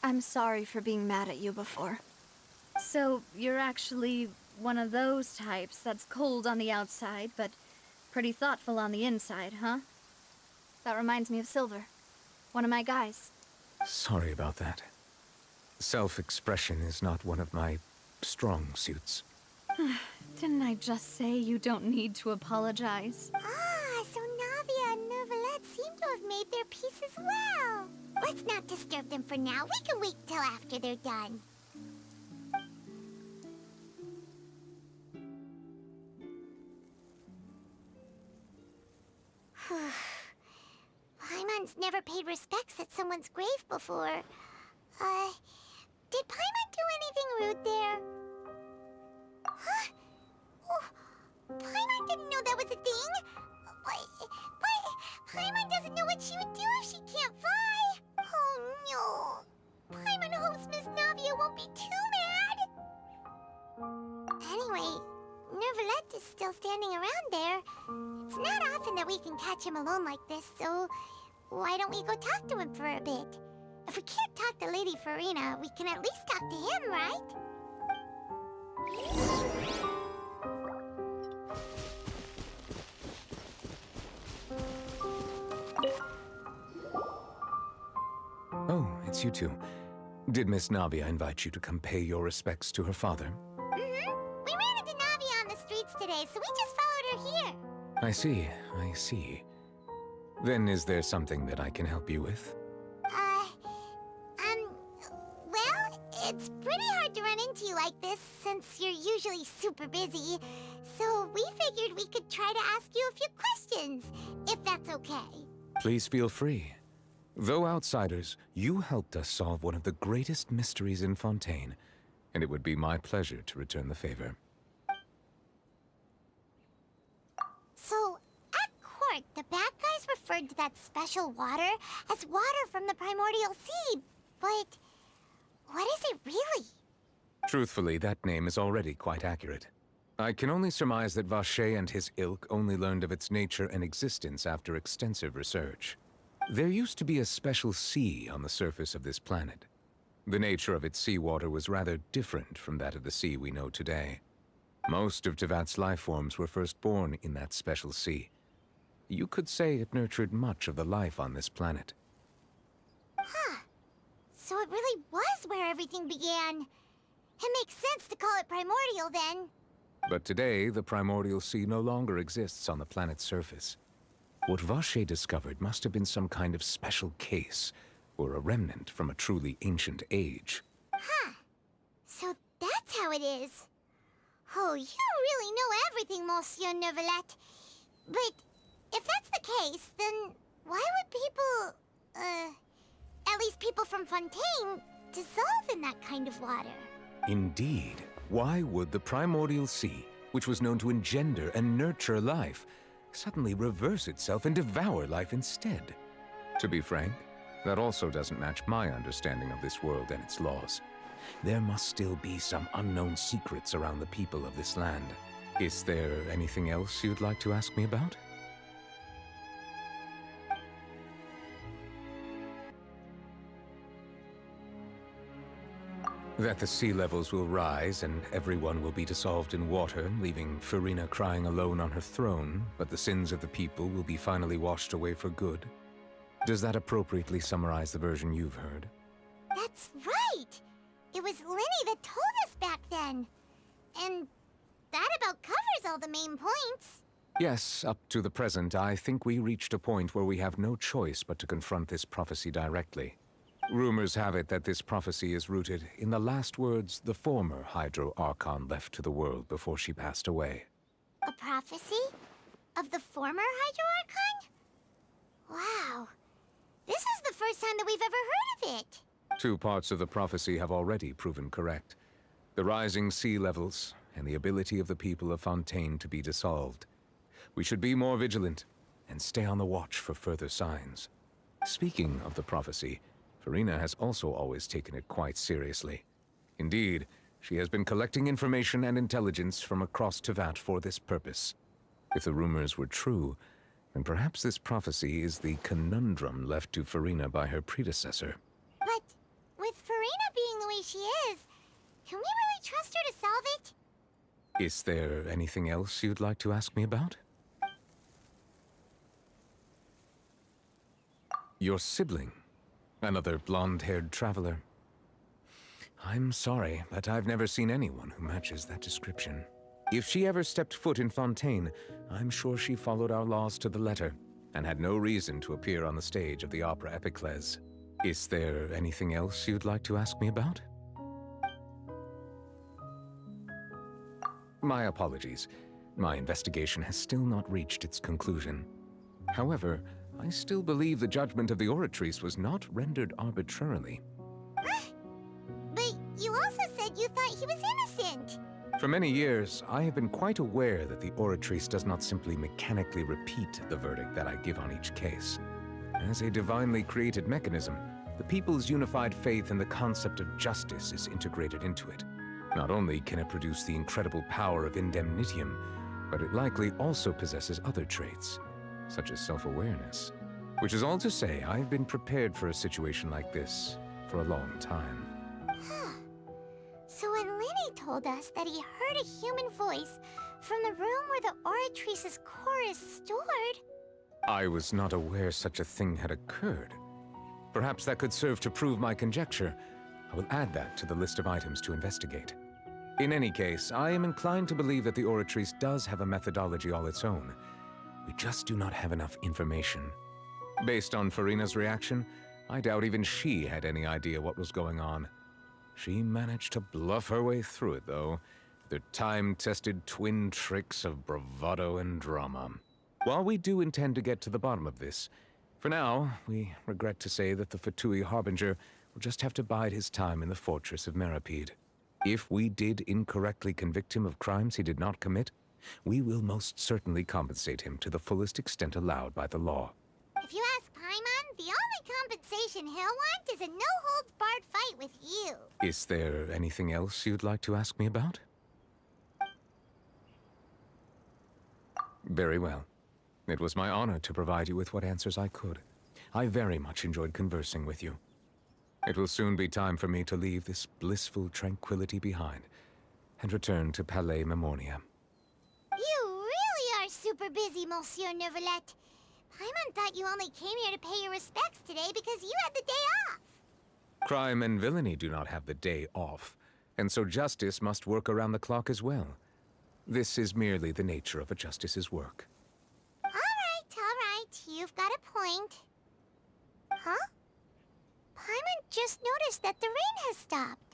I'm sorry for being mad at you before. So, you're actually one of those types that's cold on the outside, but pretty thoughtful on the inside, huh? That reminds me of Silver, one of my guys. Sorry about that. Self-expression is not one of my strong suits. Didn't I just say you don't need to apologize? So Navia and Neuvillette seem to have made their peace as well. Let's not disturb them for now. We can wait till after they're done. Paimon's never paid respects at someone's grave before. Did Paimon do anything rude there? Huh? Oh, Paimon didn't know that was a thing. But Paimon doesn't know what she would do if she can't fly. Oh no. Paimon hopes Miss Navia won't be too mad. Anyway, Neuvillette is still standing around there. It's not often that we can catch him alone like this, so why don't we go talk to him for a bit? If we can't talk to Lady Farina, we can at least talk to him, right? Oh, it's you two. Did Miss Navia invite you to come pay your respects to her father? We ran into Navia on the streets today, so we just followed her here. I see, I see. Then is there something that I can help you with? Well, it's pretty hard to run into you like this since you're usually super busy. So we figured we could try to ask you a few questions, if that's okay. Please feel free. Though outsiders, you helped us solve one of the greatest mysteries in Fontaine, and it would be my pleasure to return the favor. So, at court, the bad guys referred to that special water as water from the primordial sea, but what is it really? Truthfully, that name is already quite accurate. I can only surmise that Vacher and his ilk only learned of its nature and existence after extensive research. There used to be a special sea on the surface of this planet. The nature of its seawater was rather different from that of the sea we know today. Most of Tevat's life forms were first born in that special sea. You could say it nurtured much of the life on this planet. Huh. So it really was where everything began. It makes sense to call it primordial then. But today, the primordial sea no longer exists on the planet's surface. What Vache discovered must have been some kind of special case, or a remnant from a truly ancient age. Huh. So that's how it is. Oh, you really know everything, Monsieur Neuvillette. But if that's the case, then why would people, at least people from Fontaine, dissolve in that kind of water? Indeed. Why would the primordial sea, which was known to engender and nurture life, suddenly reverse itself and devour life instead? To be frank, that also doesn't match my understanding of this world and its laws. There must still be some unknown secrets around the people of this land. Is there anything else you'd like to ask me about? That the sea levels will rise and everyone will be dissolved in water, leaving Furina crying alone on her throne, but the sins of the people will be finally washed away for good. Does that appropriately summarize the version you've heard? That's right! It was Linny that told us back then. And that about covers all the main points. Yes, up to the present, I think we reached a point where we have no choice but to confront this prophecy directly. Rumors have it that this prophecy is rooted in the last words the former Hydro Archon left to the world before she passed away. A prophecy? Of the former Hydro Archon? Wow. This is the first time that we've ever heard of it. 2 parts of the prophecy have already proven correct. The rising sea levels, and the ability of the people of Fontaine to be dissolved. We should be more vigilant, and stay on the watch for further signs. Speaking of the prophecy, Furina has also always taken it quite seriously. Indeed, she has been collecting information and intelligence from across Tevat for this purpose. If the rumors were true, then perhaps this prophecy is the conundrum left to Furina by her predecessor. But with Furina being the way she is, can we really trust her to solve it? Is there anything else you'd like to ask me about? Your sibling. Another blonde-haired traveler. I'm sorry, but I've never seen anyone who matches that description. If she ever stepped foot in Fontaine, I'm sure she followed our laws to the letter, and had no reason to appear on the stage of the opera Epiclese. Is there anything else you'd like to ask me about? My apologies. My investigation has still not reached its conclusion. However, I still believe the judgment of the Oratrice was not rendered arbitrarily. But you also said you thought he was innocent. For many years, I have been quite aware that the Oratrice does not simply mechanically repeat the verdict that I give on each case. As a divinely created mechanism, the people's unified faith in the concept of justice is integrated into it. Not only can it produce the incredible power of indemnitium, but it likely also possesses other traits, such as self-awareness. Which is all to say, I've been prepared for a situation like this for a long time. So when Linny told us that he heard a human voice from the room where the Oratrice's core is stored... I was not aware such a thing had occurred. Perhaps that could serve to prove my conjecture. I will add that to the list of items to investigate. In any case, I am inclined to believe that the Oratrice does have a methodology all its own. We just do not have enough information. Based on Furina's reaction, I doubt even she had any idea what was going on. She managed to bluff her way through it, though, with her time-tested twin tricks of bravado and drama. While we do intend to get to the bottom of this, for now, we regret to say that the Fatui Harbinger will just have to bide his time in the fortress of Meripede. If we did incorrectly convict him of crimes he did not commit, we will most certainly compensate him to the fullest extent allowed by the law. If you ask Paimon, the only compensation he'll want is a no-holds-barred fight with you. Is there anything else you'd like to ask me about? Very well. It was my honor to provide you with what answers I could. I very much enjoyed conversing with you. It will soon be time for me to leave this blissful tranquility behind. and return to Palais Memoria. You really are super busy, Monsieur Neuvillette. Paimon thought you only came here to pay your respects today because you had the day off. Crime and villainy do not have the day off, and so justice must work around the clock as well. This is merely the nature of a justice's work. All right. You've got a point. Huh? Paimon just noticed that the rain has stopped.